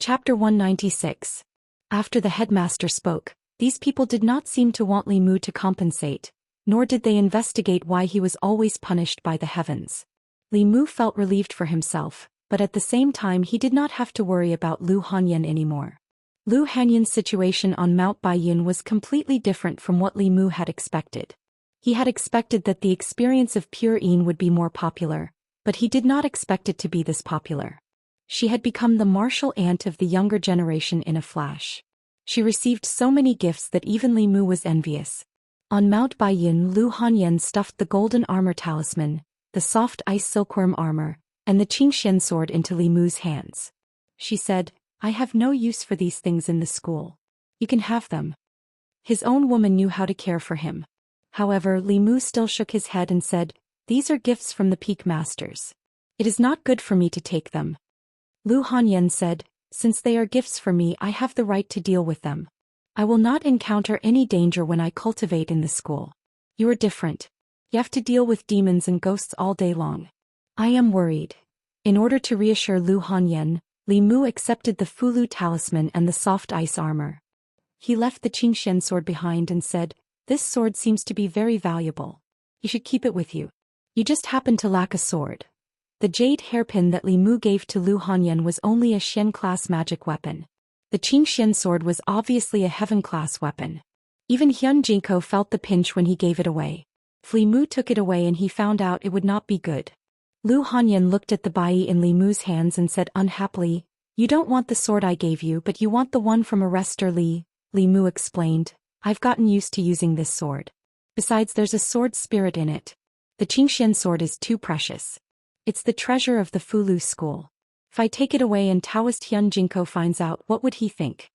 Chapter 196. After the headmaster spoke, these people did not seem to want Li Mu to compensate, nor did they investigate why he was always punished by the heavens. Li Mu felt relieved for himself, but at the same time he did not have to worry about Lu Hanyan anymore. Lu Hanyan's situation on Mount Baiyun was completely different from what Li Mu had expected. He had expected that the experience of Pure Yin would be more popular, but he did not expect it to be this popular. She had become the martial aunt of the younger generation in a flash. She received so many gifts that even Li Mu was envious. On Mount Baiyun, Lu Hanyan stuffed the golden armor talisman, the soft ice silkworm armor, and the Xianxia sword into Li Mu's hands. She said, "I have no use for these things in the school. You can have them." His own woman knew how to care for him. However, Li Mu still shook his head and said, "These are gifts from the peak masters. It is not good for me to take them." Lu Hanyan said, "Since they are gifts for me, I have the right to deal with them. I will not encounter any danger when I cultivate in the school. You are different. You have to deal with demons and ghosts all day long. I am worried." In order to reassure Lu Hanyan, Li Mu accepted the Fulu talisman and the soft ice armor. He left the Xianxia sword behind and said, "This sword seems to be very valuable. You should keep it with you. You just happen to lack a sword." The jade hairpin that Li Mu gave to Lu Hanyan was only a Xian-class magic weapon. The Xianxia sword was obviously a heaven-class weapon. Even Hyun Jinko felt the pinch when he gave it away. Li Mu took it away and he found out it would not be good. Lu Hanyan looked at the bai in Li Mu's hands and said unhappily, "You don't want the sword I gave you, but you want the one from Arrestor Li." Li Mu explained, "I've gotten used to using this sword. Besides, there's a sword spirit in it. The Xianxia sword is too precious. It's the treasure of the Fulu school. If I take it away and Taoist Hyun Jinko finds out, what would he think?"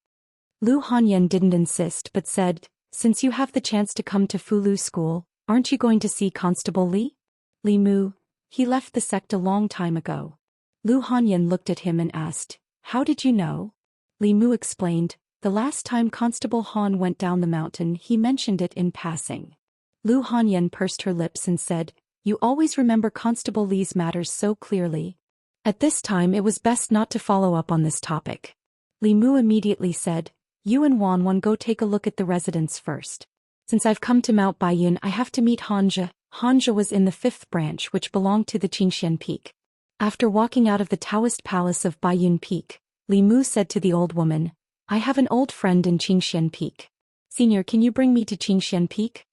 Lu Hanyan didn't insist but said, "Since you have the chance to come to Fulu school, aren't you going to see Constable Li?" Li Mu, "He left the sect a long time ago." Lu Hanyan looked at him and asked, "How did you know?" Li Mu explained, "The last time Constable Han went down the mountain, he mentioned it in passing." Lu Hanyan pursed her lips and said, "You always remember Constable Li's matters so clearly." At this time it was best not to follow up on this topic. Li Mu immediately said, "You and Wan go take a look at the residence first. Since I've come to Mount Baiyun, I have to meet Hanja." Hanja was in the 5th branch which belonged to the Qingshan Peak. After walking out of the Taoist palace of Baiyun Peak, Li Mu said to the old woman, "I have an old friend in Qingshan Peak. Senior, can you bring me to Qingshan Peak?"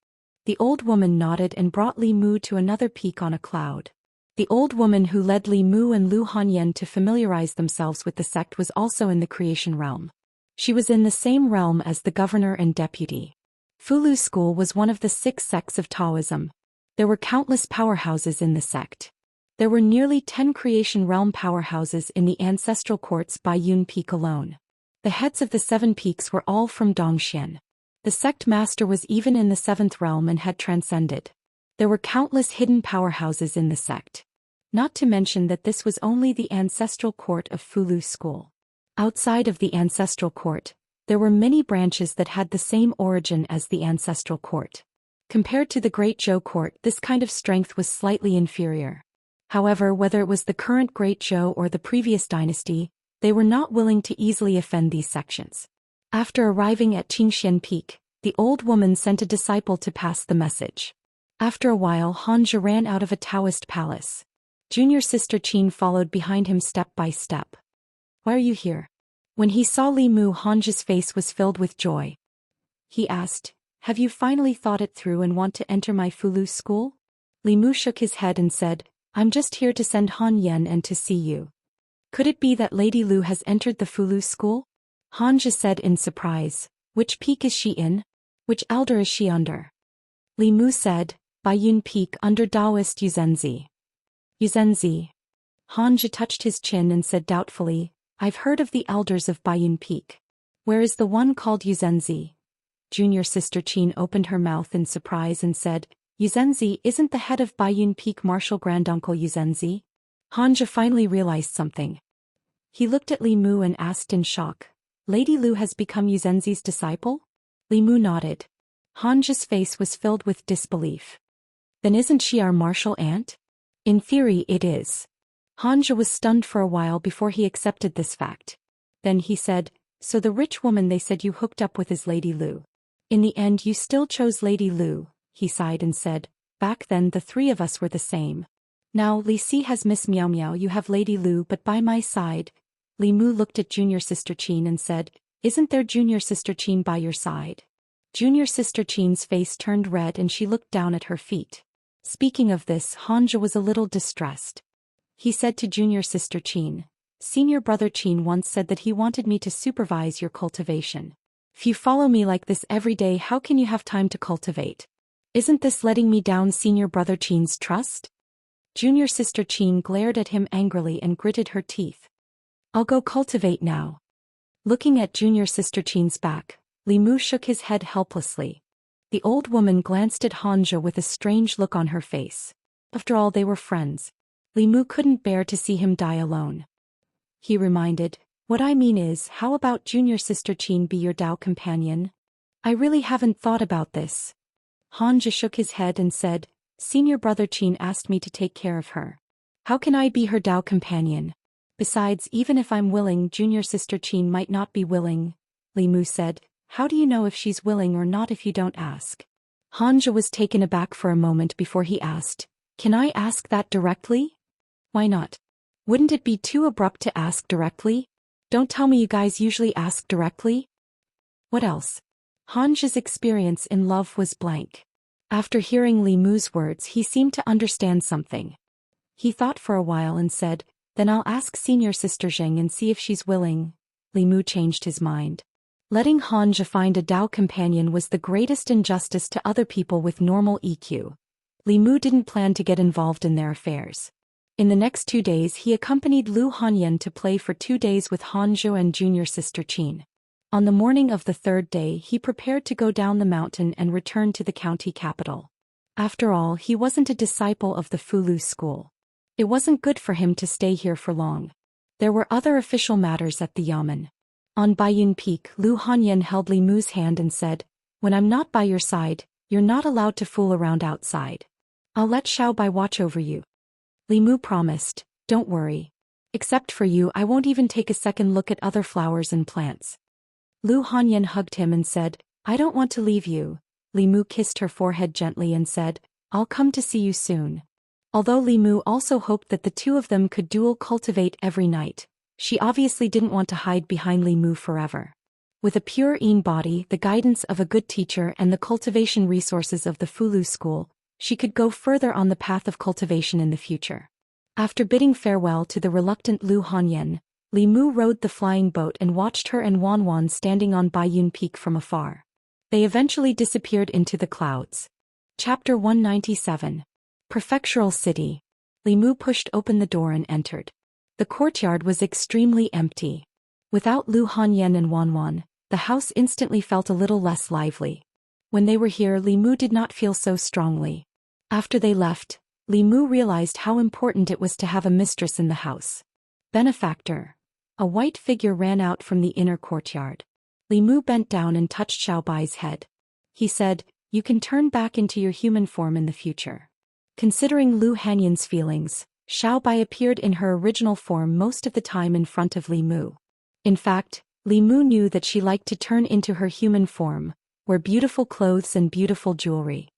The old woman nodded and brought Li Mu to another peak on a cloud. The old woman who led Li Mu and Lu Hanyan to familiarize themselves with the sect was also in the creation realm. She was in the same realm as the governor and deputy. Fulu school was one of the 6 sects of Taoism. There were countless powerhouses in the sect. There were nearly 10 creation realm powerhouses in the ancestral courts Baiyun Peak alone. The heads of the 7 peaks were all from Dongxian. The sect master was even in the 7th realm and had transcended. There were countless hidden powerhouses in the sect. Not to mention that this was only the ancestral court of Fulu school. Outside of the ancestral court, there were many branches that had the same origin as the ancestral court. Compared to the Great Zhou court, this kind of strength was slightly inferior. However, whether it was the current Great Zhou or the previous dynasty, they were not willing to easily offend these sections. After arriving at Qingshan Peak, the old woman sent a disciple to pass the message. After a while, Hanja ran out of a Taoist palace. Junior sister Qin followed behind him step by step. "Why are you here?" When he saw Li Mu, Hanja's face was filled with joy. He asked, "Have you finally thought it through and want to enter my Fulu school?" Li Mu shook his head and said, "I'm just here to send Han Yen and to see you." "Could it be that Lady Lu has entered the Fulu school?" Hanja said in surprise. "Which peak is she in? Which elder is she under?" Li Mu said, "Baiyun Peak under Daoist Yuzenzi." "Yuzenzi." Hanja touched his chin and said doubtfully, "I've heard of the elders of Baiyun Peak. Where is the one called Yuzenzi?" Junior sister Qin opened her mouth in surprise and said, "Yuzenzi isn't the head of Baiyun Peak martial granduncle Yuzenzi?" Hanja finally realized something. He looked at Li Mu and asked in shock, "Lady Lu has become Yuzenzi's disciple?" Li Mu nodded. Hanja's face was filled with disbelief. "Then isn't she our martial aunt?" "In theory it is." Hanja was stunned for a while before he accepted this fact. Then he said, "So the rich woman they said you hooked up with is Lady Lu. In the end you still chose Lady Lu." He sighed and said, "Back then the three of us were the same. Now Li Si has Miss Meow Meow, you have Lady Lu, but by my side." Li Mu looked at junior sister Qin and said, "Isn't there junior sister Qin by your side?" Junior sister Qin's face turned red and she looked down at her feet. Speaking of this, Hanja was a little distressed. He said to junior sister Qin, "Senior brother Qin once said that he wanted me to supervise your cultivation. If you follow me like this every day, how can you have time to cultivate? Isn't this letting me down senior brother Qin's trust?" Junior sister Qin glared at him angrily and gritted her teeth. "I'll go cultivate now." Looking at junior sister Qin's back, Li Mu shook his head helplessly. The old woman glanced at Hanja with a strange look on her face. After all, they were friends. Li Mu couldn't bear to see him die alone. He reminded, "What I mean is, how about junior sister Qin be your Dao companion?" "I really haven't thought about this." Hanja shook his head and said, "Senior brother Qin asked me to take care of her. How can I be her Dao companion? Besides, even if I'm willing, junior sister Qin might not be willing." Li Mu said, "How do you know if she's willing or not if you don't ask?" Hanja was taken aback for a moment before he asked, "Can I ask that directly?" "Why not? Wouldn't it be too abrupt to ask directly? Don't tell me you guys usually ask directly." "What else?" Hanja's experience in love was blank. After hearing Li Mu's words, he seemed to understand something. He thought for a while and said, "Then I'll ask senior sister Zheng and see if she's willing." Li Mu changed his mind. Letting Hanja find a Dao companion was the greatest injustice to other people with normal EQ. Li Mu didn't plan to get involved in their affairs. In the next 2 days he accompanied Lu Hanyan to play for 2 days with Hanzhou and junior sister Qin. On the morning of the 3rd day he prepared to go down the mountain and return to the county capital. After all, he wasn't a disciple of the Fulu school. It wasn't good for him to stay here for long. There were other official matters at the yamen. On Baiyun Peak, Lu Hanyan held Li Mu's hand and said, "When I'm not by your side, you're not allowed to fool around outside. I'll let Xiao Bai watch over you." Li Mu promised, "Don't worry. Except for you, I won't even take a second look at other flowers and plants." Lu Hanyan hugged him and said, "I don't want to leave you." Li Mu kissed her forehead gently and said, "I'll come to see you soon." Although Li Mu also hoped that the two of them could dual cultivate every night, she obviously didn't want to hide behind Li Mu forever. With a pure Yin body, the guidance of a good teacher and the cultivation resources of the Fulu school, she could go further on the path of cultivation in the future. After bidding farewell to the reluctant Lu Hanyan, Li Mu rode the flying boat and watched her and Wan Wan standing on Baiyun Peak from afar. They eventually disappeared into the clouds. Chapter 197. Prefectural City. Li Mu pushed open the door and entered. The courtyard was extremely empty. Without Lu Hanyan and Wan Wan, the house instantly felt a little less lively. When they were here, Li Mu did not feel so strongly. After they left, Li Mu realized how important it was to have a mistress in the house. Benefactor. A white figure ran out from the inner courtyard. Li Mu bent down and touched Xiao Bai's head. He said, "You can turn back into your human form in the future." Considering Lu Hanyan's feelings, Xiao Bai appeared in her original form most of the time in front of Li Mu. In fact, Li Mu knew that she liked to turn into her human form, wear beautiful clothes and beautiful jewelry.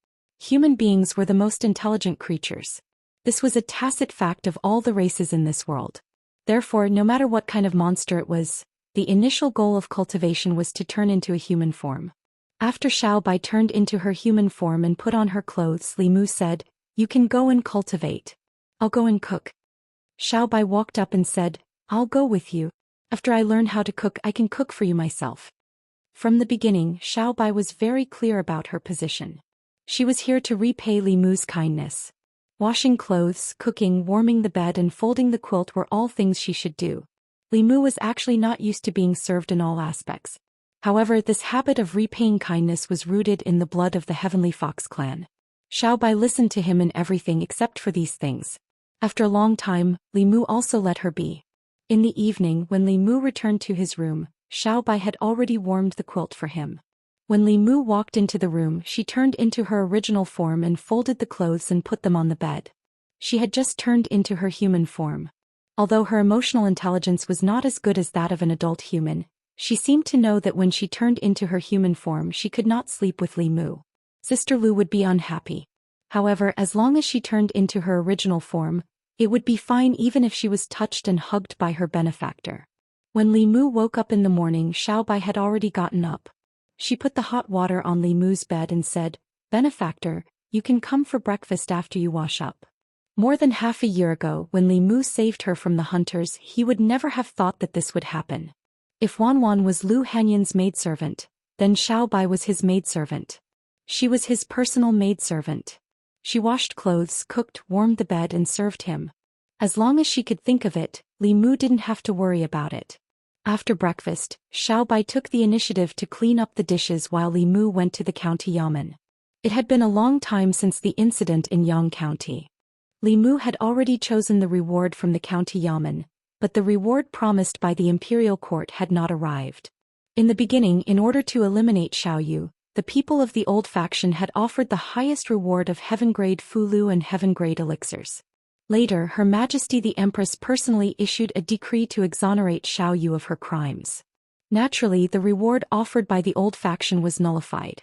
Human beings were the most intelligent creatures. This was a tacit fact of all the races in this world. Therefore, no matter what kind of monster it was, the initial goal of cultivation was to turn into a human form. After Xiao Bai turned into her human form and put on her clothes, Li Mu said, "You can go and cultivate. I'll go and cook." Xiao Bai walked up and said, "I'll go with you. After I learn how to cook, I can cook for you myself." From the beginning, Xiao Bai was very clear about her position. She was here to repay Li Mu's kindness. Washing clothes, cooking, warming the bed and folding the quilt were all things she should do. Li Mu was actually not used to being served in all aspects. However, this habit of repaying kindness was rooted in the blood of the Heavenly Fox clan. Xiao Bai listened to him in everything except for these things. After a long time, Li Mu also let her be. In the evening, when Li Mu returned to his room, Xiao Bai had already warmed the quilt for him. When Li Mu walked into the room, she turned into her original form and folded the clothes and put them on the bed. She had just turned into her human form. Although her emotional intelligence was not as good as that of an adult human, she seemed to know that when she turned into her human form she could not sleep with Li Mu. Sister Lu would be unhappy. However, as long as she turned into her original form, it would be fine even if she was touched and hugged by her benefactor. When Li Mu woke up in the morning, Xiao Bai had already gotten up. She put the hot water on Li Mu's bed and said, "Benefactor, you can come for breakfast after you wash up." More than half a year ago, when Li Mu saved her from the hunters, he would never have thought that this would happen. If Wan Wan was Lu Hanyan's maidservant, then Xiao Bai was his maidservant. She was his personal maidservant. She washed clothes, cooked, warmed the bed and served him. As long as she could think of it, Li Mu didn't have to worry about it. After breakfast, Xiao Bai took the initiative to clean up the dishes while Li Mu went to the county yamen. It had been a long time since the incident in Yang County. Li Mu had already chosen the reward from the county yamen, but the reward promised by the imperial court had not arrived. In the beginning, in order to eliminate Xiao Yu, the people of the old faction had offered the highest reward of heaven-grade fulu and heaven-grade elixirs. Later, Her Majesty the Empress personally issued a decree to exonerate Xiao Yu of her crimes. Naturally, the reward offered by the old faction was nullified.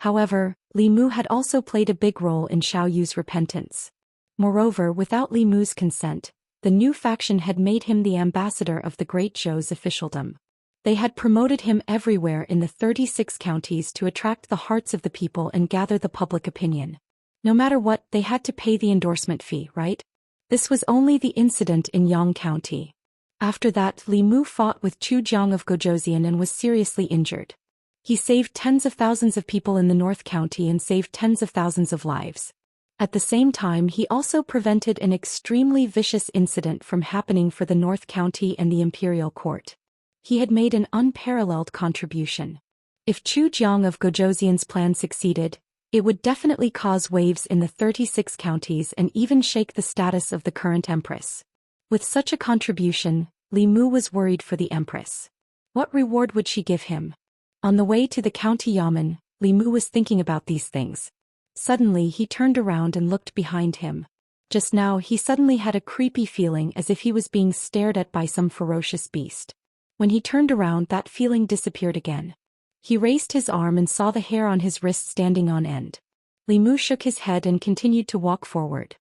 However, Li Mu had also played a big role in Xiao Yu's repentance. Moreover, without Li Mu's consent, the new faction had made him the ambassador of the Great Zhou's officialdom. They had promoted him everywhere in the 36 counties to attract the hearts of the people and gather the public opinion. No matter what, they had to pay the endorsement fee, right? This was only the incident in Yang County. After that, Li Mu fought with Chu Jiang of Gozhouxian and was seriously injured. He saved tens of thousands of people in the North County and saved tens of thousands of lives. At the same time, he also prevented an extremely vicious incident from happening for the North County and the Imperial Court. He had made an unparalleled contribution. If Chu Jiang of Gozhouxian's plan succeeded, it would definitely cause waves in the 36 counties and even shake the status of the current empress. With such a contribution, Li Mu was worried for the empress. What reward would she give him? On the way to the county yamen, Li Mu was thinking about these things. Suddenly he turned around and looked behind him. Just now he suddenly had a creepy feeling as if he was being stared at by some ferocious beast. When he turned around, that feeling disappeared again. He raised his arm and saw the hair on his wrist standing on end. Li Mu shook his head and continued to walk forward.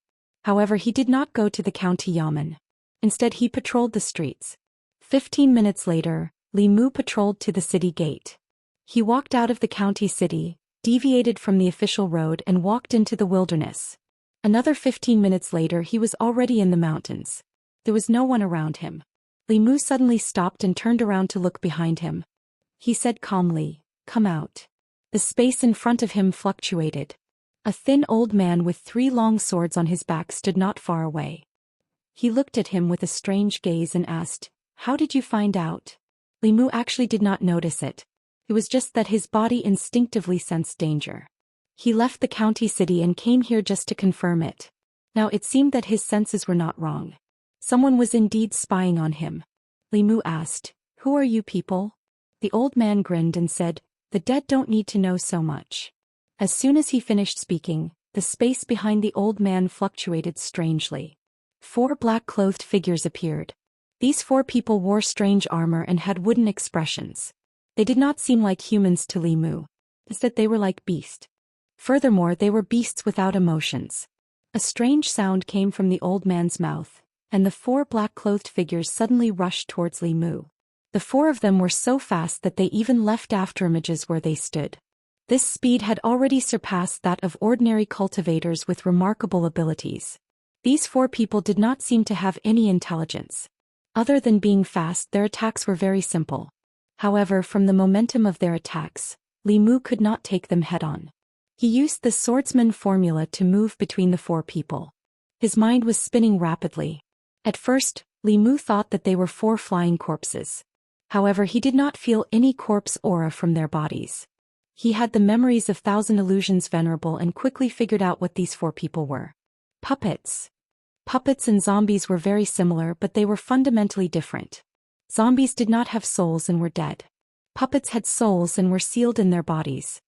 However, he did not go to the county yamen. Instead, he patrolled the streets. 15 minutes later, Li Mu patrolled to the city gate. He walked out of the county city, deviated from the official road and walked into the wilderness. Another 15 minutes later he was already in the mountains. There was no one around him. Li Mu suddenly stopped and turned around to look behind him. He said calmly, "Come out." The space in front of him fluctuated. A thin old man with 3 long swords on his back stood not far away. He looked at him with a strange gaze and asked, "How did you find out?" Li Mu actually did not notice it. It was just that his body instinctively sensed danger. He left the county city and came here just to confirm it. Now it seemed that his senses were not wrong. Someone was indeed spying on him. Li Mu asked, "Who are you people?" The old man grinned and said, "The dead don't need to know so much." As soon as he finished speaking, the space behind the old man fluctuated strangely. 4 black-clothed figures appeared. These 4 people wore strange armor and had wooden expressions. They did not seem like humans to Li Mu. Instead, they were like beasts. Furthermore, they were beasts without emotions. A strange sound came from the old man's mouth, and the 4 black-clothed figures suddenly rushed towards Li Mu. The 4 of them were so fast that they even left afterimages where they stood. This speed had already surpassed that of ordinary cultivators with remarkable abilities. These 4 people did not seem to have any intelligence. Other than being fast, their attacks were very simple. However, from the momentum of their attacks, Li Mu could not take them head-on. He used the swordsman formula to move between the 4 people. His mind was spinning rapidly. At first, Li Mu thought that they were 4 flying corpses. However, he did not feel any corpse aura from their bodies. He had the memories of 1,000 illusions venerable and quickly figured out what these 4 people were. Puppets. Puppets and zombies were very similar, but they were fundamentally different. Zombies did not have souls and were dead. Puppets had souls and were sealed in their bodies.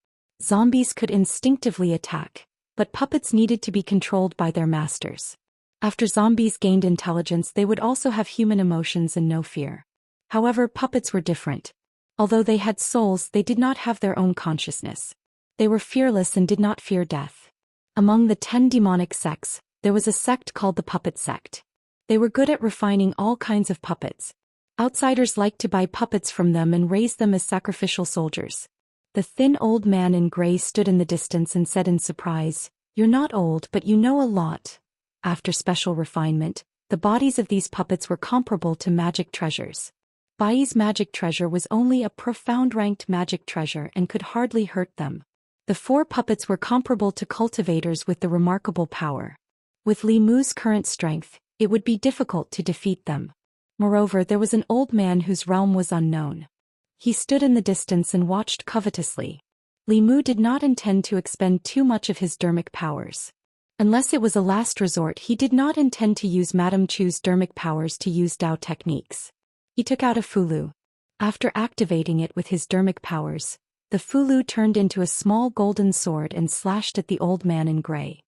Zombies could instinctively attack, but puppets needed to be controlled by their masters. After zombies gained intelligence, they would also have human emotions and no fear. However, puppets were different. Although they had souls, they did not have their own consciousness. They were fearless and did not fear death. Among the 10 demonic sects, there was a sect called the Puppet Sect. They were good at refining all kinds of puppets. Outsiders liked to buy puppets from them and raise them as sacrificial soldiers. The thin old man in gray stood in the distance and said in surprise, "You're not old, but you know a lot." After special refinement, the bodies of these puppets were comparable to magic treasures. Bai's magic treasure was only a profound ranked magic treasure and could hardly hurt them. The 4 puppets were comparable to cultivators with the remarkable power. With Li Mu's current strength, it would be difficult to defeat them. Moreover, there was an old man whose realm was unknown. He stood in the distance and watched covetously. Li Mu did not intend to expend too much of his dermic powers. Unless it was a last resort, he did not intend to use Madame Chu's dermic powers to use Dao techniques. He took out a fulu. After activating it with his dermic powers, the fulu turned into a small golden sword and slashed at the old man in gray.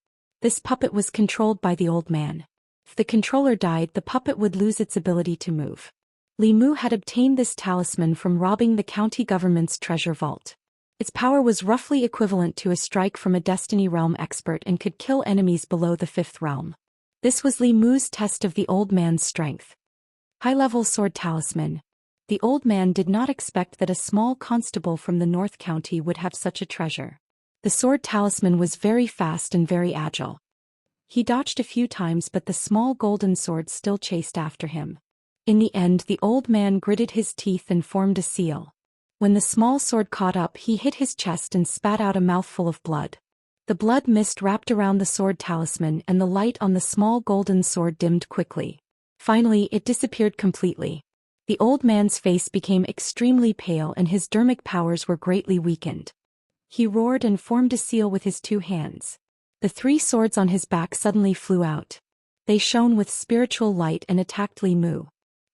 This puppet was controlled by the old man. If the controller died, the puppet would lose its ability to move. Li Mu had obtained this talisman from robbing the county government's treasure vault. Its power was roughly equivalent to a strike from a Destiny Realm expert and could kill enemies below the 5th realm. This was Li Mu's test of the old man's strength. High-level sword talisman. The old man did not expect that a small constable from the North County would have such a treasure. The sword talisman was very fast and very agile. He dodged a few times, but the small golden sword still chased after him. In the end, the old man gritted his teeth and formed a seal. When the small sword caught up, he hit his chest and spat out a mouthful of blood. The blood mist wrapped around the sword talisman and the light on the small golden sword dimmed quickly. Finally, it disappeared completely. The old man's face became extremely pale and his dermic powers were greatly weakened. He roared and formed a seal with his 2 hands. The 3 swords on his back suddenly flew out. They shone with spiritual light and attacked Li Mu.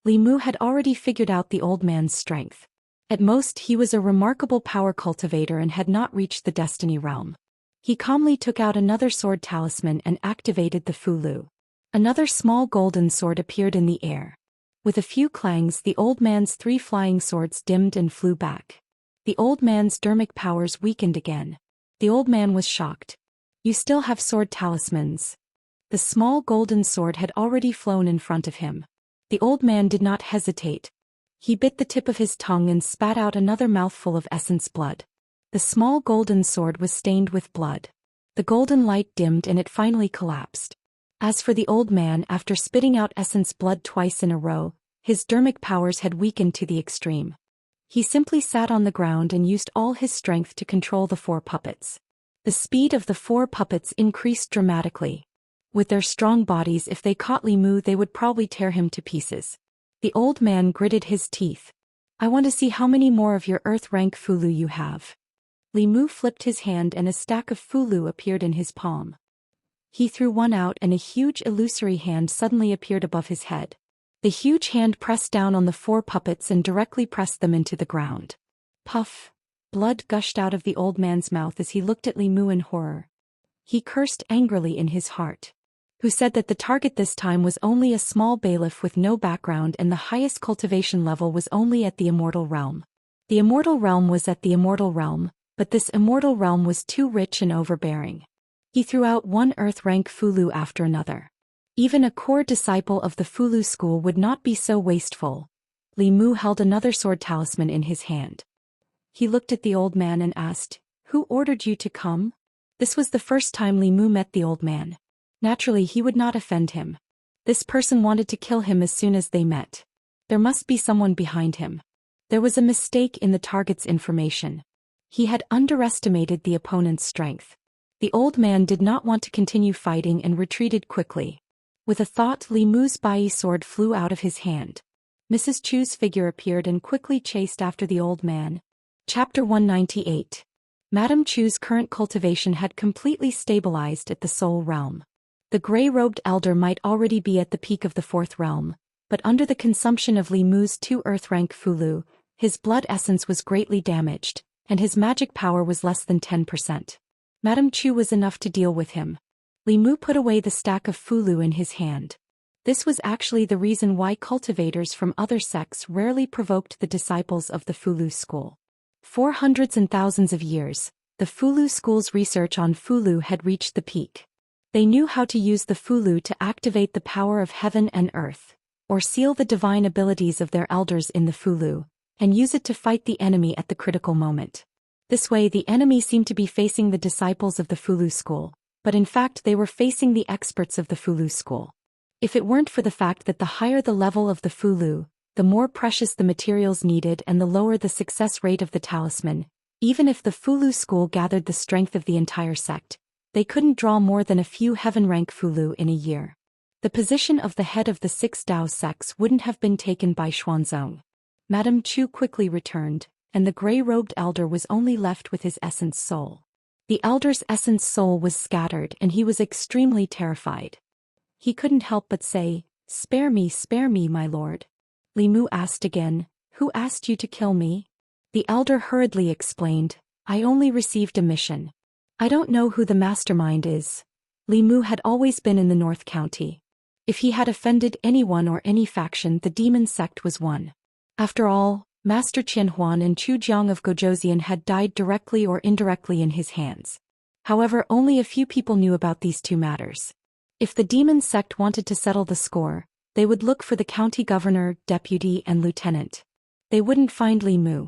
Li Mu had already figured out the old man's strength. At most, he was a remarkable power cultivator and had not reached the Destiny Realm. He calmly took out another sword talisman and activated the fulu. Another small golden sword appeared in the air. With a few clangs, the old man's 3 flying swords dimmed and flew back. The old man's dermic powers weakened again. The old man was shocked. "You still have sword talismans." The small golden sword had already flown in front of him. The old man did not hesitate. He bit the tip of his tongue and spat out another mouthful of essence blood. The small golden sword was stained with blood. The golden light dimmed and it finally collapsed. As for the old man, after spitting out essence blood twice in a row, his dermic powers had weakened to the extreme. He simply sat on the ground and used all his strength to control the 4 puppets. The speed of the 4 puppets increased dramatically. With their strong bodies, if they caught Li Mu, they would probably tear him to pieces. The old man gritted his teeth. "I want to see how many more of your earth rank fulu you have." Li Mu flipped his hand and a stack of fulu appeared in his palm. He threw one out and a huge illusory hand suddenly appeared above his head. The huge hand pressed down on the 4 puppets and directly pressed them into the ground. Puff! Blood gushed out of the old man's mouth as he looked at Li Mu in horror. He cursed angrily in his heart. Who said that the target this time was only a small bailiff with no background and the highest cultivation level was only at the Immortal realm? The Immortal realm was at the Immortal realm, but this Immortal realm was too rich and overbearing. He threw out one earth rank fulu after another. Even a core disciple of the Fulu school would not be so wasteful. Li Mu held another sword talisman in his hand. He looked at the old man and asked, "Who ordered you to come?" This was the first time Li Mu met the old man. Naturally, he would not offend him. This person wanted to kill him as soon as they met. There must be someone behind him. There was a mistake in the target's information. He had underestimated the opponent's strength. The old man did not want to continue fighting and retreated quickly. With a thought, Li Mu's bai sword flew out of his hand. Mrs. Chu's figure appeared and quickly chased after the old man. Chapter 198. Madame Chu's current cultivation had completely stabilized at the Soul Realm. The gray-robed elder might already be at the peak of the 4th realm, but under the consumption of Li Mu's 2 earth-rank fulu, his blood essence was greatly damaged, and his magic power was less than 10%. Madame Chu was enough to deal with him. Li Mu put away the stack of fulu in his hand. This was actually the reason why cultivators from other sects rarely provoked the disciples of the Fulu school. For hundreds and thousands of years, the Fulu school's research on Fulu had reached the peak. They knew how to use the Fulu to activate the power of heaven and earth, or seal the divine abilities of their elders in the Fulu, and use it to fight the enemy at the critical moment. This way the enemy seemed to be facing the disciples of the Fulu school, but in fact they were facing the experts of the Fulu school. If it weren't for the fact that the higher the level of the Fulu, the more precious the materials needed and the lower the success rate of the talisman, even if the Fulu school gathered the strength of the entire sect, they couldn't draw more than a few heaven-rank Fulu in a year. The position of the head of the 6 Dao sects wouldn't have been taken by Xuanzong. Madame Chu quickly returned, and the gray-robed elder was only left with his essence soul. The elder's essence soul was scattered and he was extremely terrified. He couldn't help but say, spare me, my lord." Li Mu asked again, "Who asked you to kill me?" The elder hurriedly explained, "I only received a mission. I don't know who the mastermind is." Li Mu had always been in the North County. If he had offended anyone or any faction, the demon sect was one. After all, Master Qianhuan and Chu Jiang of Gozhouzian had died directly or indirectly in his hands. However, only a few people knew about these two matters. If the demon sect wanted to settle the score, they would look for the county governor, deputy and lieutenant. They wouldn't find Li Mu.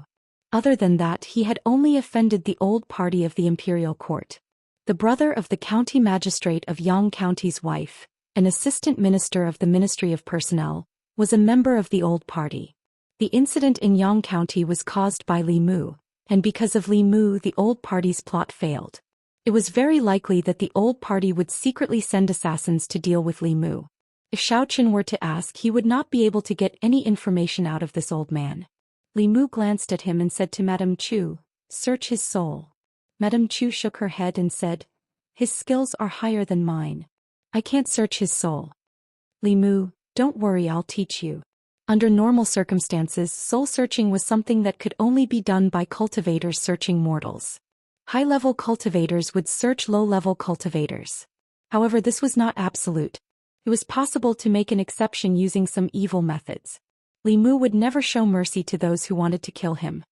Other than that, he had only offended the old party of the imperial court. The brother of the county magistrate of Yang County's wife, an assistant minister of the Ministry of Personnel, was a member of the old party. The incident in Yang County was caused by Li Mu, and because of Li Mu the old party's plot failed. It was very likely that the old party would secretly send assassins to deal with Li Mu. If Xiaoqian were to ask, he would not be able to get any information out of this old man. Li Mu glanced at him and said to Madame Chu, "Search his soul." Madame Chu shook her head and said, "His skills are higher than mine. I can't search his soul." "Li Mu, don't worry, I'll teach you." Under normal circumstances, soul searching was something that could only be done by cultivators searching mortals. High-level cultivators would search low-level cultivators. However, this was not absolute. It was possible to make an exception using some evil methods. Li Mu would never show mercy to those who wanted to kill him.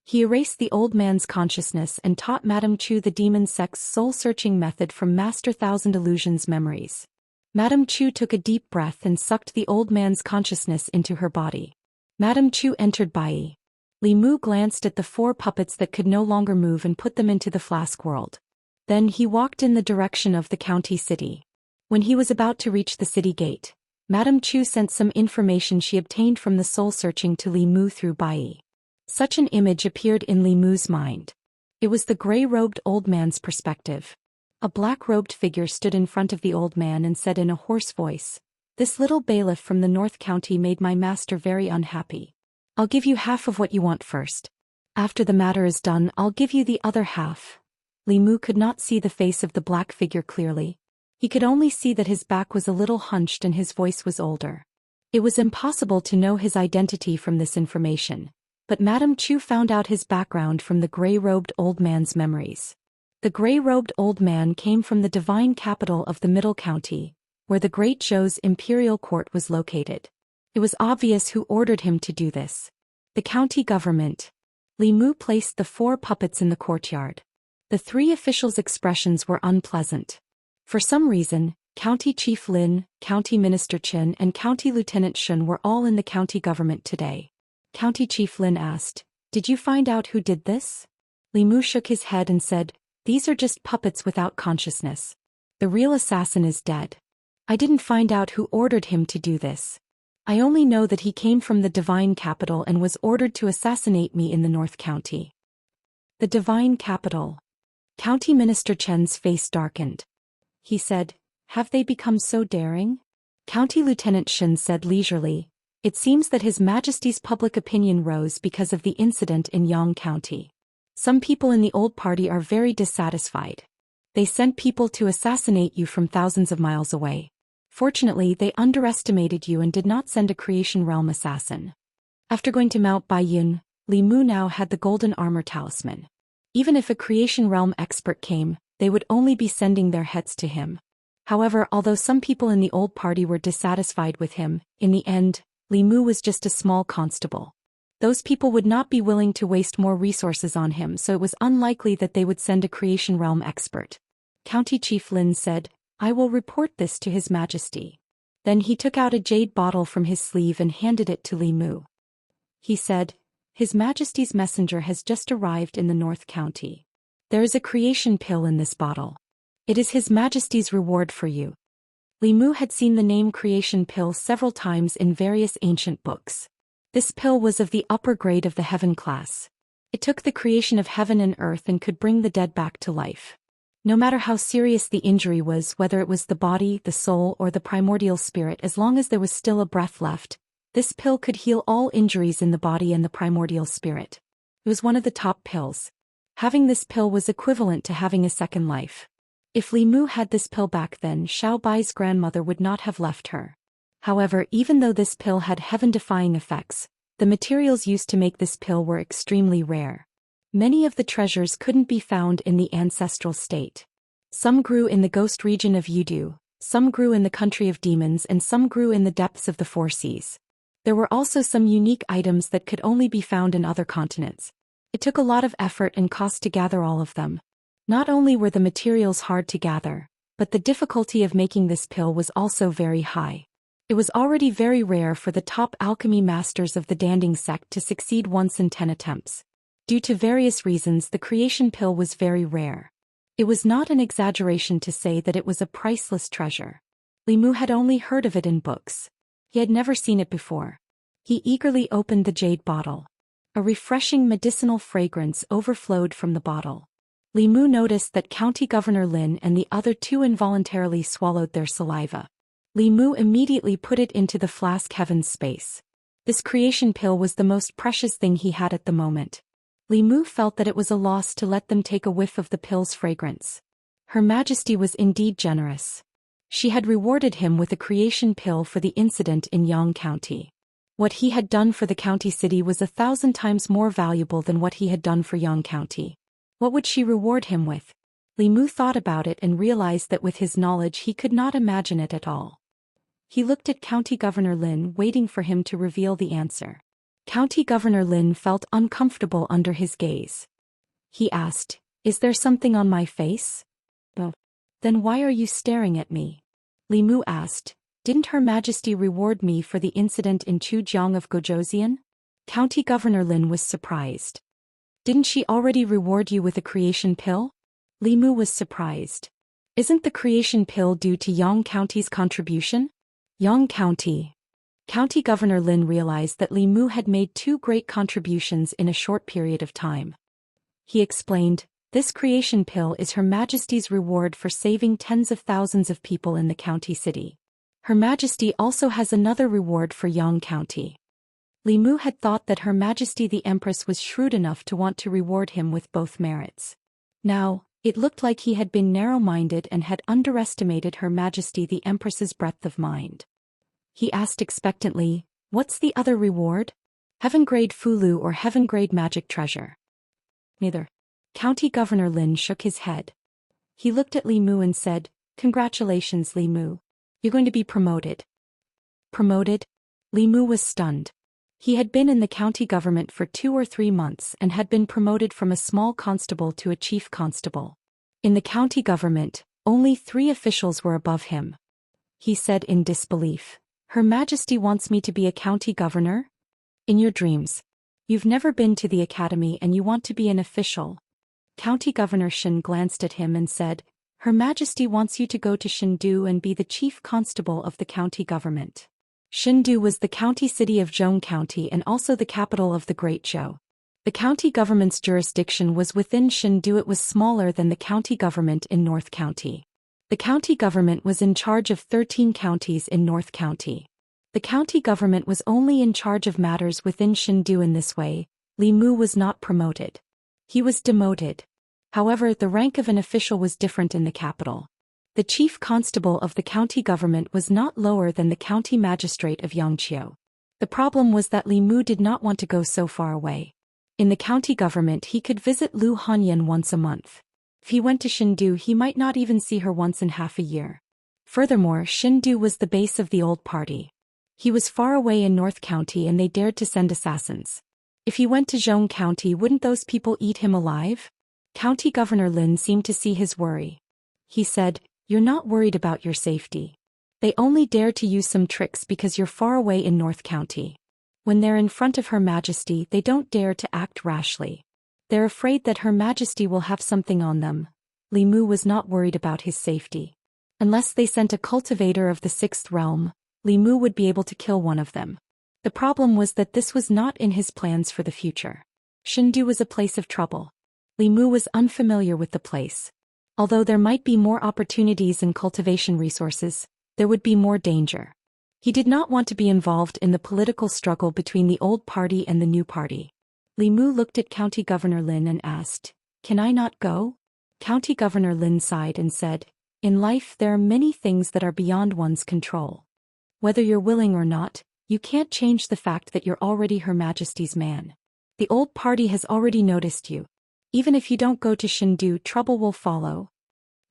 He erased the old man's consciousness and taught Madame Chu the demon sect's soul-searching method from Master Thousand Illusions' memories. Madame Chu took a deep breath and sucked the old man's consciousness into her body. Madame Chu entered Bai. Li Mu glanced at the 4 puppets that could no longer move and put them into the flask world. Then he walked in the direction of the county city. When he was about to reach the city gate, Madame Chu sent some information she obtained from the soul searching to Li Mu through Bai. Such an image appeared in Li Mu's mind. It was the gray-robed old man's perspective. A black-robed figure stood in front of the old man and said in a hoarse voice, "This little bailiff from the North County made my master very unhappy. I'll give you half of what you want first. After the matter is done, I'll give you the other half." Li Mu could not see the face of the black figure clearly. He could only see that his back was a little hunched and his voice was older. It was impossible to know his identity from this information, but Madame Chu found out his background from the gray-robed old man's memories. The gray-robed old man came from the divine capital of the Middle County, where the Great Zhou's imperial court was located. It was obvious who ordered him to do this. The county government. Li Mu placed the 4 puppets in the courtyard. The 3 officials' expressions were unpleasant. For some reason, County Chief Lin, County Minister Chen and County Lieutenant Shun were all in the county government today. County Chief Lin asked, "Did you find out who did this?" Li Mu shook his head and said, "These are just puppets without consciousness. The real assassin is dead. I didn't find out who ordered him to do this. I only know that he came from the divine capital and was ordered to assassinate me in the North County." The divine capital. County Minister Chen's face darkened. He said, "Have they become so daring?" County Lieutenant Shen said leisurely, "It seems that His Majesty's public opinion rose because of the incident in Yang County. Some people in the old party are very dissatisfied. They sent people to assassinate you from thousands of miles away. Fortunately, they underestimated you and did not send a Creation Realm assassin." After going to Mount Baiyun, Li Mu now had the golden armor talisman. Even if a Creation Realm expert came, they would only be sending their heads to him. However, although some people in the old party were dissatisfied with him, in the end, Li Mu was just a small constable. Those people would not be willing to waste more resources on him, so it was unlikely that they would send a creation realm expert. County Chief Lin said, "I will report this to His Majesty." Then he took out a jade bottle from his sleeve and handed it to Li Mu. He said, "His Majesty's messenger has just arrived in the North County. There is a creation pill in this bottle. It is His Majesty's reward for you." Li Mu had seen the name creation pill several times in various ancient books. This pill was of the upper grade of the heaven class. It took the creation of heaven and earth and could bring the dead back to life. No matter how serious the injury was, whether it was the body, the soul, or the primordial spirit, as long as there was still a breath left, this pill could heal all injuries in the body and the primordial spirit. It was one of the top pills. Having this pill was equivalent to having a second life. If Li Mu had this pill back then, Xiao Bai's grandmother would not have left her. However, even though this pill had heaven-defying effects, the materials used to make this pill were extremely rare. Many of the treasures couldn't be found in the ancestral state. Some grew in the ghost region of Yudu, some grew in the country of demons, and some grew in the depths of the four seas. There were also some unique items that could only be found in other continents. It took a lot of effort and cost to gather all of them. Not only were the materials hard to gather, but the difficulty of making this pill was also very high. It was already very rare for the top alchemy masters of the Danding sect to succeed once in 10 attempts. Due to various reasons, the creation pill was very rare. It was not an exaggeration to say that it was a priceless treasure. Li Mu had only heard of it in books. He had never seen it before. He eagerly opened the jade bottle. A refreshing medicinal fragrance overflowed from the bottle. Li Mu noticed that County Governor Lin and the other two involuntarily swallowed their saliva. Li Mu immediately put it into the flask heaven's space. This creation pill was the most precious thing he had at the moment. Li Mu felt that it was a loss to let them take a whiff of the pill's fragrance. Her Majesty was indeed generous. She had rewarded him with a creation pill for the incident in Yang County. What he had done for the county city was 1,000 times more valuable than what he had done for Yang County. What would she reward him with? Li Mu thought about it and realized that with his knowledge he could not imagine it at all. He looked at County Governor Lin, waiting for him to reveal the answer. County Governor Lin felt uncomfortable under his gaze. He asked, "Is there something on my face?" "No." "Then why are you staring at me?" Li Mu asked. "Didn't Her Majesty reward me for the incident in Chujiang of Gozhouzian?" County Governor Lin was surprised. "Didn't she already reward you with a creation pill?" Li Mu was surprised. "Isn't the creation pill due to Yang County's contribution?" Yang County. County Governor Lin realized that Li Mu had made 2 great contributions in a short period of time. He explained, "This creation pill is Her Majesty's reward for saving tens of thousands of people in the county city. Her Majesty also has another reward for Yang County." Li Mu had thought that Her Majesty the Empress was shrewd enough to want to reward him with both merits. Now, it looked like he had been narrow-minded and had underestimated Her Majesty the Empress's breadth of mind. He asked expectantly, "What's the other reward? Heaven-grade Fulu or heaven-grade magic treasure?" "Neither." County Governor Lin shook his head. He looked at Li Mu and said, "Congratulations, Li Mu. You're going to be promoted." Promoted? Li Mu was stunned. He had been in the county government for 2 or 3 months and had been promoted from a small constable to a chief constable. In the county government, only 3 officials were above him. He said in disbelief, "Her Majesty wants me to be a county governor? In your dreams. You've never been to the academy and you want to be an official." County Governor Shin glanced at him and said, "Her Majesty wants you to go to Shindu and be the chief constable of the county government." Shindu was the county city of Zhou County and also the capital of the Great Zhou. The county government's jurisdiction was within Shindu. It was smaller than the county government in North County. The county government was in charge of 13 counties in North County. The county government was only in charge of matters within Shindu. In this way, Li Mu was not promoted. He was demoted. However, the rank of an official was different in the capital. The chief constable of the county government was not lower than the county magistrate of Xianxia. The problem was that Li Mu did not want to go so far away. In the county government he could visit Lu Hanyan once a month. If he went to Shindu he might not even see her once in half a year. Furthermore, Xindu was the base of the old party. He was far away in North County and they dared to send assassins. If he went to Zhou County, wouldn't those people eat him alive? County Governor Lin seemed to see his worry. He said, "You're not worried about your safety. They only dare to use some tricks because you're far away in North County. When they're in front of Her Majesty, they don't dare to act rashly. They're afraid that Her Majesty will have something on them." Li Mu was not worried about his safety. Unless they sent a cultivator of the sixth realm, Li Mu would be able to kill one of them. The problem was that this was not in his plans for the future. Xindu was a place of trouble. Li Mu was unfamiliar with the place. Although there might be more opportunities and cultivation resources, there would be more danger. He did not want to be involved in the political struggle between the old party and the new party. Li Mu looked at County Governor Lin and asked, "Can I not go?" County Governor Lin sighed and said, "In life there are many things that are beyond one's control. Whether you're willing or not, you can't change the fact that you're already Her Majesty's man. The old party has already noticed you. Even if you don't go to Xindu, trouble will follow."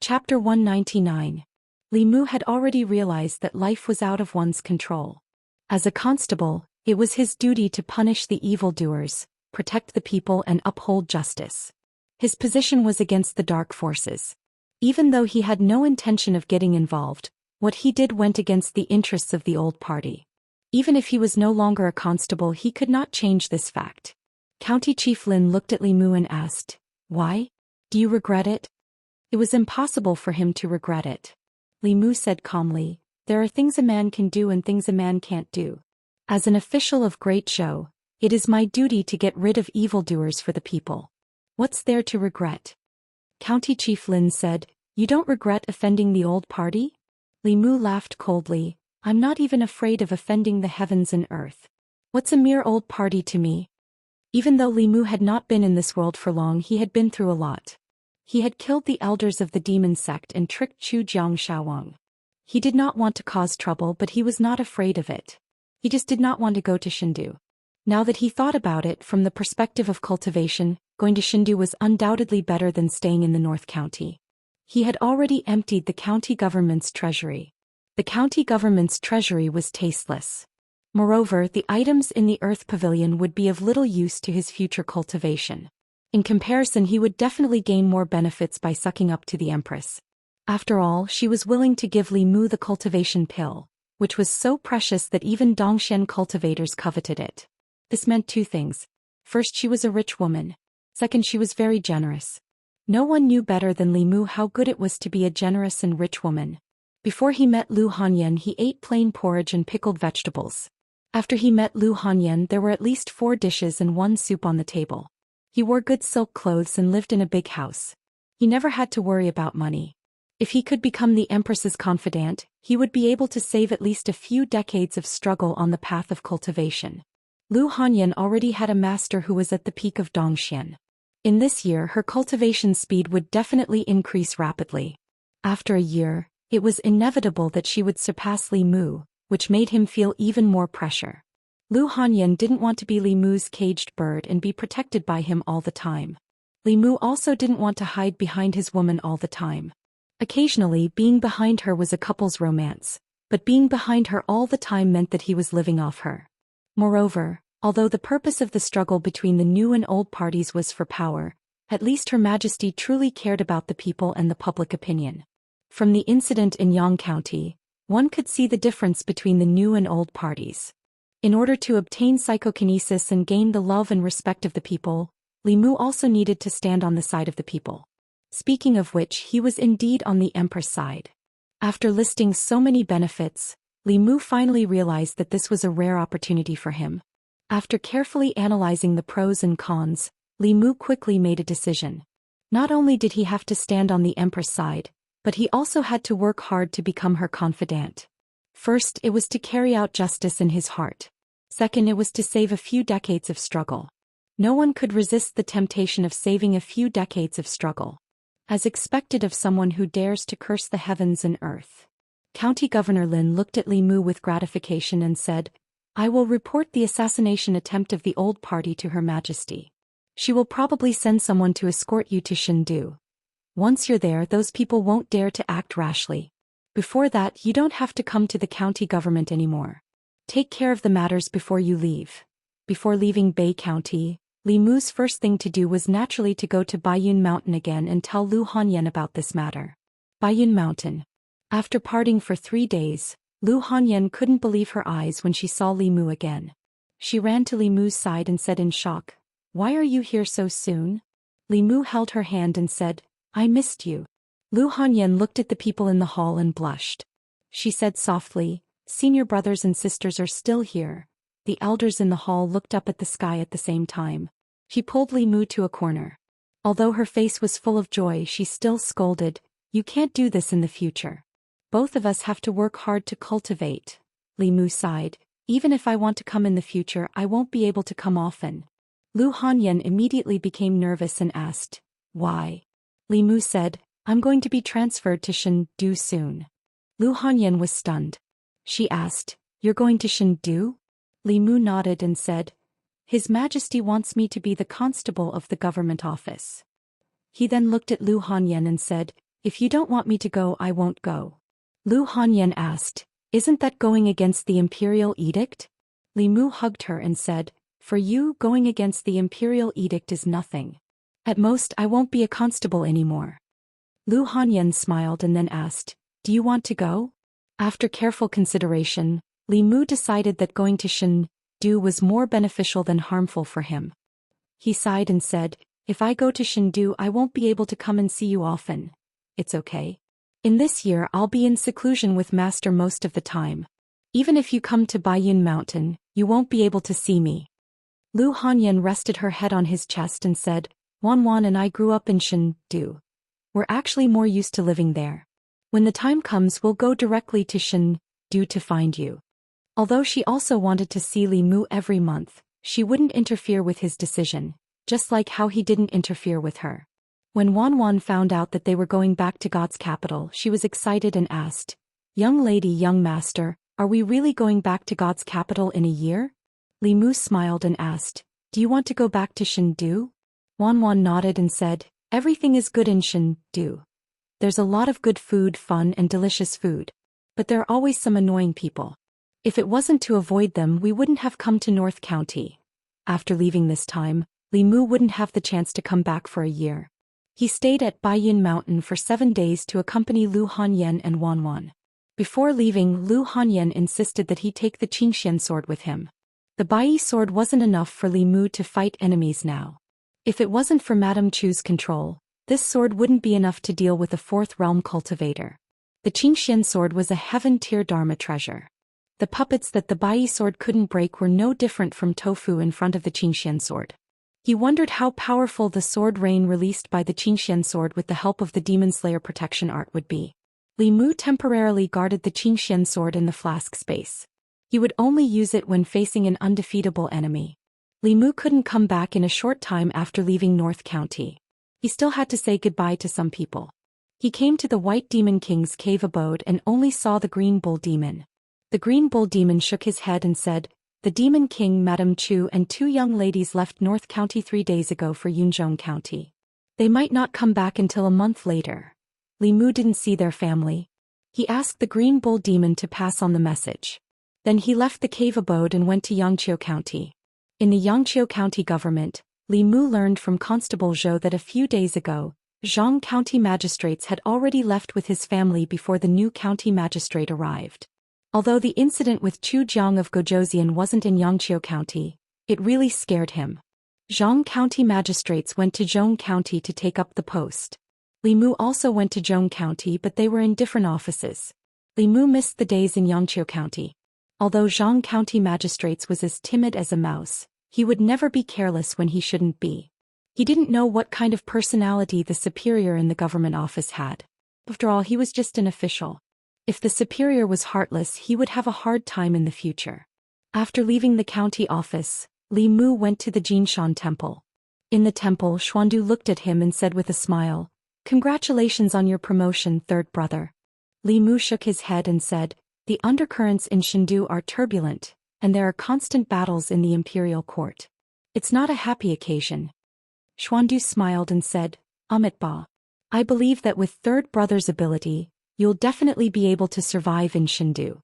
Chapter 199. Li Mu had already realized that life was out of one's control. As a constable, it was his duty to punish the evildoers, protect the people and uphold justice. His position was against the dark forces. Even though he had no intention of getting involved, what he did went against the interests of the old party. Even if he was no longer a constable, he could not change this fact. County Chief Lin looked at Li Mu and asked, "Why? Do you regret it?" It was impossible for him to regret it. Li Mu said calmly, "There are things a man can do and things a man can't do. As an official of Great Zhou, it is my duty to get rid of evildoers for the people. What's there to regret?" County Chief Lin said, "You don't regret offending the old party?" Li Mu laughed coldly, "I'm not even afraid of offending the heavens and earth. What's a mere old party to me?" Even though Li Mu had not been in this world for long, he had been through a lot. He had killed the elders of the demon sect and tricked Chu Jiang Shaowang. He did not want to cause trouble, but he was not afraid of it. He just did not want to go to Xindu. Now that he thought about it from the perspective of cultivation, going to Xindu was undoubtedly better than staying in the North County. He had already emptied the county government's treasury. The county government's treasury was tasteless. Moreover, the items in the Earth Pavilion would be of little use to his future cultivation. In comparison, he would definitely gain more benefits by sucking up to the Empress. After all, she was willing to give Li Mu the cultivation pill, which was so precious that even Zhou Xian cultivators coveted it. This meant two things. First, she was a rich woman. Second, she was very generous. No one knew better than Li Mu how good it was to be a generous and rich woman. Before he met Lu Hanyan, he ate plain porridge and pickled vegetables. After he met Lu Hanyan, there were at least 4 dishes and 1 soup on the table. He wore good silk clothes and lived in a big house. He never had to worry about money. If he could become the Empress's confidant, he would be able to save at least a few decades of struggle on the path of cultivation. Lu Hanyan already had a master who was at the peak of Zhou Xian. In this year, her cultivation speed would definitely increase rapidly. After a year, it was inevitable that she would surpass Li Mu, which made him feel even more pressure. Lu Hanyan didn't want to be Li Mu's caged bird and be protected by him all the time. Li Mu also didn't want to hide behind his woman all the time. Occasionally, being behind her was a couple's romance, but being behind her all the time meant that he was living off her. Moreover, although the purpose of the struggle between the new and old parties was for power, at least Her Majesty truly cared about the people and the public opinion. From the incident in Yang County, one could see the difference between the new and old parties. In order to obtain psychokinesis and gain the love and respect of the people, Li Mu also needed to stand on the side of the people. Speaking of which, he was indeed on the Empress side. After listing so many benefits, Li Mu finally realized that this was a rare opportunity for him. After carefully analyzing the pros and cons, Li Mu quickly made a decision. Not only did he have to stand on the Empress side, but he also had to work hard to become her confidant. First, it was to carry out justice in his heart. Second, it was to save a few decades of struggle. No one could resist the temptation of saving a few decades of struggle. As expected of someone who dares to curse the heavens and earth. County Governor Lin looked at Li Mu with gratification and said, "I will report the assassination attempt of the old party to Her Majesty. She will probably send someone to escort you to Xindu. Once you're there, those people won't dare to act rashly." Before that, you don't have to come to the county government anymore. Take care of the matters before you leave. Before leaving Bei County, Li Mu's first thing to do was naturally to go to Baiyun Mountain again and tell Lu Hanyan about this matter. Baiyun Mountain. After parting for 3 days, Lu Hanyan couldn't believe her eyes when she saw Li Mu again. She ran to Li Mu's side and said in shock, "Why are you here so soon?" Li Mu held her hand and said, "I missed you." Lu Hanyan looked at the people in the hall and blushed. She said softly, "Senior brothers and sisters are still here." The elders in the hall looked up at the sky at the same time. She pulled Li Mu to a corner. Although her face was full of joy, she still scolded, "You can't do this in the future. Both of us have to work hard to cultivate." Li Mu sighed, "Even if I want to come in the future, I won't be able to come often." Lu Hanyan immediately became nervous and asked, "Why?" Li Mu said, "I'm going to be transferred to Shendu soon." Lu Hanyan was stunned. She asked, "You're going to Shendu?" Li Mu nodded and said, "His Majesty wants me to be the constable of the government office." He then looked at Lu Hanyan and said, "If you don't want me to go, I won't go." Lu Hanyan asked, "Isn't that going against the imperial edict?" Li Mu hugged her and said, "For you, going against the imperial edict is nothing. At most, I won't be a constable anymore." Lu Hanyan smiled and then asked, "Do you want to go?" After careful consideration, Li Mu decided that going to Shendu was more beneficial than harmful for him. He sighed and said, "If I go to Shendu, I won't be able to come and see you often. It's okay. In this year, I'll be in seclusion with Master most of the time. Even if you come to Baiyun Mountain, you won't be able to see me." Lu Hanyan rested her head on his chest and said, "Wan and I grew up in Shendu. We're actually more used to living there. When the time comes, we'll go directly to Shendu to find you." Although she also wanted to see Li Mu every month, she wouldn't interfere with his decision, just like how he didn't interfere with her. When Wan found out that they were going back to God's capital, she was excited and asked, "Young lady, young master, are we really going back to God's capital in a year?" Li Mu smiled and asked, "Do you want to go back to Shendu?" Wan nodded and said, "Everything is good in Shendu. There's a lot of good food, fun and delicious food. But there are always some annoying people. If it wasn't to avoid them, we wouldn't have come to North County." After leaving this time, Li Mu wouldn't have the chance to come back for a year. He stayed at Baiyun Mountain for 7 days to accompany Lu Hanyan and Wan. Before leaving, Lu Hanyan insisted that he take the Xianxia sword with him. The Bai sword wasn't enough for Li Mu to fight enemies now. If it wasn't for Madame Chu's control, this sword wouldn't be enough to deal with a 4th realm cultivator. The Xianxia sword was a heaven-tier Dharma treasure. The puppets that the Bai sword couldn't break were no different from tofu in front of the Xianxia sword. He wondered how powerful the sword rain released by the Xianxia sword with the help of the Demon Slayer protection art would be. Li Mu temporarily guarded the Xianxia sword in the flask space. He would only use it when facing an undefeatable enemy. Li Mu couldn't come back in a short time after leaving North County. He still had to say goodbye to some people. He came to the White Demon King's cave abode and only saw the Green Bull Demon. The Green Bull Demon shook his head and said, "The Demon King, Madame Chu and 2 young ladies left North County 3 days ago for Yunzhong County. They might not come back until a month later." Li Mu didn't see their family. He asked the Green Bull Demon to pass on the message. Then he left the cave abode and went to Yangqiu County. In the Yangqiu County government, Li Mu learned from Constable Zhou that a few days ago, Zhang County magistrates had already left with his family before the new county magistrate arrived. Although the incident with Chu Jiang of Gojozian wasn't in Yangqiu County, it really scared him. Zhang County magistrates went to Zhong County to take up the post. Li Mu also went to Zhong County, but they were in different offices. Li Mu missed the days in Yangqiu County. Although Zhang County magistrates was as timid as a mouse, he would never be careless when he shouldn't be. He didn't know what kind of personality the superior in the government office had. After all, he was just an official. If the superior was heartless, he would have a hard time in the future. After leaving the county office, Li Mu went to the Jinshan temple. In the temple, Xuandu looked at him and said with a smile, "Congratulations on your promotion, 3rd brother." Li Mu shook his head and said, "The undercurrents in Shendu are turbulent, and there are constant battles in the imperial court. It's not a happy occasion." Xuandu smiled and said, "Amit Ba. I believe that with 3rd brother's ability, You'll definitely be able to survive in Shindu.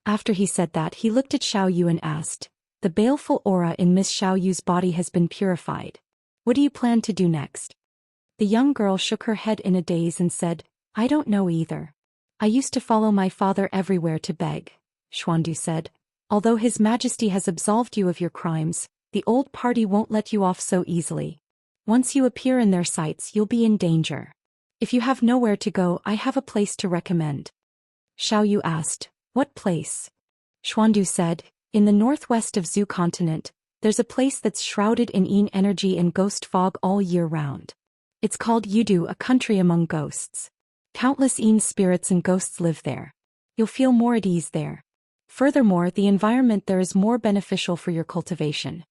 After he said that, he looked at Xiao Yu and asked, the baleful aura in Miss Xiao Yu's body has been purified. What do you plan to do next? The young girl shook her head in a daze and said, I don't know either. I used to follow my father everywhere to beg, Xuandu said. Although His Majesty has absolved you of your crimes, the old party won't let you off so easily. Once you appear in their sights, you'll be in danger. If you have nowhere to go, I have a place to recommend. Xiao Yu asked, what place? Xuandu said, in the northwest of Zhou continent, there's a place that's shrouded in yin energy and ghost fog all year round. It's called Yudu, a country among ghosts. Countless yin spirits and ghosts live there. You'll feel more at ease there. Furthermore, the environment there is more beneficial for your cultivation.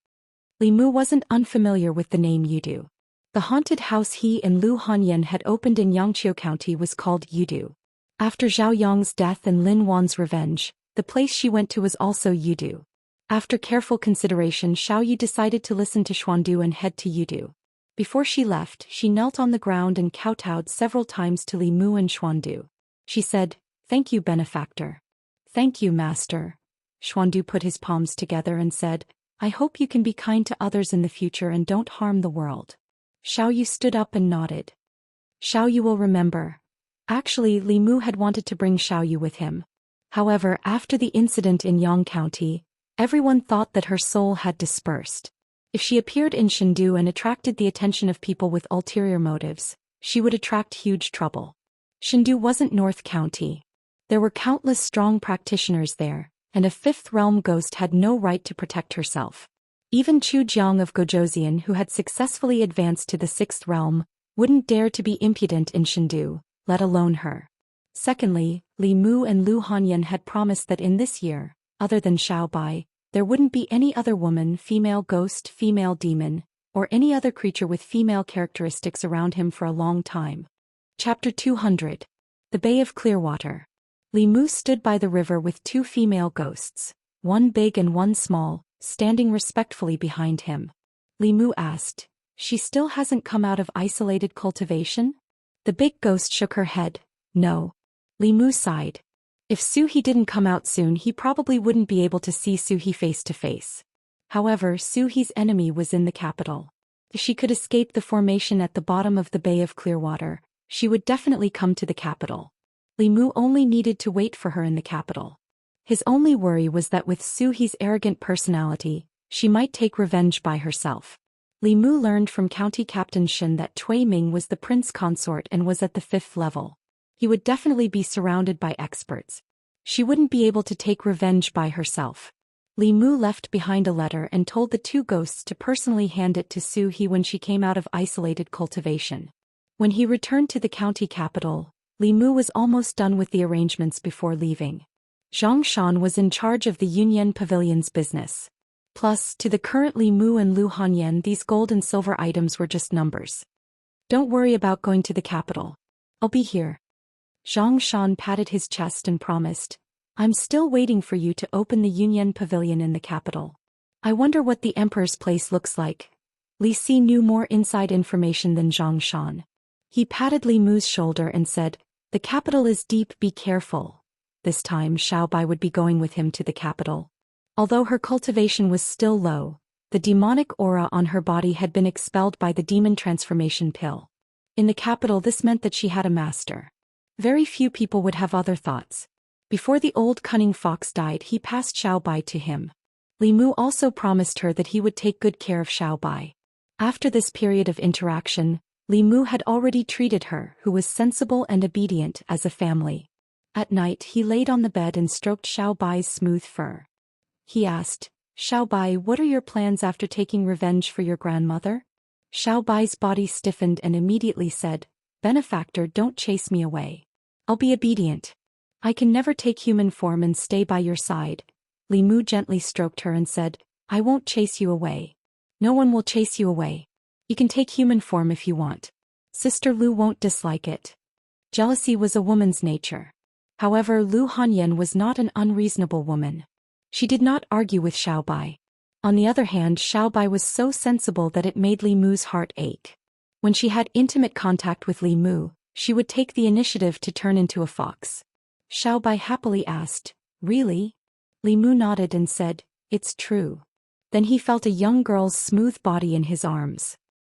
Li Mu wasn't unfamiliar with the name Yudu. The haunted house he and Lu Hanyan had opened in Yangqiu County was called Yudu. After Zhao Yang's death and Lin Wan's revenge, the place she went to was also Yudu. After careful consideration, Xiao Yu decided to listen to Xuandu and head to Yudu. Before she left, she knelt on the ground and kowtowed several times to Li Mu and Xuandu. She said, thank you, benefactor. Thank you, master. Xuandu put his palms together and said, I hope you can be kind to others in the future and don't harm the world. Xiao Yu stood up and nodded. Xiao Yu will remember. Actually, Li Mu had wanted to bring Xiao Yu with him. However, after the incident in Yang County, everyone thought that her soul had dispersed. If she appeared in Shindu and attracted the attention of people with ulterior motives, she would attract huge trouble. Shindu wasn't North County. There were countless strong practitioners there, and a fifth realm ghost had no right to protect herself. Even Chu Jiang of Gojoseon, who had successfully advanced to the sixth realm, wouldn't dare to be impudent in Shindu, let alone her. Secondly, Li Mu and Lu Hanyan had promised that in this year, other than Xiao Bai, there wouldn't be any other woman, female ghost, female demon, or any other creature with female characteristics around him for a long time. Chapter 200. The Bay of Clearwater. Li Mu stood by the river with two female ghosts, one big and one small, standing respectfully behind him. Li Mu asked, she still hasn't come out of isolated cultivation? The big ghost shook her head, no. Li Mu sighed. If Su He didn't come out soon, he probably wouldn't be able to see Su He face to face. However, Su He's enemy was in the capital. If she could escape the formation at the bottom of the Bay of Clearwater, she would definitely come to the capital. Li Mu only needed to wait for her in the capital. His only worry was that with Su He's arrogant personality, she might take revenge by herself. Li Mu learned from County Captain Shen that Tui Ming was the prince consort and was at the 5th level. He would definitely be surrounded by experts. She wouldn't be able to take revenge by herself. Li Mu left behind a letter and told the two ghosts to personally hand it to Su He when she came out of isolated cultivation. When he returned to the county capital, Li Mu was almost done with the arrangements before leaving. Zhou Xian was in charge of the Yunyan Pavilion's business. Plus, to the current Li Mu and Lu Hanyan, these gold and silver items were just numbers. Don't worry about going to the capital. I'll be here. Zhou Xian patted his chest and promised, I'm still waiting for you to open the Yunyan Pavilion in the capital. I wonder what the Emperor's place looks like. Li Si knew more inside information than Zhou Xian. He patted Li Mu's shoulder and said, the capital is deep, be careful. This time Xiao Bai would be going with him to the capital. Although her cultivation was still low, the demonic aura on her body had been expelled by the demon transformation pill. In the capital, this meant that she had a master. Very few people would have other thoughts. Before the old cunning fox died, he passed Xiao Bai to him. Li Mu also promised her that he would take good care of Xiao Bai. After this period of interaction, Li Mu had already treated her, who was sensible and obedient, as a family. At night, he laid on the bed and stroked Xiao Bai's smooth fur. He asked, Xiao Bai, what are your plans after taking revenge for your grandmother? Xiao Bai's body stiffened and immediately said, benefactor, don't chase me away. I'll be obedient. I can never take human form and stay by your side. Li Mu gently stroked her and said, I won't chase you away. No one will chase you away. You can take human form if you want. Sister Lu won't dislike it. Jealousy was a woman's nature. However, Lu Hanyan was not an unreasonable woman. She did not argue with Xiao Bai. On the other hand, Xiao Bai was so sensible that it made Li Mu's heart ache. When she had intimate contact with Li Mu, she would take the initiative to turn into a fox. Xiao Bai happily asked, "Really?" Li Mu nodded and said, "It's true." Then he felt a young girl's smooth body in his arms.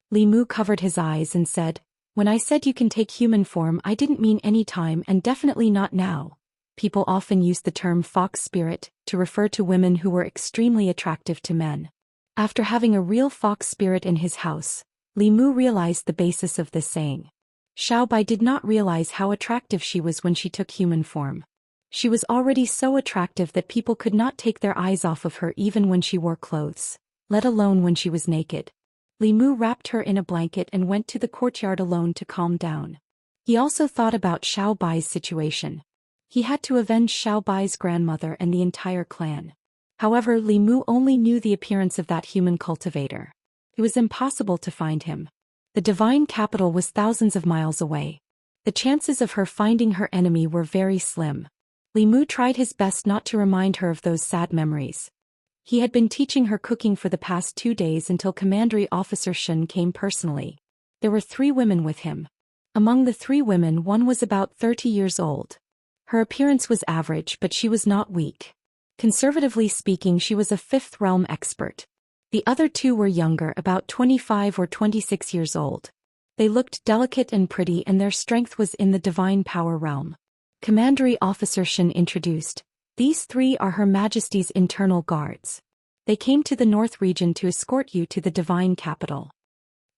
Li Mu covered his eyes and said, "When I said you can take human form, I didn't mean any time and definitely not now." People often use the term fox spirit to refer to women who were extremely attractive to men. After having a real fox spirit in his house, Li Mu realized the basis of this saying. Xiao Bai did not realize how attractive she was when she took human form. She was already so attractive that people could not take their eyes off of her even when she wore clothes, let alone when she was naked. Li Mu wrapped her in a blanket and went to the courtyard alone to calm down. He also thought about Xiao Bai's situation. He had to avenge Xiao Bai's grandmother and the entire clan. However, Li Mu only knew the appearance of that human cultivator. It was impossible to find him. The divine capital was thousands of miles away. The chances of her finding her enemy were very slim. Li Mu tried his best not to remind her of those sad memories. He had been teaching her cooking for the past 2 days until Commandery Officer Shen came personally. There were 3 women with him. Among the 3 women, one was about 30 years old. Her appearance was average, but she was not weak. Conservatively speaking, she was a 5th realm expert. The other 2 were younger, about 25 or 26 years old. They looked delicate and pretty, and their strength was in the divine power realm. Commandery Officer Shen introduced, "These 3 are Her Majesty's internal guards. They came to the North region to escort you to the divine capital."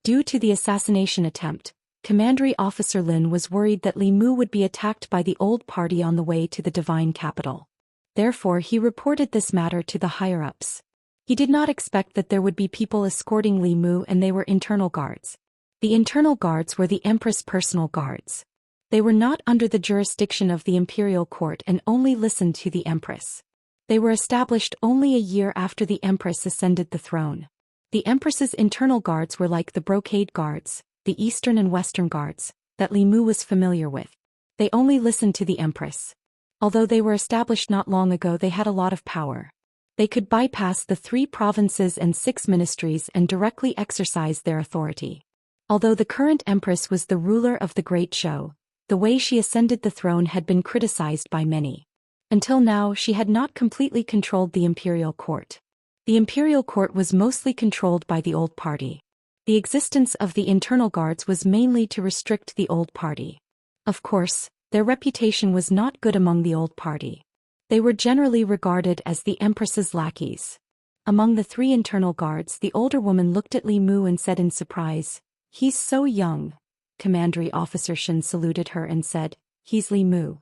Due to the assassination attempt, Commandery Officer Lin was worried that Li Mu would be attacked by the old party on the way to the divine capital. Therefore, he reported this matter to the higher-ups. He did not expect that there would be people escorting Li Mu, and they were internal guards. The internal guards were the Empress' personal guards. They were not under the jurisdiction of the imperial court and only listened to the Empress. They were established only a year after the Empress ascended the throne. The Empress's internal guards were like the brocade guards, the Eastern and Western guards, that Li Mu was familiar with. They only listened to the Empress. Although they were established not long ago, they had a lot of power. They could bypass the 3 provinces and 6 ministries and directly exercise their authority. Although the current Empress was the ruler of the Great Zhou, the way she ascended the throne had been criticized by many. Until now, she had not completely controlled the imperial court. The imperial court was mostly controlled by the old party. The existence of the internal guards was mainly to restrict the old party. Of course, their reputation was not good among the old party. They were generally regarded as the Empress's lackeys. Among the 3 internal guards, the older woman looked at Li Mu and said in surprise, "He's so young." Commandery Officer Shen saluted her and said, "He's Li Mu.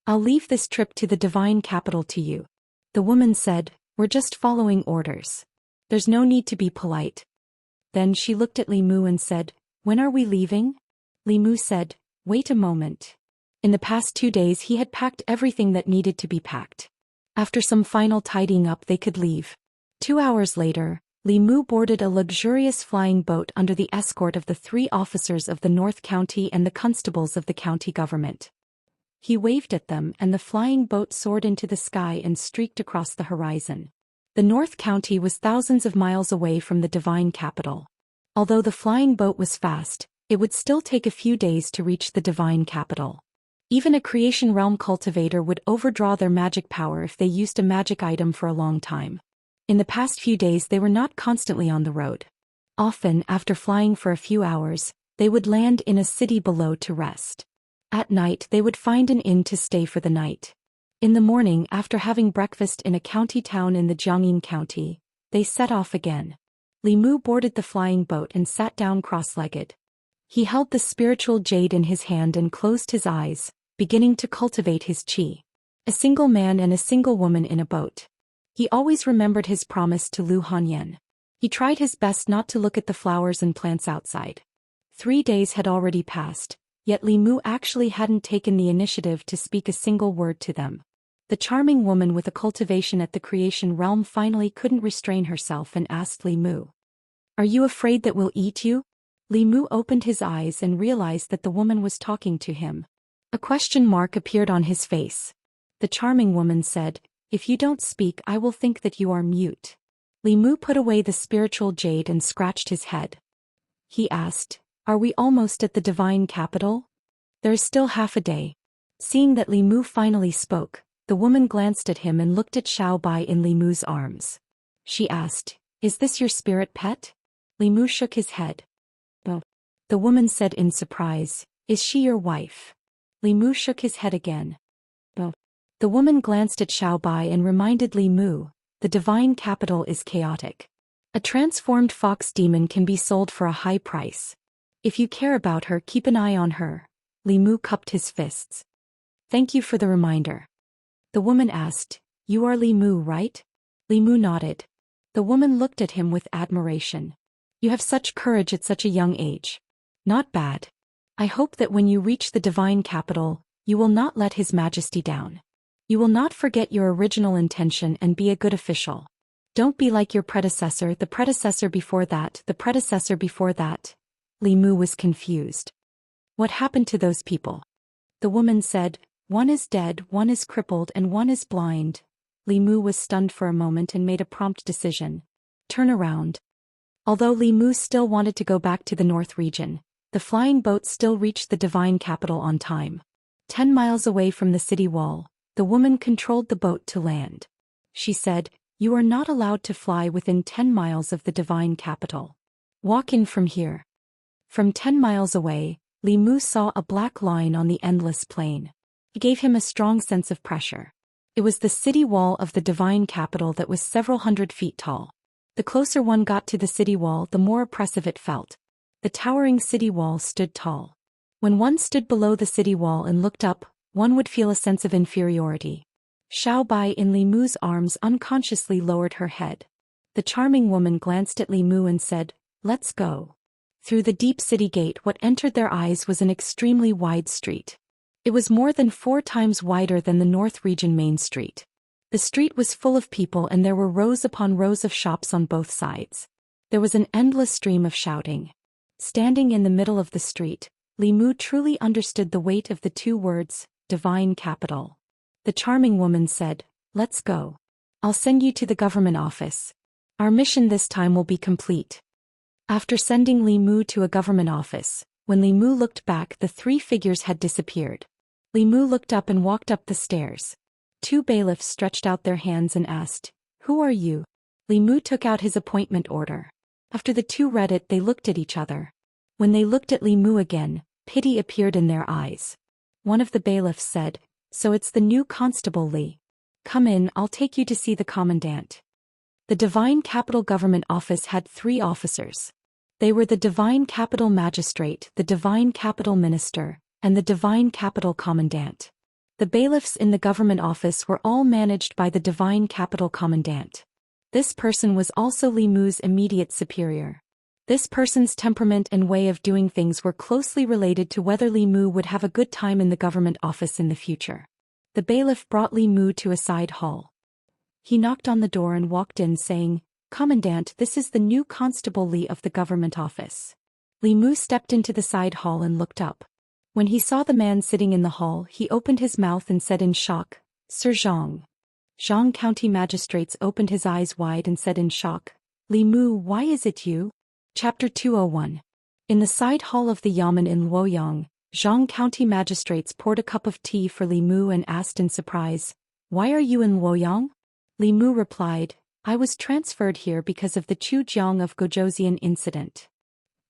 I'll leave this trip to the divine capital to you." The woman said, "We're just following orders. There's no need to be polite." Then she looked at Li Mu and said, "When are we leaving?" Li Mu said, "Wait a moment." In the past 2 days he had packed everything that needed to be packed. After some final tidying up, they could leave. 2 hours later, Li Mu boarded a luxurious flying boat under the escort of the 3 officers of the North County and the constables of the county government. He waved at them, and the flying boat soared into the sky and streaked across the horizon. The North County was thousands of miles away from the divine capital. Although the flying boat was fast, it would still take a few days to reach the divine capital. Even a creation realm cultivator would overdraw their magic power if they used a magic item for a long time. In the past few days they were not constantly on the road. Often, after flying for a few hours, they would land in a city below to rest. At night they would find an inn to stay for the night. In the morning, after having breakfast in a county town in the Jiangyin County, they set off again. Li Mu boarded the flying boat and sat down cross-legged. He held the spiritual jade in his hand and closed his eyes, beginning to cultivate his qi. A single man and a single woman in a boat. He always remembered his promise to Lu Hanyan. He tried his best not to look at the flowers and plants outside. 3 days had already passed, yet Li Mu actually hadn't taken the initiative to speak a single word to them. The charming woman with a cultivation at the creation realm finally couldn't restrain herself and asked Li Mu, "Are you afraid that we'll eat you?" Li Mu opened his eyes and realized that the woman was talking to him. A question mark appeared on his face. The charming woman said, "If you don't speak, I will think that you are mute." Li Mu put away the spiritual jade and scratched his head. He asked, "Are we almost at the divine capital?" There is still half a day. Seeing that Li Mu finally spoke, the woman glanced at him and looked at Xiao Bai in Li Mu's arms. She asked, "Is this your spirit pet?" Li Mu shook his head. "No." The woman said in surprise, "Is she your wife?" Li Mu shook his head again. "No." The woman glanced at Xiao Bai and reminded Li Mu, "The divine capital is chaotic. A transformed fox demon can be sold for a high price. If you care about her, keep an eye on her." Li Mu cupped his fists. "Thank you for the reminder." The woman asked, "You are Li Mu, right?" Li Mu nodded. The woman looked at him with admiration. "You have such courage at such a young age. Not bad. I hope that when you reach the divine capital, you will not let His Majesty down. You will not forget your original intention and be a good official. Don't be like your predecessor, the predecessor before that, the predecessor before that." Li Mu was confused. "What happened to those people?" The woman said, "One is dead, one is crippled, and one is blind." Li Mu was stunned for a moment and made a prompt decision. "Turn around." Although Li Mu still wanted to go back to the north region, the flying boat still reached the divine capital on time. 10 miles away from the city wall, the woman controlled the boat to land. She said, "You are not allowed to fly within 10 miles of the divine capital. Walk in from here." From 10 miles away, Li Mu saw a black line on the endless plain. It gave him a strong sense of pressure. It was the city wall of the divine capital that was several hundred feet tall. The closer one got to the city wall, the more oppressive it felt. The towering city wall stood tall. When one stood below the city wall and looked up, one would feel a sense of inferiority. Xiao Bai in Li Mu's arms unconsciously lowered her head. The charming woman glanced at Li Mu and said, "Let's go." Through the deep city gate, what entered their eyes was an extremely wide street. It was more than 4 times wider than the North Region main street. The street was full of people and there were rows upon rows of shops on both sides. There was an endless stream of shouting. Standing in the middle of the street, Li Mu truly understood the weight of the 2 words, divine capital. The charming woman said, "Let's go. I'll send you to the government office. Our mission this time will be complete." After sending Li Mu to a government office, when Li Mu looked back, the 3 figures had disappeared. Li Mu looked up and walked up the stairs. 2 bailiffs stretched out their hands and asked, "Who are you?" Li Mu took out his appointment order. After the 2 read it, they looked at each other. When they looked at Li Mu again, pity appeared in their eyes. One of the bailiffs said, "So it's the new constable Li. Come in, I'll take you to see the commandant." The Divine Capital Government Office had 3 officers. They were the Divine Capital Magistrate, the Divine Capital Minister, and the Divine Capital Commandant. The bailiffs in the government office were all managed by the Divine Capital Commandant. This person was also Li Mu's immediate superior. This person's temperament and way of doing things were closely related to whether Li Mu would have a good time in the government office in the future. The bailiff brought Li Mu to a side hall. He knocked on the door and walked in saying, "Commandant, this is the new Constable Li of the government office." Li Mu stepped into the side hall and looked up. When he saw the man sitting in the hall, he opened his mouth and said in shock, "Sir Zhang." Zhang County Magistrates opened his eyes wide and said in shock, "Li Mu, why is it you?" Chapter 201. In the side hall of the Yamen in Luoyang, Zhang County Magistrates poured a cup of tea for Li Mu and asked in surprise, "Why are you in Luoyang?" Li Mu replied, "I was transferred here because of the Chujiang of Gojouzian incident."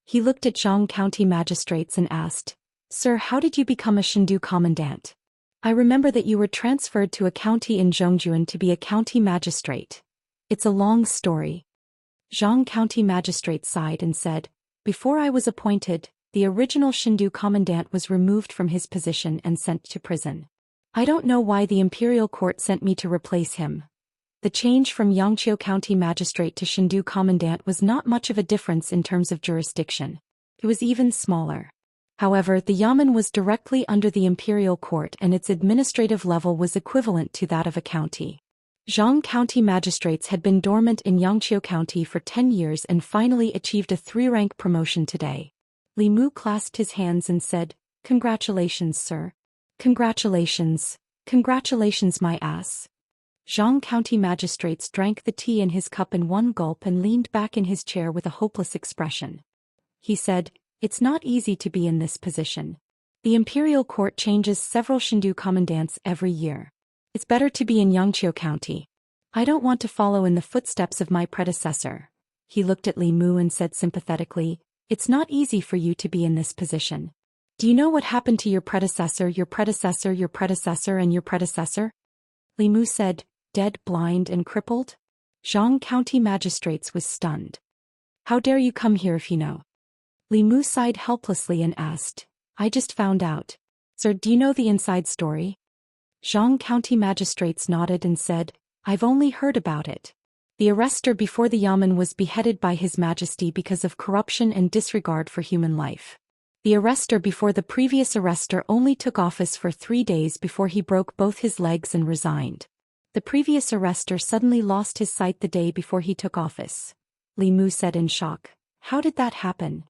He looked at Zhang County Magistrates and asked, "Sir, how did you become a Shindu commandant? I remember that you were transferred to a county in Zhongjuan to be a county magistrate. It's a long story." Zhang County Magistrate sighed and said, "Before I was appointed, the original Shindu commandant was removed from his position and sent to prison. I don't know why the imperial court sent me to replace him." The change from Yangqiu County Magistrate to Shindu commandant was not much of a difference in terms of jurisdiction. It was even smaller. However, the Yamen was directly under the imperial court and its administrative level was equivalent to that of a county. Zhang County Magistrates had been dormant in Yangqiu County for 10 years and finally achieved a 3-rank promotion today. Li Mu clasped his hands and said, "Congratulations, sir. Congratulations. Congratulations, my ass." Zhang County Magistrates drank the tea in his cup in one gulp and leaned back in his chair with a hopeless expression. He said, "It's not easy to be in this position. The imperial court changes several Shindu commandants every year. It's better to be in Xianxia County. I don't want to follow in the footsteps of my predecessor. He looked at Li Mu and said sympathetically, it's not easy for you to be in this position. Do you know what happened to your predecessor, your predecessor, your predecessor, and your predecessor? Li Mu said, dead, blind, and crippled? Zhang County magistrates was stunned. How dare you come here if you know? Li Mu sighed helplessly and asked, I just found out. Sir, do you know the inside story? Zhang County magistrates nodded and said, I've only heard about it. The arrestor before the Yamen was beheaded by His Majesty because of corruption and disregard for human life. The arrestor before the previous arrestor only took office for 3 days before he broke both his legs and resigned. The previous arrestor suddenly lost his sight the day before he took office. Li Mu said in shock, how did that happen?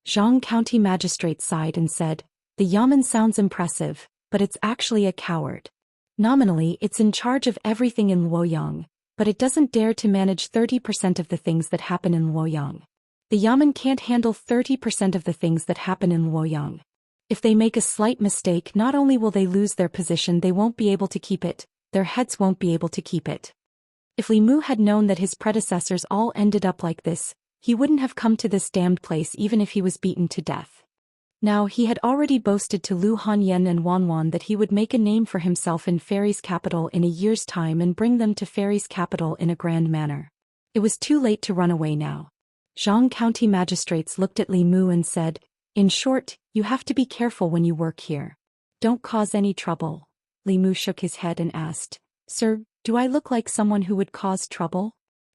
Zhang County magistrate sighed and said, the Yamen sounds impressive, but it's actually a coward. Nominally it's in charge of everything in Luoyang, but it doesn't dare to manage 30% of the things that happen in Luoyang. The Yamen can't handle 30% of the things that happen in Luoyang. If they make a slight mistake, not only will they lose their position, they won't be able to keep it, their heads won't be able to keep it. If Li Mu had known that his predecessors all ended up like this, he wouldn't have come to this damned place even if he was beaten to death. Now he had already boasted to Lu Hanyan and Wanwan that he would make a name for himself in Fairy's capital in a year's time and bring them to Fairy's capital in a grand manner. It was too late to run away now. Zhang County magistrates looked at Li Mu and said, in short, you have to be careful when you work here. Don't cause any trouble. Li Mu shook his head and asked, Sir, do I look like someone who would cause trouble?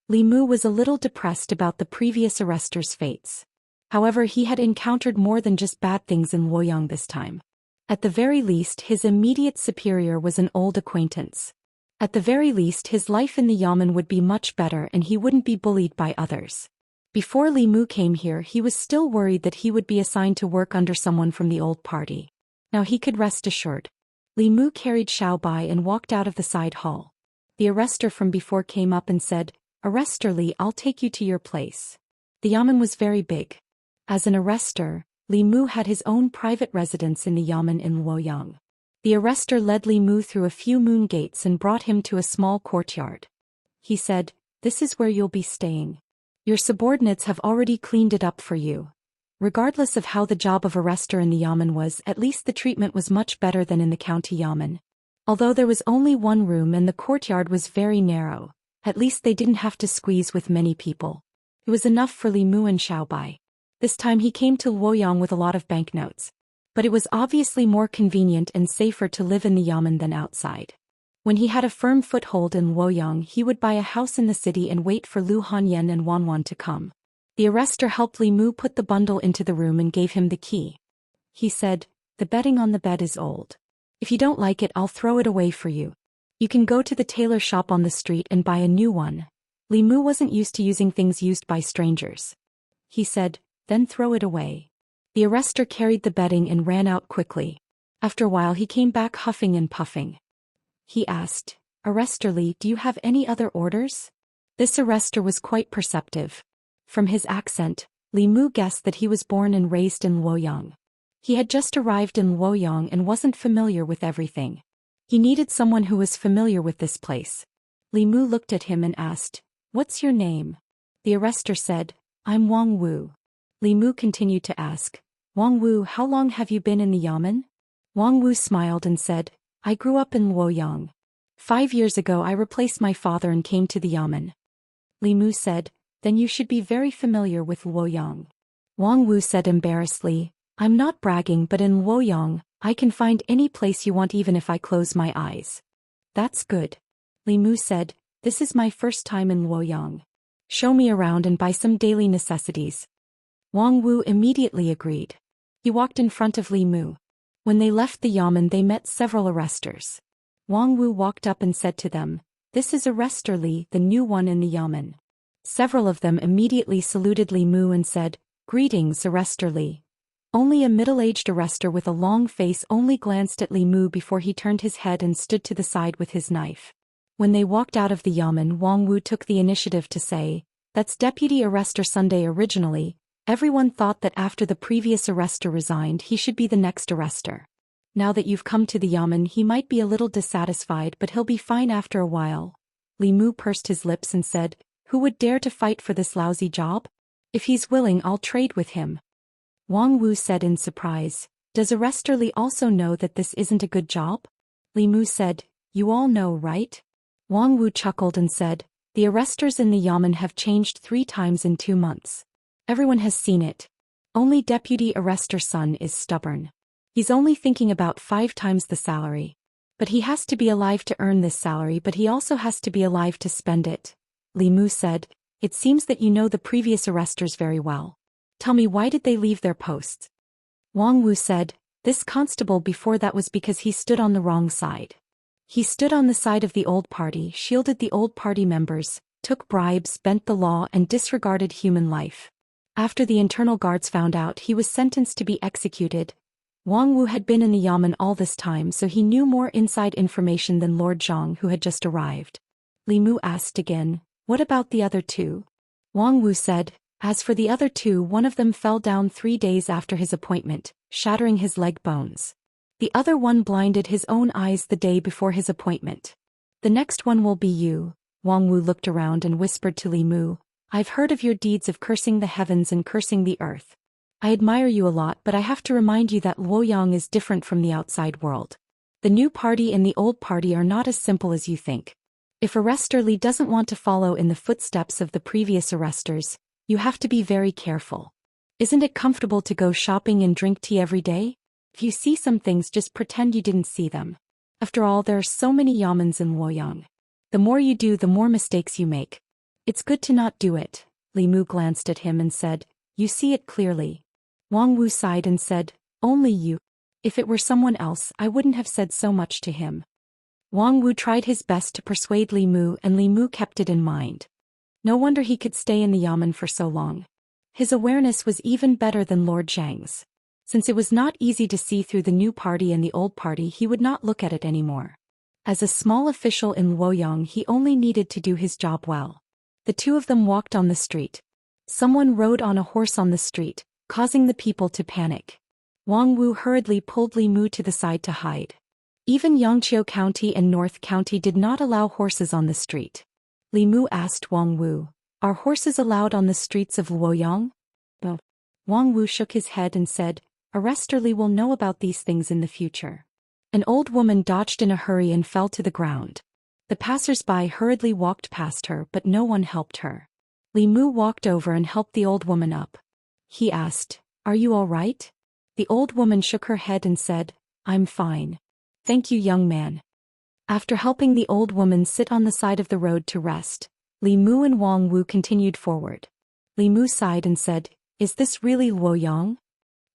Li Mu was a little depressed about the previous arrestor's fates. However, he had encountered more than just bad things in Luoyang this time. At the very least, his immediate superior was an old acquaintance. At the very least, his life in the Yamen would be much better and he wouldn't be bullied by others. Before Li Mu came here, he was still worried that he would be assigned to work under someone from the old party. Now he could rest assured. Li Mu carried Xiao Bai and walked out of the side hall. The arrestor from before came up and said, Arrestor Li, I'll take you to your place. The Yamen was very big. As an arrestor, Li Mu had his own private residence in the Yamen in Luoyang. The arrestor led Li Mu through a few moon gates and brought him to a small courtyard. He said, this is where you'll be staying. Your subordinates have already cleaned it up for you. Regardless of how the job of arrestor in the Yamen was, at least the treatment was much better than in the county Yamen. Although there was only one room and the courtyard was very narrow, at least they didn't have to squeeze with many people. It was enough for Li Mu and Xiao Bai. This time he came to Luoyang with a lot of banknotes. But it was obviously more convenient and safer to live in the Yamen than outside. When he had a firm foothold in Luoyang, he would buy a house in the city and wait for Lu Hanyan and Wanwan to come. The arrestor helped Li Mu put the bundle into the room and gave him the key. He said, the bedding on the bed is old. If you don't like it, I'll throw it away for you. You can go to the tailor shop on the street and buy a new one. Li Mu wasn't used to using things used by strangers. He said, then throw it away. The arrestor carried the bedding and ran out quickly. After a while he came back huffing and puffing. He asked, Arrestor Li, do you have any other orders? This arrestor was quite perceptive. From his accent, Li Mu guessed that he was born and raised in Luoyang. He had just arrived in Luoyang and wasn't familiar with everything. He needed someone who was familiar with this place. Li Mu looked at him and asked, what's your name? The arrestor said, I'm Wang Wu. Li Mu continued to ask, Wang Wu, how long have you been in the Yamen? Wang Wu smiled and said, I grew up in Luoyang. 5 years ago I replaced my father and came to the Yamen. Li Mu said, then you should be very familiar with Luoyang. Wang Wu said embarrassedly, I'm not bragging, but in Luoyang, I can find any place you want even if I close my eyes. That's good. Li Mu said, this is my first time in Luoyang. Show me around and buy some daily necessities. Wang Wu immediately agreed. He walked in front of Li Mu. When they left the Yamen they met several arrestors. Wang Wu walked up and said to them, this is Arrestor Li, the new one in the Yamen. Several of them immediately saluted Li Mu and said, greetings, Arrestor Li. Only a middle-aged arrestor with a long face only glanced at Li Mu before he turned his head and stood to the side with his knife. When they walked out of the Yamen, Wang Wu took the initiative to say, that's Deputy Arrestor Sunday originally, Everyone thought that after the previous arrestor resigned he should be the next arrestor. Now that you've come to the yamen he might be a little dissatisfied but he'll be fine after a while. Li Mu pursed his lips and said, who would dare to fight for this lousy job? If he's willing I'll trade with him. Wang Wu said in surprise, does Arrestor Li also know that this isn't a good job? Li Mu said, you all know, right? Wang Wu chuckled and said, the arrestors in the yamen have changed 3 times in 2 months. Everyone has seen it. Only Deputy Arrestor Sun is stubborn. He's only thinking about 5 times the salary. But he has to be alive to earn this salary, but he also has to be alive to spend it. Li Mu said, it seems that you know the previous arrestors very well. Tell me, why did they leave their posts? Wang Wu said, this constable before that was because he stood on the wrong side. He stood on the side of the old party, shielded the old party members, took bribes, bent the law and disregarded human life. After the internal guards found out, he was sentenced to be executed. Wang Wu had been in the yamen all this time, so he knew more inside information than Lord Zhang, who had just arrived. Li Mu asked again, what about the other 2? Wang Wu said, as for the other 2, one of them fell down 3 days after his appointment, shattering his leg bones. The other one blinded his own eyes the day before his appointment. The next one will be you. Wang Wu looked around and whispered to Li Mu, I've heard of your deeds of cursing the heavens and cursing the earth. I admire you a lot, but I have to remind you that Luoyang is different from the outside world. The new party and the old party are not as simple as you think. If Arrestor Li doesn't want to follow in the footsteps of the previous arrestors, you have to be very careful. Isn't it comfortable to go shopping and drink tea every day? If you see some things, just pretend you didn't see them. After all, there are so many yamens in Luoyang. The more you do, the more mistakes you make. It's good to not do it. Li Mu glanced at him and said, you see it clearly. Wang Wu sighed and said, only you. If it were someone else, I wouldn't have said so much to him. Wang Wu tried his best to persuade Li Mu, and Li Mu kept it in mind. No wonder he could stay in the yamen for so long. His awareness was even better than Lord Zhang's. Since it was not easy to see through the new party and the old party, he would not look at it anymore. As a small official in Luoyang, he only needed to do his job well. The 2 of them walked on the street. Someone rode on a horse on the street, causing the people to panic. Wang Wu hurriedly pulled Li Mu to the side to hide. Even Yangqiu County and North County did not allow horses on the street. Li Mu asked Wang Wu, are horses allowed on the streets of Luoyang? No. Wang Wu shook his head and said, Arrestor Li will know about these things in the future. An old woman dodged in a hurry and fell to the ground. The passers-by hurriedly walked past her, but no one helped her. Li Mu walked over and helped the old woman up. He asked, are you all right? The old woman shook her head and said, I'm fine. Thank you, young man. After helping the old woman sit on the side of the road to rest, Li Mu and Wang Wu continued forward. Li Mu sighed and said, is this really Luoyang?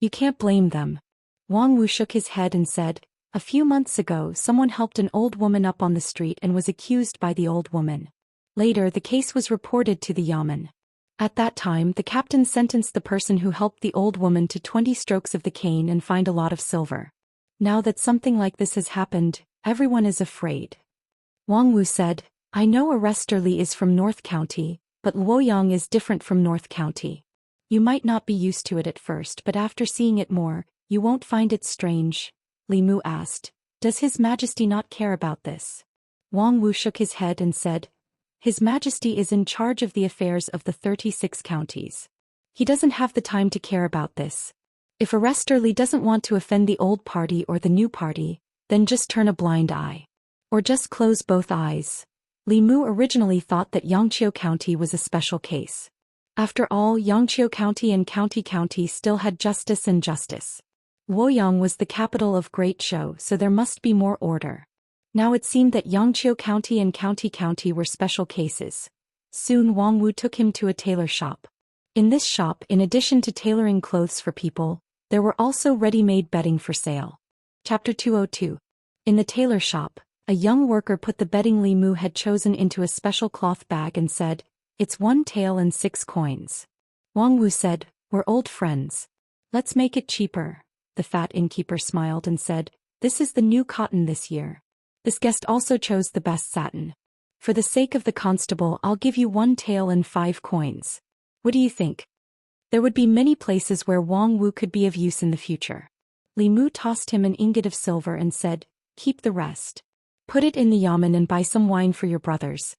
You can't blame them. Wang Wu shook his head and said, a few months ago someone helped an old woman up on the street and was accused by the old woman. Later the case was reported to the yamen. At that time the captain sentenced the person who helped the old woman to 20 strokes of the cane and fined a lot of silver. Now that something like this has happened, everyone is afraid. Wang Wu said, I know Arrestor Li is from North County, but Luoyang is different from North County. You might not be used to it at first, but after seeing it more, you won't find it strange. Li Mu asked, does His Majesty not care about this? Wang Wu shook his head and said, His Majesty is in charge of the affairs of the 36 counties. He doesn't have the time to care about this. If Arrestor Li doesn't want to offend the old party or the new party, then just turn a blind eye. Or just close both eyes. Li Mu originally thought that Yangqiu County was a special case. After all, Yangqiu County and County still had justice and justice. Luoyang was the capital of Great Zhou, so there must be more order. Now it seemed that Yangqiu County and County were special cases. Soon Wang Wu took him to a tailor shop. In this shop, in addition to tailoring clothes for people, there were also ready-made bedding for sale. Chapter 202. In the tailor shop, a young worker put the bedding Li Mu had chosen into a special cloth bag and said, It's 1 tael and 6 coins. Wang Wu said, We're old friends. Let's make it cheaper. The fat innkeeper smiled and said, This is the new cotton this year. This guest also chose the best satin. For the sake of the constable, I'll give you 1 tael and 5 coins. What do you think? There would be many places where Wang Wu could be of use in the future. Li Mu tossed him an ingot of silver and said, "Keep the rest. Put it in the yamen and buy some wine for your brothers."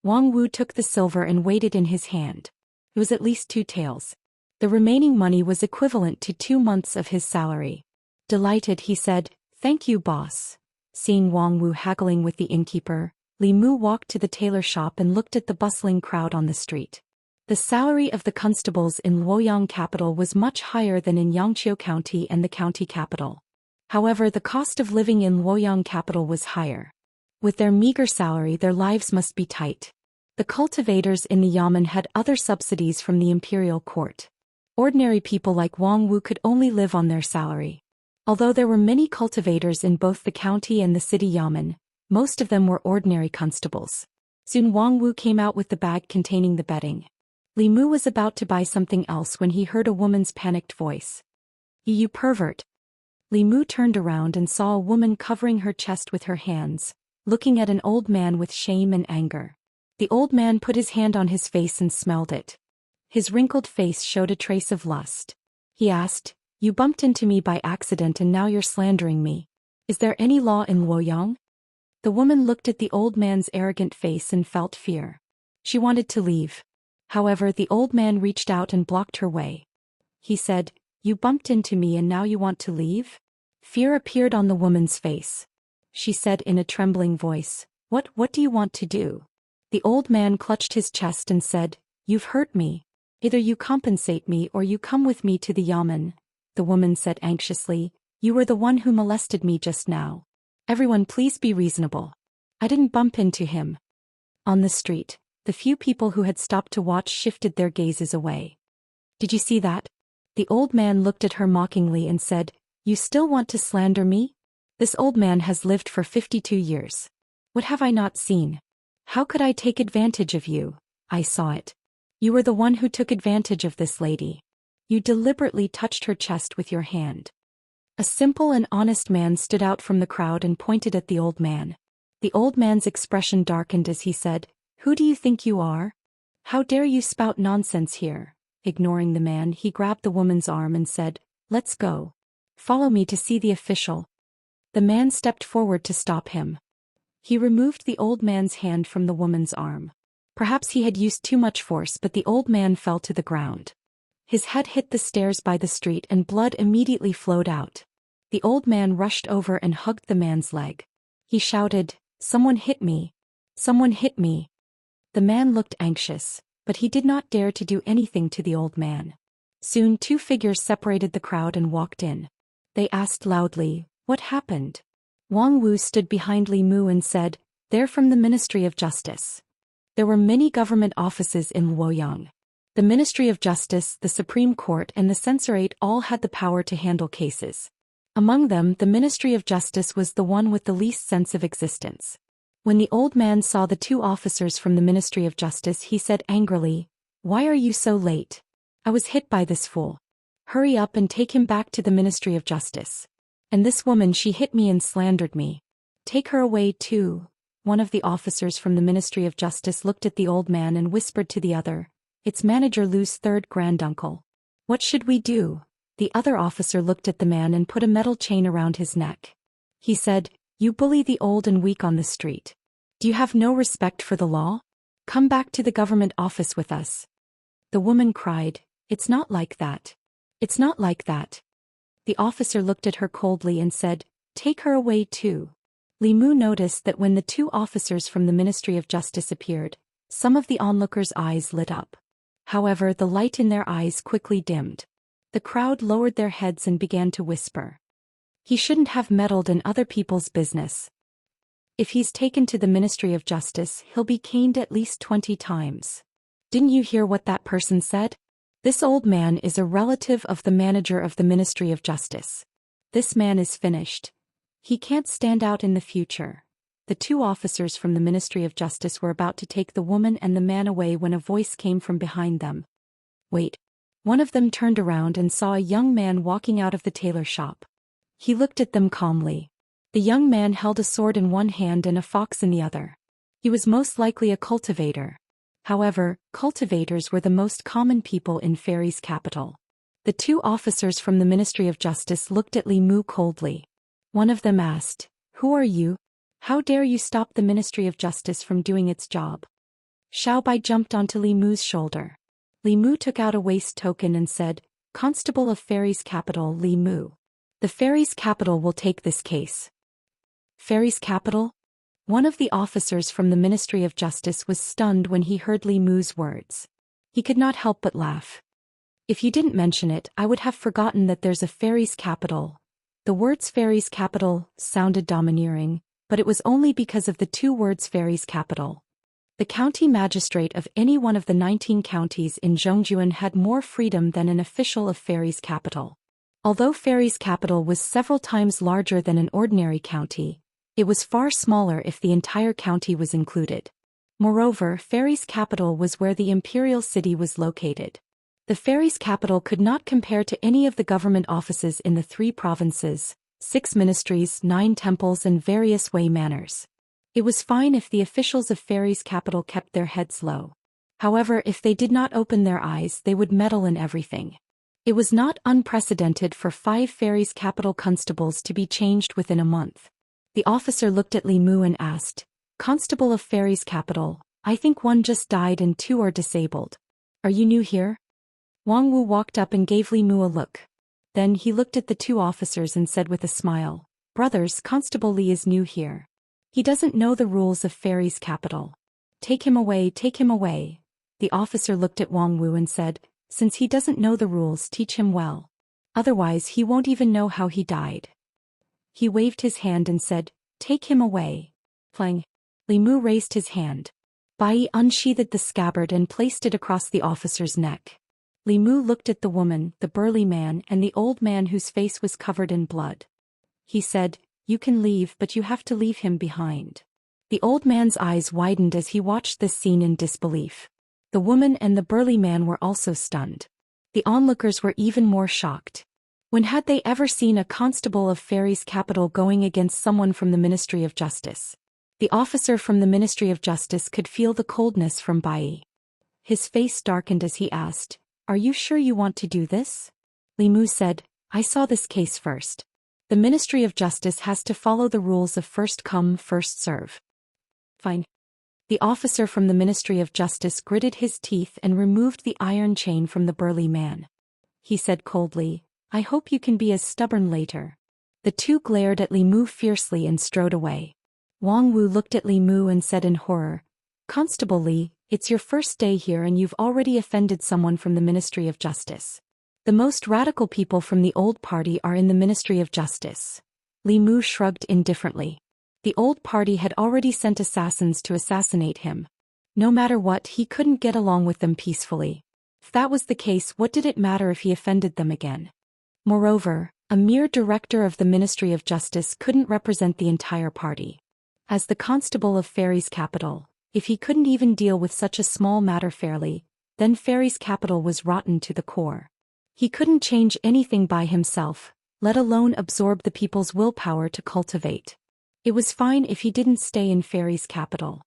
Wang Wu took the silver and weighed it in his hand. It was at least 2 taels. The remaining money was equivalent to 2 months of his salary. Delighted, he said, "Thank you, boss." Seeing Wang Wu haggling with the innkeeper, Li Mu walked to the tailor shop and looked at the bustling crowd on the street. The salary of the constables in Luoyang capital was much higher than in Yangqiu County and the county capital. However, the cost of living in Luoyang capital was higher. With their meager salary, their lives must be tight. The cultivators in the yamen had other subsidies from the imperial court. Ordinary people like Wang Wu could only live on their salary. Although there were many cultivators in both the county and the city yamen, most of them were ordinary constables. Soon Wang Wu came out with the bag containing the bedding. Li Mu was about to buy something else when he heard a woman's panicked voice. "You pervert." Li Mu turned around and saw a woman covering her chest with her hands, looking at an old man with shame and anger. The old man put his hand on his face and smelled it. His wrinkled face showed a trace of lust. He asked, "You bumped into me by accident and now you're slandering me. Is there any law in Luoyang?" The woman looked at the old man's arrogant face and felt fear. She wanted to leave. However, the old man reached out and blocked her way. He said, "You bumped into me and now you want to leave?" Fear appeared on the woman's face. She said in a trembling voice, What do you want to do?" The old man clutched his chest and said, "You've hurt me. Either you compensate me or you come with me to the yamen." The woman said anxiously, "You were the one who molested me just now. Everyone, please be reasonable. I didn't bump into him." On the street, the few people who had stopped to watch shifted their gazes away. "Did you see that?" The old man looked at her mockingly and said, "You still want to slander me? This old man has lived for 52 years. What have I not seen? How could I take advantage of you? I saw it. You were the one who took advantage of this lady. You deliberately touched her chest with your hand." A simple and honest man stood out from the crowd and pointed at the old man. The old man's expression darkened as he said, "Who do you think you are? How dare you spout nonsense here?" Ignoring the man, he grabbed the woman's arm and said, "Let's go. Follow me to see the official." The man stepped forward to stop him. He removed the old man's hand from the woman's arm. Perhaps he had used too much force, but the old man fell to the ground. His head hit the stairs by the street and blood immediately flowed out. The old man rushed over and hugged the man's leg. He shouted, "Someone hit me! Someone hit me!" The man looked anxious, but he did not dare to do anything to the old man. Soon 2 figures separated the crowd and walked in. They asked loudly, "What happened?" Wang Wu stood behind Li Mu and said, "They're from the Ministry of Justice." There were many government offices in Luoyang. The Ministry of Justice, the Supreme Court and the Censorate all had the power to handle cases. Among them, the Ministry of Justice was the one with the least sense of existence. When the old man saw the 2 officers from the Ministry of Justice, he said angrily, "Why are you so late? I was hit by this fool. Hurry up and take him back to the Ministry of Justice. And this woman, she hit me and slandered me. Take her away too." One of the officers from the Ministry of Justice looked at the old man and whispered to the other, "It's Manager Lu's third granduncle. What should we do?" The other officer looked at the man and put a metal chain around his neck. He said, "You bully the old and weak on the street. Do you have no respect for the law? Come back to the government office with us." The woman cried, "It's not like that. It's not like that." The officer looked at her coldly and said, "Take her away too." Li Mu noticed that when the 2 officers from the Ministry of Justice appeared, some of the onlookers' eyes lit up. However, the light in their eyes quickly dimmed. The crowd lowered their heads and began to whisper, "He shouldn't have meddled in other people's business. If he's taken to the Ministry of Justice, he'll be caned at least 20 times. Didn't you hear what that person said? This old man is a relative of the manager of the Ministry of Justice. This man is finished. He can't stand out in the future." The 2 officers from the Ministry of Justice were about to take the woman and the man away when a voice came from behind them. "Wait." One of them turned around and saw a young man walking out of the tailor shop. He looked at them calmly. The young man held a sword in one hand and a fox in the other. He was most likely a cultivator. However, cultivators were the most common people in Fairy's capital. The two officers from the Ministry of Justice looked at Li Mu coldly. One of them asked, "Who are you? How dare you stop the Ministry of Justice from doing its job?" Xiao Bai jumped onto Li Mu's shoulder. Li Mu took out a waist token and said, "Constable of Fairy's capital Li Mu. The Fairy's capital will take this case." Fairy's capital? One of the officers from the Ministry of Justice was stunned when he heard Li Mu's words. He could not help but laugh. "If you didn't mention it, I would have forgotten that there's a Fairy's capital." The words Fairy's capital sounded domineering, but it was only because of the two words Fairy's capital. The county magistrate of any one of the 19 counties in Zhongjuan had more freedom than an official of Fairy's capital. Although Fairy's capital was several times larger than an ordinary county, it was far smaller if the entire county was included. Moreover, Fairy's capital was where the imperial city was located. The Fairy's capital could not compare to any of the government offices in the 3 provinces, 6 ministries, 9 temples and various way manors. It was fine if the officials of Fairy's capital kept their heads low. However, if they did not open their eyes, they would meddle in everything. It was not unprecedented for 5 Fairy's capital constables to be changed within a month. The officer looked at Li Mu and asked, "Constable of Fairy's capital, I think one just died and 2 are disabled. Are you new here?" Wang Wu walked up and gave Li Mu a look. Then he looked at the 2 officers and said with a smile, "Brothers, Constable Li is new here. He doesn't know the rules of Fairy's capital. Take him away, take him away." The officer looked at Wang Wu and said, "Since he doesn't know the rules, teach him well. Otherwise he won't even know how he died." He waved his hand and said, "Take him away." Plang. Li Mu raised his hand. Bai unsheathed the scabbard and placed it across the officer's neck. Li Mu looked at the woman, the burly man and the old man whose face was covered in blood. He said, "You can leave, but you have to leave him behind." The old man's eyes widened as he watched this scene in disbelief. The woman and the burly man were also stunned. The onlookers were even more shocked. When had they ever seen a constable of Fairy's capital going against someone from the Ministry of Justice? The officer from the Ministry of Justice could feel the coldness from Bai. His face darkened as he asked, "Are you sure you want to do this?" Li Mu said, "I saw this case first. The Ministry of Justice has to follow the rules of first come, first serve." "Fine." The officer from the Ministry of Justice gritted his teeth and removed the iron chain from the burly man. He said coldly, "I hope you can be as stubborn later." The 2 glared at Li Mu fiercely and strode away. Wang Wu looked at Li Mu and said in horror, "Constable Li, it's your first day here and you've already offended someone from the Ministry of Justice. The most radical people from the old party are in the Ministry of Justice." Li Mu shrugged indifferently. The old party had already sent assassins to assassinate him. No matter what, he couldn't get along with them peacefully. If that was the case, what did it matter if he offended them again? Moreover, a mere director of the Ministry of Justice couldn't represent the entire party. As the constable of Fairy's capital, if he couldn't even deal with such a small matter fairly, then Fairy's capital was rotten to the core. He couldn't change anything by himself, let alone absorb the people's willpower to cultivate. It was fine if he didn't stay in Fairy's capital.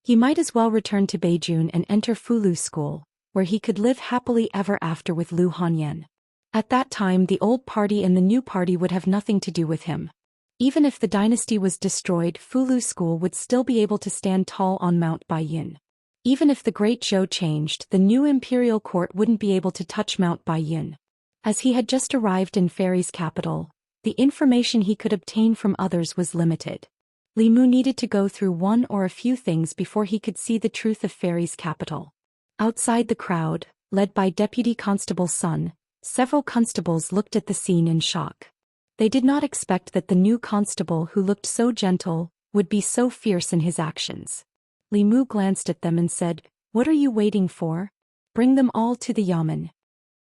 He might as well return to Beijun and enter Fulu school, where he could live happily ever after with Lu Hanyan. At that time the old party and the new party would have nothing to do with him. Even if the dynasty was destroyed, Fulu school would still be able to stand tall on Mount Baiyun. Even if the Great Zhou changed, the new imperial court wouldn't be able to touch Mount Baiyun. As he had just arrived in Fairy's capital, the information he could obtain from others was limited. Li Mu needed to go through one or a few things before he could see the truth of Fairy's capital. Outside the crowd, led by Deputy Constable Sun, several constables looked at the scene in shock. They did not expect that the new constable who looked so gentle would be so fierce in his actions. Li Mu glanced at them and said, "What are you waiting for? Bring them all to the yamen."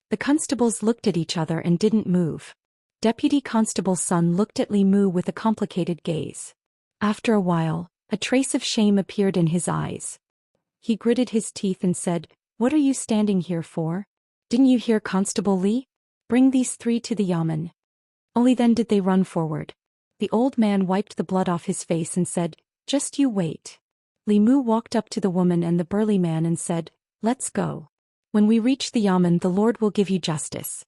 The constables looked at each other and didn't move. Deputy Constable Sun looked at Li Mu with a complicated gaze. After a while, a trace of shame appeared in his eyes. He gritted his teeth and said, "What are you standing here for? Didn't you hear Constable Li? Bring these 3 to the yamen." Only then did they run forward. The old man wiped the blood off his face and said, "Just you wait." Li Mu walked up to the woman and the burly man and said, "Let's go. When we reach the yamen, the Lord will give you justice."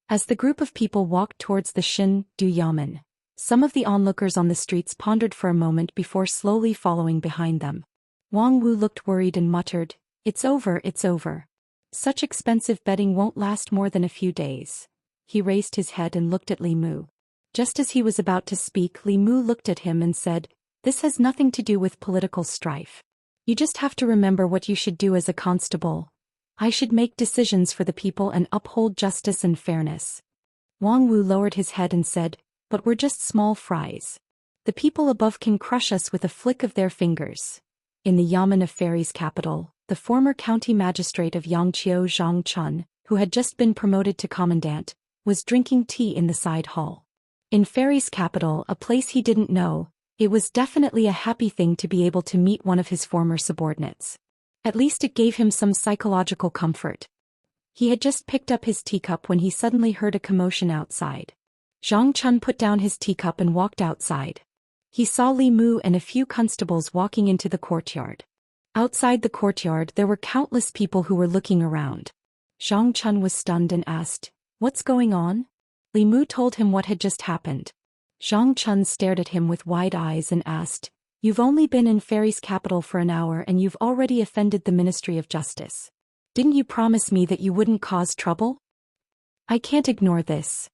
As the group of people walked towards the Du yamen, some of the onlookers on the streets pondered for a moment before slowly following behind them. Wang Wu looked worried and muttered, "It's over, it's over. Such expensive betting won't last more than a few days." He raised his head and looked at Li Mu. Just as he was about to speak, Li Mu looked at him and said, "This has nothing to do with political strife. You just have to remember what you should do as a constable. I should make decisions for the people and uphold justice and fairness." Wang Wu lowered his head and said, "But we're just small fries. The people above can crush us with a flick of their fingers." In the yamen of Fairy's capital, the former county magistrate of Yangqiu Zhang Chun, who had just been promoted to commandant, was drinking tea in the side hall. In Fairy's capital, a place he didn't know, it was definitely a happy thing to be able to meet one of his former subordinates. At least it gave him some psychological comfort. He had just picked up his teacup when he suddenly heard a commotion outside. Zhang Chun put down his teacup and walked outside. He saw Li Mu and a few constables walking into the courtyard. Outside the courtyard there were countless people who were looking around. Zhang Chun was stunned and asked, "What's going on?" Li Mu told him what had just happened. Zhang Chun stared at him with wide eyes and asked, "You've only been in Fairy's capital for an hour and you've already offended the Ministry of Justice. Didn't you promise me that you wouldn't cause trouble?" "I can't ignore this."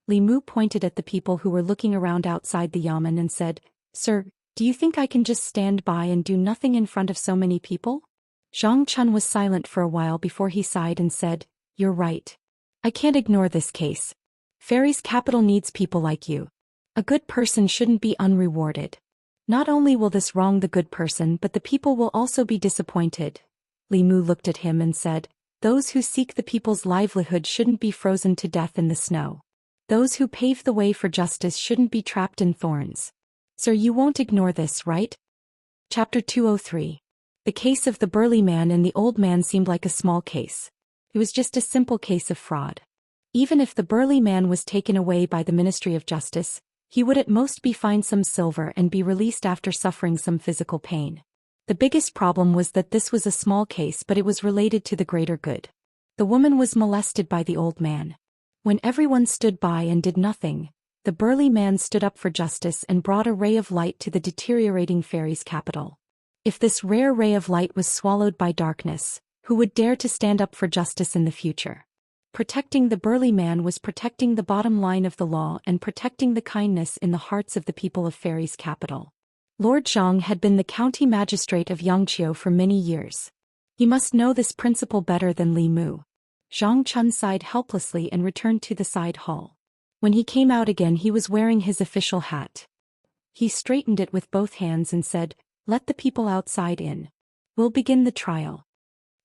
Li Mu pointed at the people who were looking around outside the yamen and said, "Sir, do you think I can just stand by and do nothing in front of so many people?" Zhang Chun was silent for a while before he sighed and said, "You're right. I can't ignore this case. Fairy's capital needs people like you. A good person shouldn't be unrewarded. Not only will this wrong the good person but the people will also be disappointed." Li Mu looked at him and said, "Those who seek the people's livelihood shouldn't be frozen to death in the snow. Those who pave the way for justice shouldn't be trapped in thorns. Sir, you won't ignore this, right?" Chapter 203. The case of the burly man and the old man seemed like a small case. It was just a simple case of fraud. Even if the burly man was taken away by the Ministry of Justice, he would at most be fined some silver and be released after suffering some physical pain. The biggest problem was that this was a small case but it was related to the greater good. The woman was molested by the old man. When everyone stood by and did nothing, the burly man stood up for justice and brought a ray of light to the deteriorating Fairy's capital. If this rare ray of light was swallowed by darkness, who would dare to stand up for justice in the future? Protecting the burly man was protecting the bottom line of the law and protecting the kindness in the hearts of the people of Fairy's capital. Lord Zhang had been the county magistrate of Yangqiu for many years. He must know this principle better than Li Mu. Zhang Chun sighed helplessly and returned to the side hall. When he came out again he was wearing his official hat. He straightened it with both hands and said, "Let the people outside in. We'll begin the trial."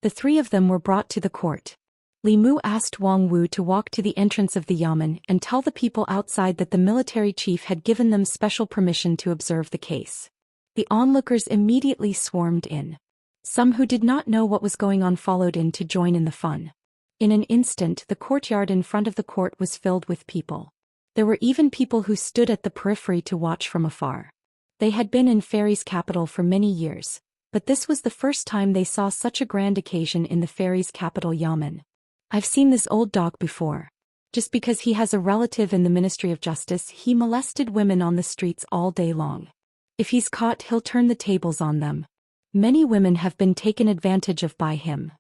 The three of them were brought to the court. Li Mu asked Wang Wu to walk to the entrance of the yamen and tell the people outside that the military chief had given them special permission to observe the case. The onlookers immediately swarmed in. Some who did not know what was going on followed in to join in the fun. In an instant the courtyard in front of the court was filled with people. There were even people who stood at the periphery to watch from afar. They had been in Fairy's capital for many years, but this was the first time they saw such a grand occasion in the Fairy's capital yamen. "I've seen this old dog before. Just because he has a relative in the Ministry of Justice, he molested women on the streets all day long. If he's caught, he'll turn the tables on them. Many women have been taken advantage of by him.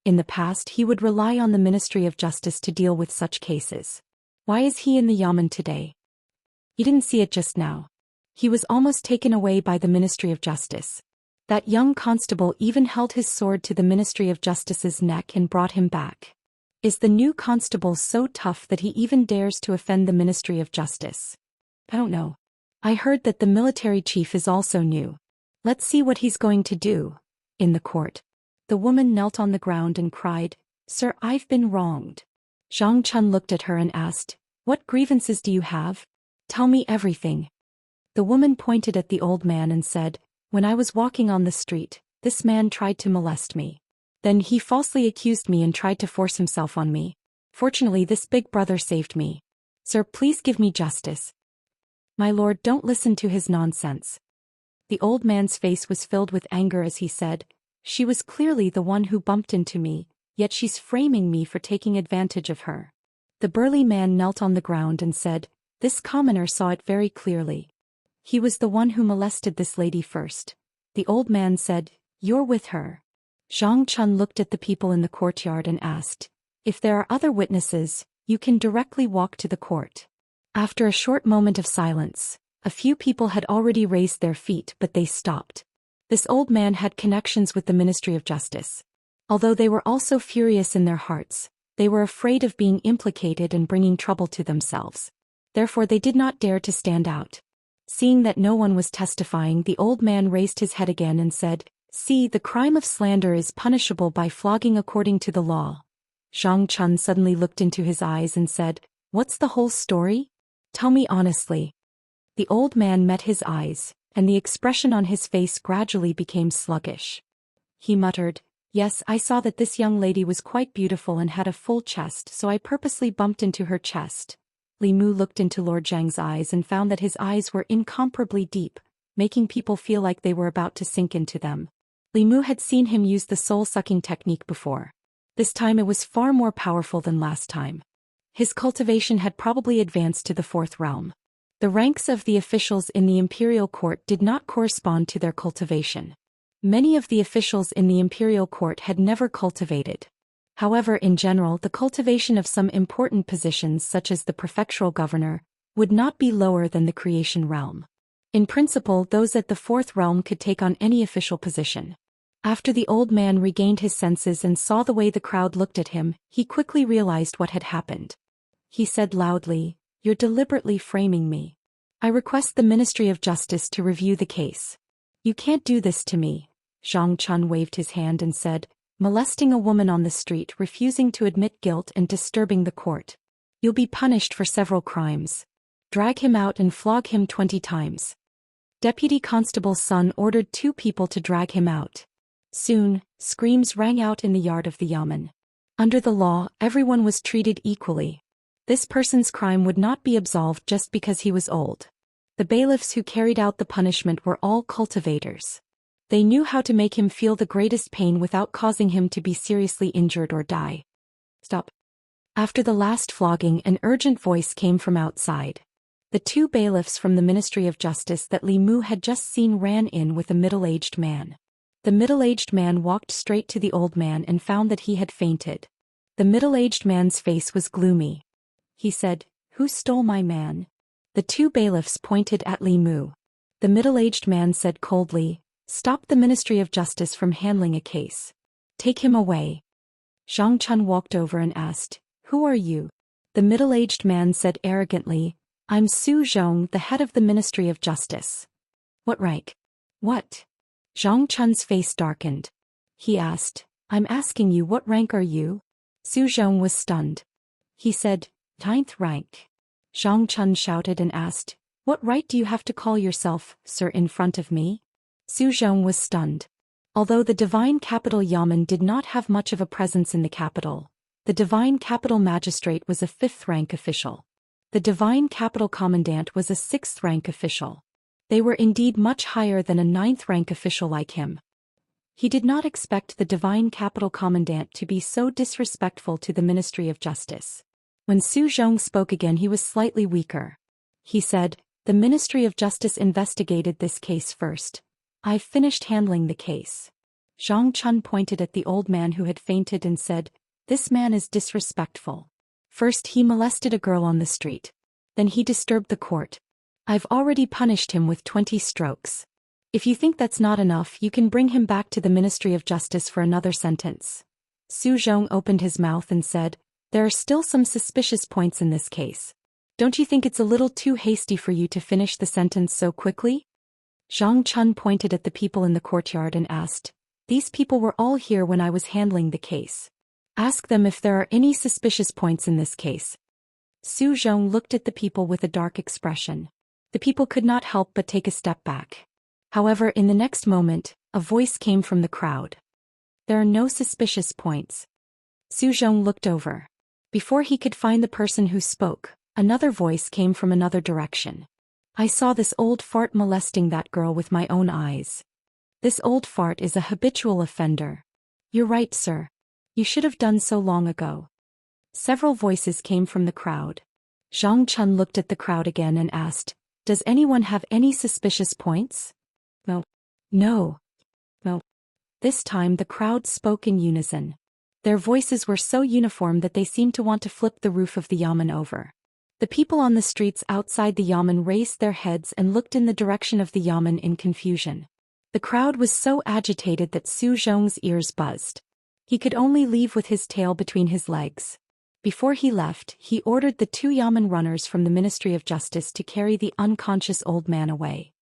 In the past he would rely on the Ministry of Justice to deal with such cases. Why is he in the yamen today? You didn't see it just now. He was almost taken away by the Ministry of Justice. That young constable even held his sword to the Ministry of Justice's neck and brought him back. Is the new constable so tough that he even dares to offend the Ministry of Justice? I don't know. I heard that the military chief is also new. Let's see what he's going to do." In the court, the woman knelt on the ground and cried, "Sir, I've been wronged." Zhang Chun looked at her and asked, "What grievances do you have? Tell me everything." The woman pointed at the old man and said, "When I was walking on the street, this man tried to molest me. Then he falsely accused me and tried to force himself on me. Fortunately this big brother saved me. Sir, please give me justice." "My lord, don't listen to his nonsense. The old man's face was filled with anger as he said, "She was clearly the one who bumped into me, yet she's framing me for taking advantage of her." The burly man knelt on the ground and said, "This commoner saw it very clearly. He was the one who molested this lady first." The old man said, "You're with her." Zhang Chun looked at the people in the courtyard and asked, "If there are other witnesses, you can directly walk to the court." After a short moment of silence, a few people had already raised their feet but they stopped. This old man had connections with the Ministry of Justice. Although they were also furious in their hearts, they were afraid of being implicated and bringing trouble to themselves. Therefore they did not dare to stand out. Seeing that no one was testifying, the old man raised his head again and said, "See, the crime of slander is punishable by flogging according to the law." Zhang Chun suddenly looked into his eyes and said, "What's the whole story? Tell me honestly." The old man met his eyes, and the expression on his face gradually became sluggish. He muttered, "Yes, I saw that this young lady was quite beautiful and had a full chest, so I purposely bumped into her chest." Li Mu looked into Lord Zhang's eyes and found that his eyes were incomparably deep, making people feel like they were about to sink into them. Li Mu had seen him use the soul-sucking technique before. This time it was far more powerful than last time. His cultivation had probably advanced to the 4th realm. The ranks of the officials in the imperial court did not correspond to their cultivation. Many of the officials in the imperial court had never cultivated. However, in general, the cultivation of some important positions such as the prefectural governor would not be lower than the creation realm. In principle, those at the 4th realm could take on any official position. After the old man regained his senses and saw the way the crowd looked at him, he quickly realized what had happened. He said loudly, "You're deliberately framing me. I request the Ministry of Justice to review the case." "You can't do this to me." Zhang Chun waved his hand and said, "Molesting a woman on the street, refusing to admit guilt and disturbing the court. You'll be punished for several crimes. Drag him out and flog him 20 times. Deputy Constable's son ordered 2 people to drag him out. Soon, screams rang out in the yard of the yamen. Under the law, everyone was treated equally. This person's crime would not be absolved just because he was old. The bailiffs who carried out the punishment were all cultivators. They knew how to make him feel the greatest pain without causing him to be seriously injured or die. Stop. After the last flogging, an urgent voice came from outside. The 2 bailiffs from the Ministry of Justice that Li Mu had just seen ran in with a middle-aged man. The middle-aged man walked straight to the old man and found that he had fainted. The middle-aged man's face was gloomy. He said, "Who stole my man?" The 2 bailiffs pointed at Li Mu. The middle-aged man said coldly, "Stop the Ministry of Justice from handling a case. Take him away." Zhang Chun walked over and asked, "Who are you?" The middle-aged man said arrogantly, "I'm Su Zhong, the head of the Ministry of Justice." "What rank?" "What?" Zhang Chun's face darkened. He asked, "I'm asking you, what rank are you?" Su Zhong was stunned. He said, "9th rank." Zhang Chun shouted and asked, "What right do you have to call yourself, sir, in front of me?" Su Zhong was stunned. Although the Divine Capital Yamen did not have much of a presence in the capital, the Divine Capital Magistrate was a 5th rank official. The Divine Capital Commandant was a 6th rank official. They were indeed much higher than a 9th rank official like him. He did not expect the Divine Capital Commandant to be so disrespectful to the Ministry of Justice. When Su Zhong spoke again, he was slightly weaker. He said, "The Ministry of Justice investigated this case first. I've finished handling the case." Zhang Chun pointed at the old man who had fainted and said, "This man is disrespectful. First he molested a girl on the street. Then he disturbed the court. I've already punished him with 20 strokes. If you think that's not enough, you can bring him back to the Ministry of Justice for another sentence." Su Zhong opened his mouth and said, "There are still some suspicious points in this case. Don't you think it's a little too hasty for you to finish the sentence so quickly?" Zhang Chun pointed at the people in the courtyard and asked, "These people were all here when I was handling the case. Ask them if there are any suspicious points in this case." Su Zhong looked at the people with a dark expression. The people could not help but take a step back. However, in the next moment, a voice came from the crowd. "There are no suspicious points." Su Zhong looked over. Before he could find the person who spoke, another voice came from another direction. I saw this old fart molesting that girl with my own eyes. This old fart is a habitual offender. You're right, sir. You should have done so long ago. Several voices came from the crowd. Zhang Chun looked at the crowd again and asked, "Does anyone have any suspicious points?" No. No. No. This time the crowd spoke in unison. Their voices were so uniform that they seemed to want to flip the roof of the yamen over. The people on the streets outside the yamen raised their heads and looked in the direction of the yamen in confusion. The crowd was so agitated that Su Zhong's ears buzzed. He could only leave with his tail between his legs. Before he left, he ordered the 2 yamen runners from the Ministry of Justice to carry the unconscious old man away.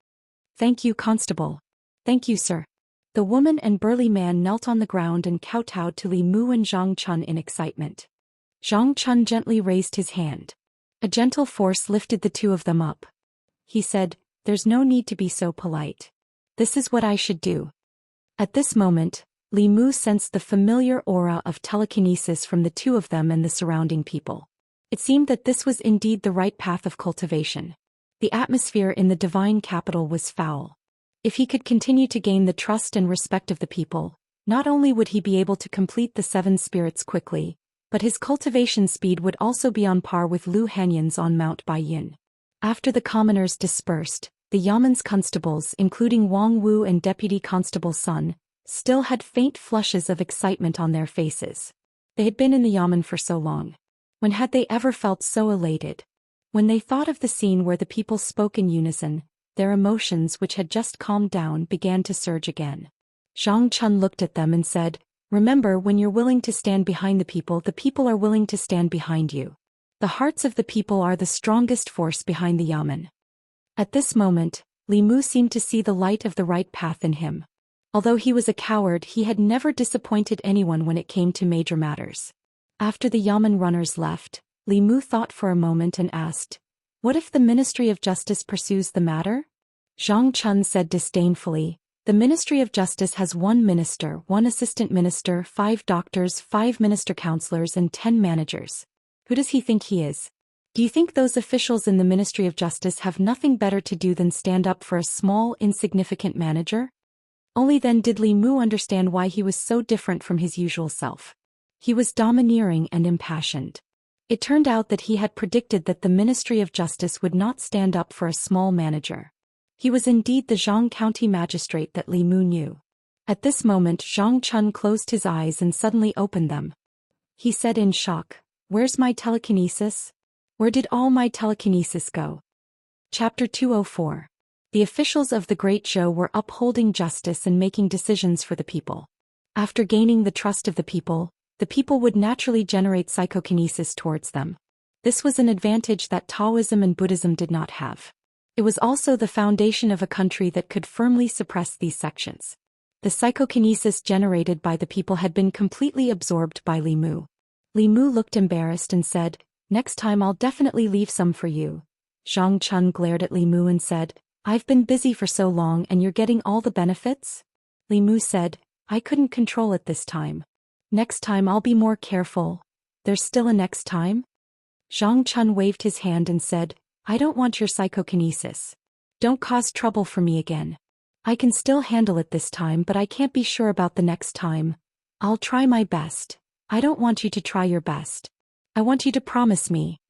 "Thank you, Constable." "Thank you, sir." The woman and burly man knelt on the ground and kowtowed to Li Mu and Zhang Chun in excitement. Zhang Chun gently raised his hand. A gentle force lifted the 2 of them up. He said, "There's no need to be so polite. This is what I should do." At this moment, Li Mu sensed the familiar aura of telekinesis from the 2 of them and the surrounding people. It seemed that this was indeed the right path of cultivation. The atmosphere in the divine capital was foul. If he could continue to gain the trust and respect of the people, not only would he be able to complete the 7 spirits quickly, but his cultivation speed would also be on par with Lu Hanyan's on Mount Baiyin. After the commoners dispersed, the Yamen's constables, including Wang Wu and Deputy Constable Sun, still had faint flushes of excitement on their faces. They had been in the Yamen for so long. When had they ever felt so elated? When they thought of the scene where the people spoke in unison, their emotions, which had just calmed down, began to surge again. Zhang Chun looked at them and said, "Remember, when you're willing to stand behind the people are willing to stand behind you. The hearts of the people are the strongest force behind the Yamen." At this moment, Li Mu seemed to see the light of the right path in him. Although he was a coward, he had never disappointed anyone when it came to major matters. After the Yamen runners left, Li Mu thought for a moment and asked, "What if the Ministry of Justice pursues the matter?" Zhang Chun said disdainfully, "The Ministry of Justice has 1 minister, 1 assistant minister, 5 doctors, 5 minister counselors and 10 managers. Who does he think he is? Do you think those officials in the Ministry of Justice have nothing better to do than stand up for a small, insignificant manager?" Only then did Li Mu understand why he was so different from his usual self. He was domineering and impassioned. It turned out that he had predicted that the Ministry of Justice would not stand up for a small manager. He was indeed the Zhang County magistrate that Li Mu knew. At this moment Zhang Chun closed his eyes and suddenly opened them. He said in shock, "Where's my telekinesis? Where did all my telekinesis go?" Chapter 204. The officials of the Great Zhou were upholding justice and making decisions for the people. After gaining the trust of the people would naturally generate psychokinesis towards them. This was an advantage that Taoism and Buddhism did not have. It was also the foundation of a country that could firmly suppress these sections. The psychokinesis generated by the people had been completely absorbed by Li Mu. Li Mu looked embarrassed and said, "Next time I'll definitely leave some for you." Zhang Chun glared at Li Mu and said, "I've been busy for so long and you're getting all the benefits?" Li Mu said, "I couldn't control it this time. Next time I'll be more careful." "There's still a next time?" Zhang Chun waved his hand and said, "I don't want your psychokinesis. Don't cause trouble for me again. I can still handle it this time, but I can't be sure about the next time. I'll try my best. I don't want you to try your best. I want you to promise me."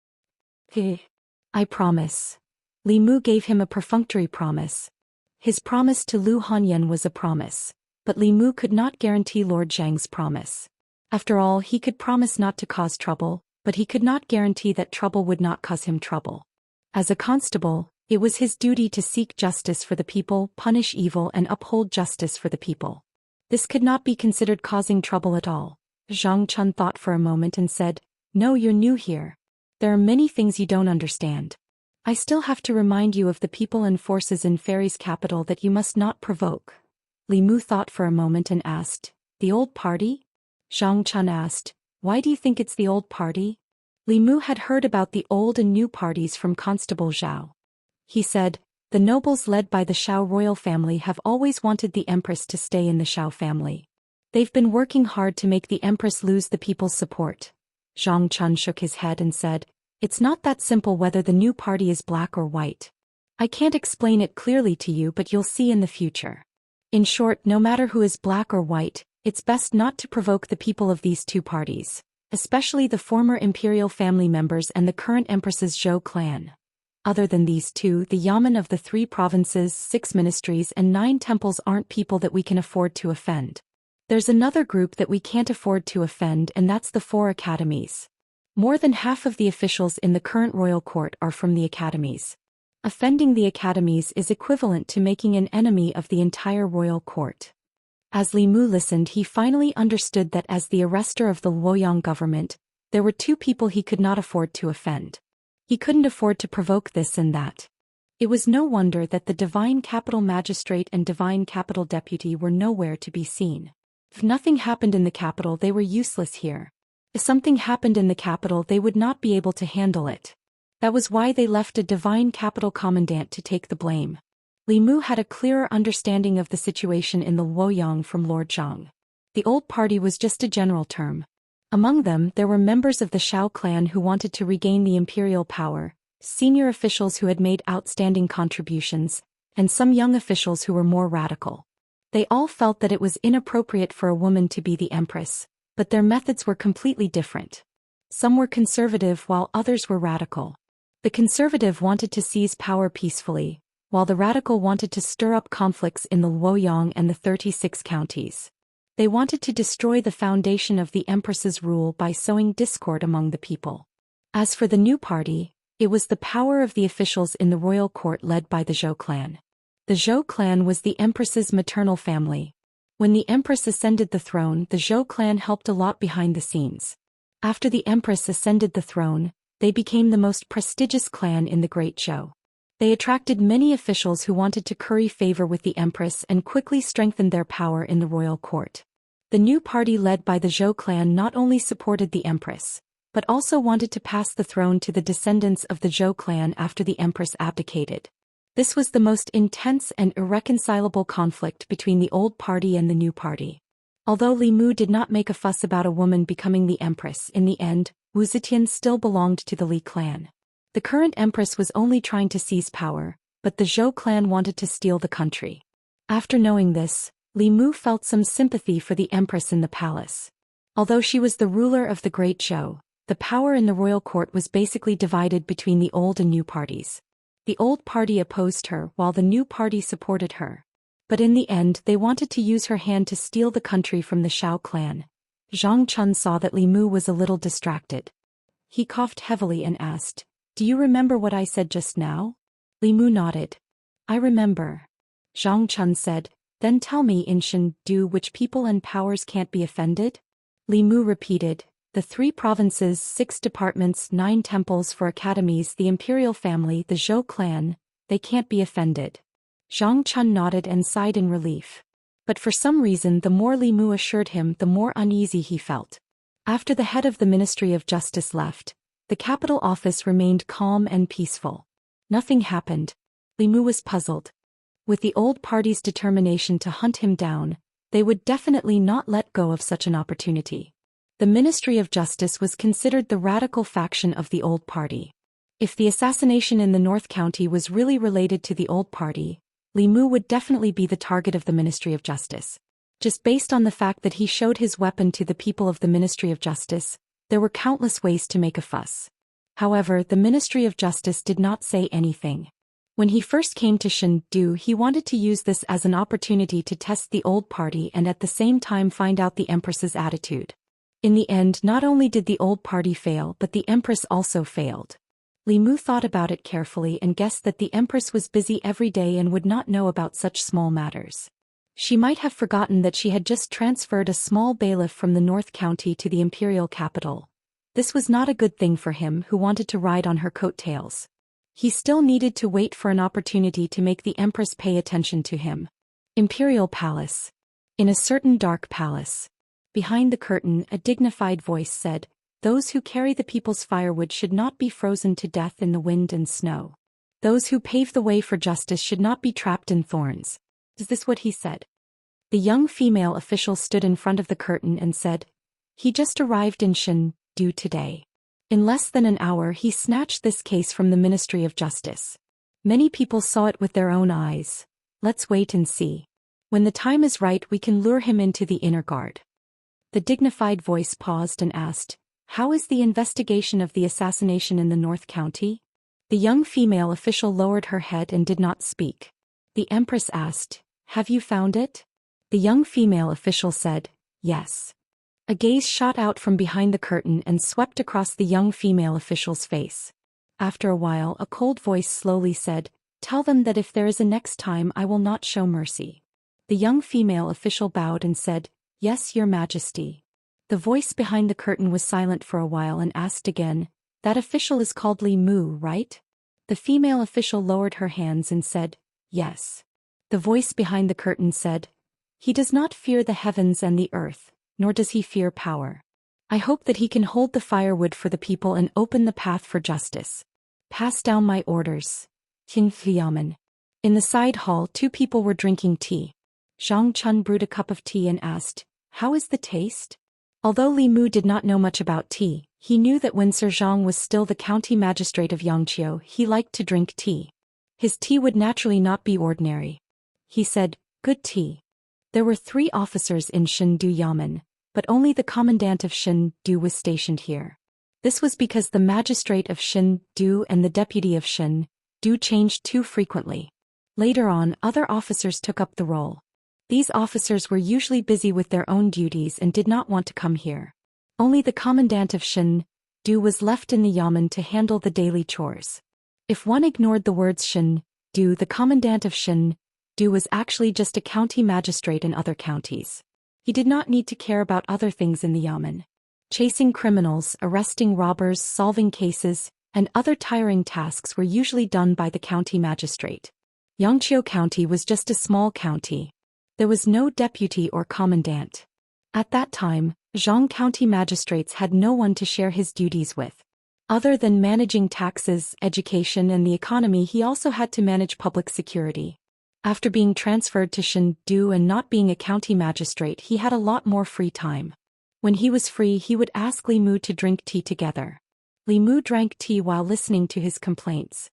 "I promise." Li Mu gave him a perfunctory promise. His promise to Lu Hanyan was a promise, but Li Mu could not guarantee Lord Zhang's promise. After all, he could promise not to cause trouble, but he could not guarantee that trouble would not cause him trouble. As a constable, it was his duty to seek justice for the people, punish evil and uphold justice for the people. This could not be considered causing trouble at all. Zhang Chun thought for a moment and said, "No, you're new here. There are many things you don't understand. I still have to remind you of the people and forces in Fairy's capital that you must not provoke." Li Mu thought for a moment and asked, "The old party?" Zhang Chun asked, "Why do you think it's the old party?" Li Mu had heard about the old and new parties from Constable Zhao. He said, "The nobles led by the Shao royal family have always wanted the Empress to stay in the Shao family. They've been working hard to make the Empress lose the people's support." Zhang Chun shook his head and said, "It's not that simple whether the new party is black or white. I can't explain it clearly to you, but you'll see in the future. In short, no matter who is black or white, it's best not to provoke the people of these two parties, especially the former imperial family members and the current empress's Zhou clan. Other than these two, the Yamen of the 3 provinces, 6 ministries and 9 temples aren't people that we can afford to offend. There's another group that we can't afford to offend, and that's the 4 academies. More than half of the officials in the current royal court are from the academies. Offending the academies is equivalent to making an enemy of the entire royal court. As Li Mu listened, he finally understood that as the arrestor of the Luoyang government, there were 2 people he could not afford to offend. He couldn't afford to provoke this and that. It was no wonder that the Divine Capital Magistrate and Divine Capital Deputy were nowhere to be seen. If nothing happened in the capital, they were useless here. If something happened in the capital, they would not be able to handle it. That was why they left a Divine Capital Commandant to take the blame. Li Mu had a clearer understanding of the situation in the Luoyang from Lord Zhang. The old party was just a general term. Among them, there were members of the Shao clan who wanted to regain the imperial power, senior officials who had made outstanding contributions, and some young officials who were more radical. They all felt that it was inappropriate for a woman to be the empress, but their methods were completely different. Some were conservative while others were radical. The conservative wanted to seize power peacefully, while the radical wanted to stir up conflicts in the Luoyang and the 36 counties. They wanted to destroy the foundation of the empress's rule by sowing discord among the people. As for the new party, it was the power of the officials in the royal court led by the Zhou clan. The Zhou clan was the empress's maternal family. When the empress ascended the throne, the Zhou clan helped a lot behind the scenes. After the empress ascended the throne, they became the most prestigious clan in the Great Zhou. They attracted many officials who wanted to curry favor with the empress and quickly strengthened their power in the royal court. The new party led by the Zhou clan not only supported the empress, but also wanted to pass the throne to the descendants of the Zhou clan after the empress abdicated. This was the most intense and irreconcilable conflict between the old party and the new party. Although Li Mu did not make a fuss about a woman becoming the empress, in the end, Wu Zetian still belonged to the Li clan. The current empress was only trying to seize power, but the Zhou clan wanted to steal the country. After knowing this, Li Mu felt some sympathy for the empress in the palace. Although she was the ruler of the Great Zhou, the power in the royal court was basically divided between the old and new parties. The old party opposed her while the new party supported her. But in the end, they wanted to use her hand to steal the country from the Shao clan. Zhang Chun saw that Li Mu was a little distracted. He coughed heavily and asked, "Do you remember what I said just now?" Li Mu nodded. "I remember." Zhang Chun said, "Then tell me in Shendu which people and powers can't be offended?" Li Mu repeated, "The 3 provinces, 6 departments, 9 temples, 4 academies, the imperial family, the Zhou clan, they can't be offended." Zhang Chun nodded and sighed in relief. But for some reason, the more Li Mu assured him, the more uneasy he felt. After the head of the Ministry of Justice left, the capital office remained calm and peaceful. Nothing happened. Li Mu was puzzled. With the old party's determination to hunt him down, they would definitely not let go of such an opportunity. The Ministry of Justice was considered the radical faction of the old party. If the assassination in the North County was really related to the old party, Li Mu would definitely be the target of the Ministry of Justice. Just based on the fact that he showed his weapon to the people of the Ministry of Justice, there were countless ways to make a fuss. However, the Ministry of Justice did not say anything. When he first came to Shendu, he wanted to use this as an opportunity to test the old party and at the same time find out the Empress's attitude. In the end, not only did the old party fail, but the Empress also failed. Li Mu thought about it carefully and guessed that the Empress was busy every day and would not know about such small matters. She might have forgotten that she had just transferred a small bailiff from the North County to the imperial capital. This was not a good thing for him, who wanted to ride on her coattails. He still needed to wait for an opportunity to make the Empress pay attention to him. Imperial Palace. In a certain dark palace. Behind the curtain, a dignified voice said, "Those who carry the people's firewood should not be frozen to death in the wind and snow. Those who pave the way for justice should not be trapped in thorns." Is this what he said? The young female official stood in front of the curtain and said, "He just arrived in Shendu today. In less than an hour he snatched this case from the Ministry of Justice." Many people saw it with their own eyes. Let's wait and see. When the time is right, we can lure him into the inner guard. The dignified voice paused and asked, "How is the investigation of the assassination in the North County?" The young female official lowered her head and did not speak. The Empress asked, "Have you found it?" The young female official said, "Yes." A gaze shot out from behind the curtain and swept across the young female official's face. After a while, a cold voice slowly said, "Tell them that if there is a next time, I will not show mercy." The young female official bowed and said, "Yes, Your Majesty." The voice behind the curtain was silent for a while and asked again, "That official is called Li Mu, right?" The female official lowered her hands and said, "Yes." The voice behind the curtain said, "He does not fear the heavens and the earth, nor does he fear power. I hope that he can hold the firewood for the people and open the path for justice. Pass down my orders." Yamen. In the side hall, two people were drinking tea. Zhang Chun brewed a cup of tea and asked, "How is the taste?" Although Li Mu did not know much about tea, he knew that when Sir Zhang was still the county magistrate of Yangqiu, he liked to drink tea. His tea would naturally not be ordinary. He said, "Good tea." There were 3 officers in Shendu Yamen, but only the commandant of Shendu was stationed here. This was because the magistrate of Shendu and the deputy of Shendu changed too frequently. Later on, other officers took up the role. These officers were usually busy with their own duties and did not want to come here. Only the commandant of Shendu was left in the Yamen to handle the daily chores. If one ignored the words Shendu, the commandant of Shendu was actually just a county magistrate in other counties. He did not need to care about other things in the Yamen. Chasing criminals, arresting robbers, solving cases, and other tiring tasks were usually done by the county magistrate. Yangqiu County was just a small county. There was no deputy or commandant. At that time, Zhang County magistrates had no one to share his duties with. Other than managing taxes, education, and the economy, he also had to manage public security. After being transferred to Shendu and not being a county magistrate, he had a lot more free time. When he was free, he would ask Li Mu to drink tea together. Li Mu drank tea while listening to his complaints.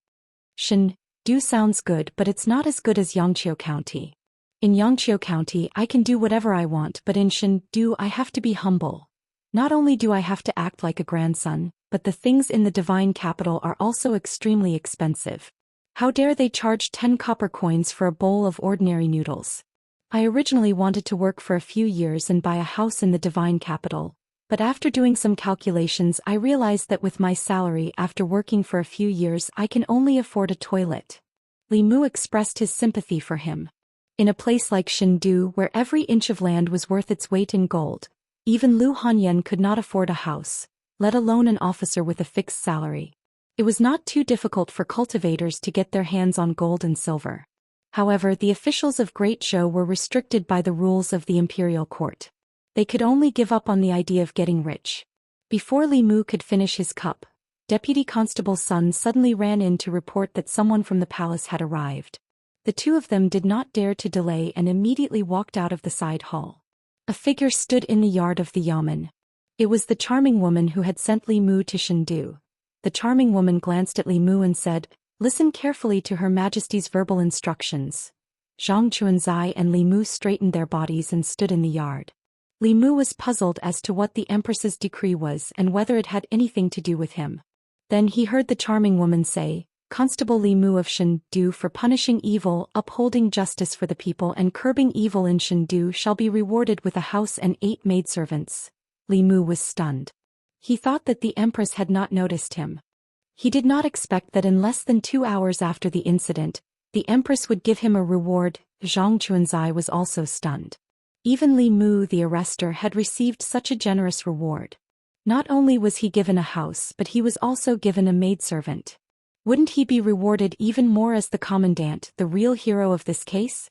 Shendu sounds good, but it's not as good as Yangqiu County. In Yangqiu County, I can do whatever I want, but in Shendu I have to be humble. Not only do I have to act like a grandson, but the things in the divine capital are also extremely expensive. How dare they charge 10 copper coins for a bowl of ordinary noodles? I originally wanted to work for a few years and buy a house in the divine capital, but after doing some calculations I realized that with my salary after working for a few years I can only afford a toilet. Li Mu expressed his sympathy for him. In a place like Shendu, where every inch of land was worth its weight in gold, even Lu Hanyan could not afford a house, let alone an officer with a fixed salary. It was not too difficult for cultivators to get their hands on gold and silver. However, the officials of Great Zhou were restricted by the rules of the imperial court. They could only give up on the idea of getting rich. Before Li Mu could finish his cup, Deputy Constable's son suddenly ran in to report that someone from the palace had arrived. The two of them did not dare to delay and immediately walked out of the side hall. A figure stood in the yard of the Yamen. It was the charming woman who had sent Li Mu to Shendu. The charming woman glanced at Li Mu and said, "Listen carefully to Her Majesty's verbal instructions." Zhang Chuanzai and Li Mu straightened their bodies and stood in the yard. Li Mu was puzzled as to what the Empress's decree was and whether it had anything to do with him. Then he heard the charming woman say, "Constable Li Mu of Shendu, for punishing evil, upholding justice for the people and curbing evil in Shendu shall be rewarded with a house and 8 maidservants." Li Mu was stunned. He thought that the Empress had not noticed him. He did not expect that in less than 2 hours after the incident, the Empress would give him a reward. Zhang Chuanzai was also stunned. Even Li Mu, the arrestor, had received such a generous reward. Not only was he given a house, but he was also given a maidservant. Wouldn't he be rewarded even more as the commandant, the real hero of this case?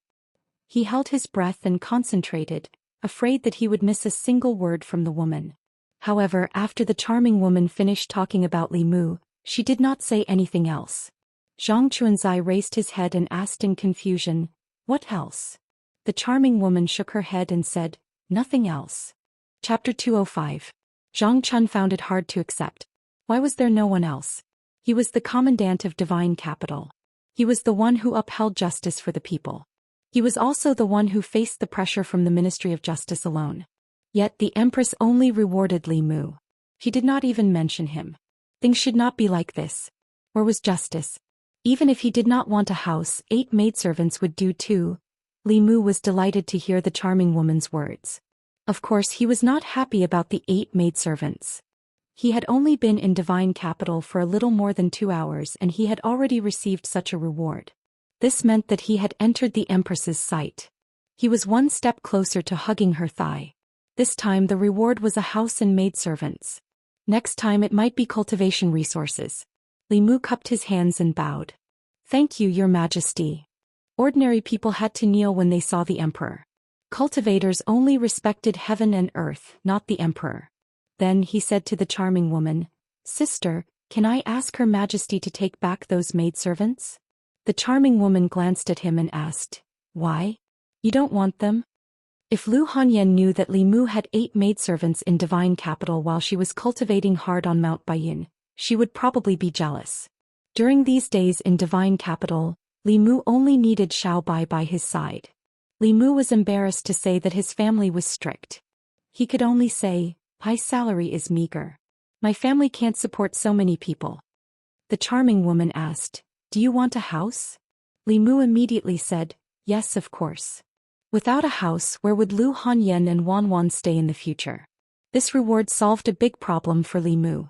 He held his breath and concentrated, afraid that he would miss a single word from the woman. However, after the charming woman finished talking about Li Mu, she did not say anything else. Zhang Chuanzai raised his head and asked in confusion, "What else?" The charming woman shook her head and said, "Nothing else." Chapter 205. Zhang Chun found it hard to accept. Why was there no one else? He was the commandant of Divine Capital. He was the one who upheld justice for the people. He was also the one who faced the pressure from the Ministry of Justice alone. Yet the Empress only rewarded Li Mu. She did not even mention him. Things should not be like this. Where was justice? Even if he did not want a house, 8 maidservants would do too. Li Mu was delighted to hear the charming woman's words. Of course he was not happy about the 8 maidservants. He had only been in Divine Capital for a little more than 2 hours and he had already received such a reward. This meant that he had entered the Empress's sight. He was one step closer to hugging her thigh. This time the reward was a house and maidservants. Next time it might be cultivation resources. Li Mu cupped his hands and bowed. Thank you, Your Majesty. Ordinary people had to kneel when they saw the Emperor. Cultivators only respected heaven and earth, not the Emperor. Then he said to the charming woman, Sister, can I ask Her Majesty to take back those maidservants? The charming woman glanced at him and asked, Why? You don't want them? If Lu Hanyan knew that Li Mu had 8 maidservants in Divine Capital while she was cultivating hard on Mount Baiyin, she would probably be jealous. During these days in Divine Capital, Li Mu only needed Xiao Bai by his side. Li Mu was embarrassed to say that his family was strict. He could only say, My salary is meager. My family can't support so many people. The charming woman asked, Do you want a house? Li Mu immediately said, Yes, of course. Without a house, where would Lu Hanyan and Wan Wan stay in the future? This reward solved a big problem for Li Mu.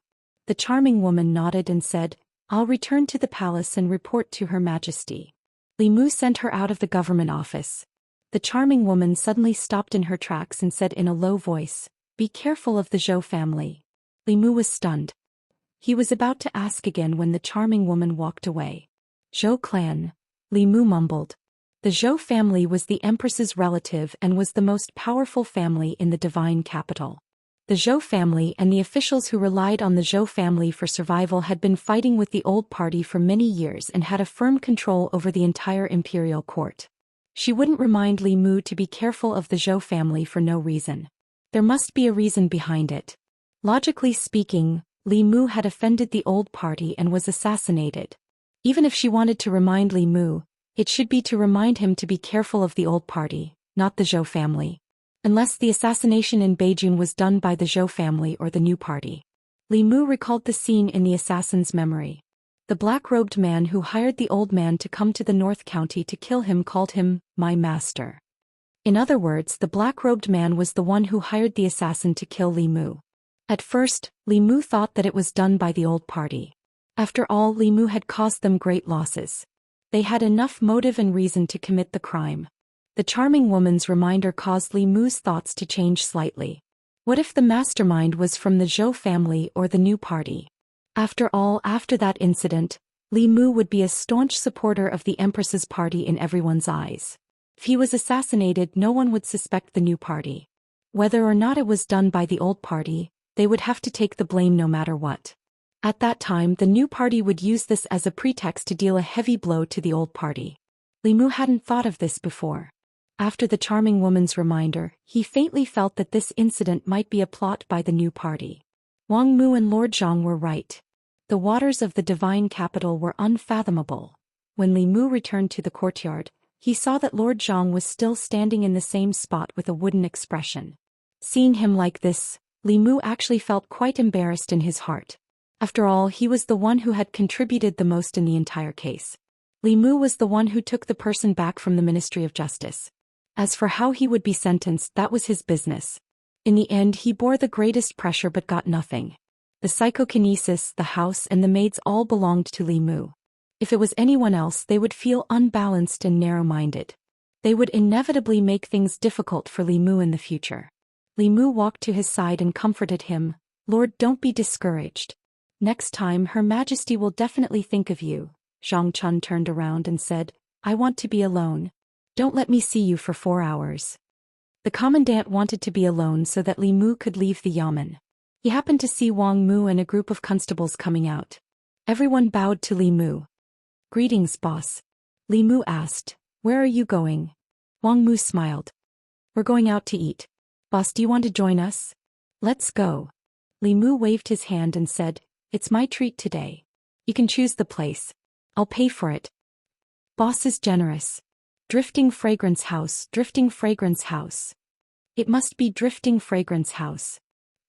The charming woman nodded and said, I'll return to the palace and report to Her Majesty. Li Mu sent her out of the government office. The charming woman suddenly stopped in her tracks and said in a low voice, Be careful of the Zhou family. Li Mu was stunned. He was about to ask again when the charming woman walked away. Zhou clan, Li Mu mumbled. The Zhou family was the Empress's relative and was the most powerful family in the Divine Capital. The Zhou family and the officials who relied on the Zhou family for survival had been fighting with the old party for many years and had a firm control over the entire imperial court. She wouldn't remind Li Mu to be careful of the Zhou family for no reason. There must be a reason behind it. Logically speaking, Li Mu had offended the old party and was assassinated. Even if she wanted to remind Li Mu, it should be to remind him to be careful of the old party, not the Zhou family. Unless the assassination in Beijing was done by the Zhou family or the new party. Li Mu recalled the scene in the assassin's memory. The black-robed man who hired the old man to come to the North County to kill him called him, my master. In other words, the black-robed man was the one who hired the assassin to kill Li Mu. At first, Li Mu thought that it was done by the old party. After all, Li Mu had caused them great losses. They had enough motive and reason to commit the crime. The charming woman's reminder caused Li Mu's thoughts to change slightly. What if the mastermind was from the Zhou family or the new party? After all, after that incident, Li Mu would be a staunch supporter of the Empress's party in everyone's eyes. If he was assassinated, no one would suspect the new party. Whether or not it was done by the old party, they would have to take the blame no matter what. At that time, the new party would use this as a pretext to deal a heavy blow to the old party. Li Mu hadn't thought of this before. After the charming woman's reminder, he faintly felt that this incident might be a plot by the new party. Wang Mu and Lord Zhang were right. The waters of the Divine Capital were unfathomable. When Li Mu returned to the courtyard, he saw that Lord Zhang was still standing in the same spot with a wooden expression. Seeing him like this, Li Mu actually felt quite embarrassed in his heart. After all, he was the one who had contributed the most in the entire case. Li Mu was the one who took the person back from the Ministry of Justice. As for how he would be sentenced, that was his business. In the end, he bore the greatest pressure but got nothing. The psychokinesis, the house and the maids all belonged to Li Mu. If it was anyone else, they would feel unbalanced and narrow-minded. They would inevitably make things difficult for Li Mu in the future. Li Mu walked to his side and comforted him. Lord, don't be discouraged. Next time, Her Majesty will definitely think of you. Zhang Chun turned around and said, I want to be alone. Don't let me see you for 4 hours. The commandant wanted to be alone so that Li Mu could leave the yamen. He happened to see Wang Mu and a group of constables coming out. Everyone bowed to Li Mu. Greetings, boss. Li Mu asked, Where are you going? Wang Mu smiled. We're going out to eat. Boss, do you want to join us? Let's go. Li Mu waved his hand and said, It's my treat today. You can choose the place. I'll pay for it. Boss is generous. Drifting Fragrance House, Drifting Fragrance House. It must be Drifting Fragrance House.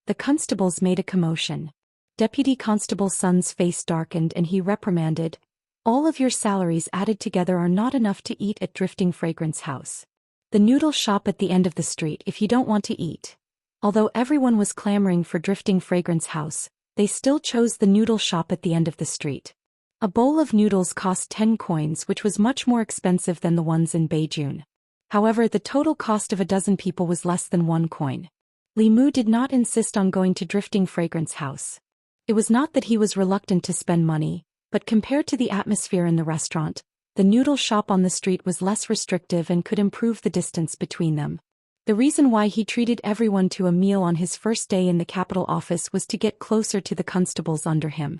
The constables made a commotion. Deputy Constable Sun's face darkened and he reprimanded, "All of your salaries added together are not enough to eat at Drifting Fragrance House. The noodle shop at the end of the street if you don't want to eat." Although everyone was clamoring for Drifting Fragrance House, they still chose the noodle shop at the end of the street. A bowl of noodles cost 10 coins, which was much more expensive than the ones in Beijing. However, the total cost of a dozen people was less than 1 coin. Li Mu did not insist on going to Drifting Fragrance House. It was not that he was reluctant to spend money, but compared to the atmosphere in the restaurant, the noodle shop on the street was less restrictive and could improve the distance between them. The reason why he treated everyone to a meal on his first day in the capital office was to get closer to the constables under him.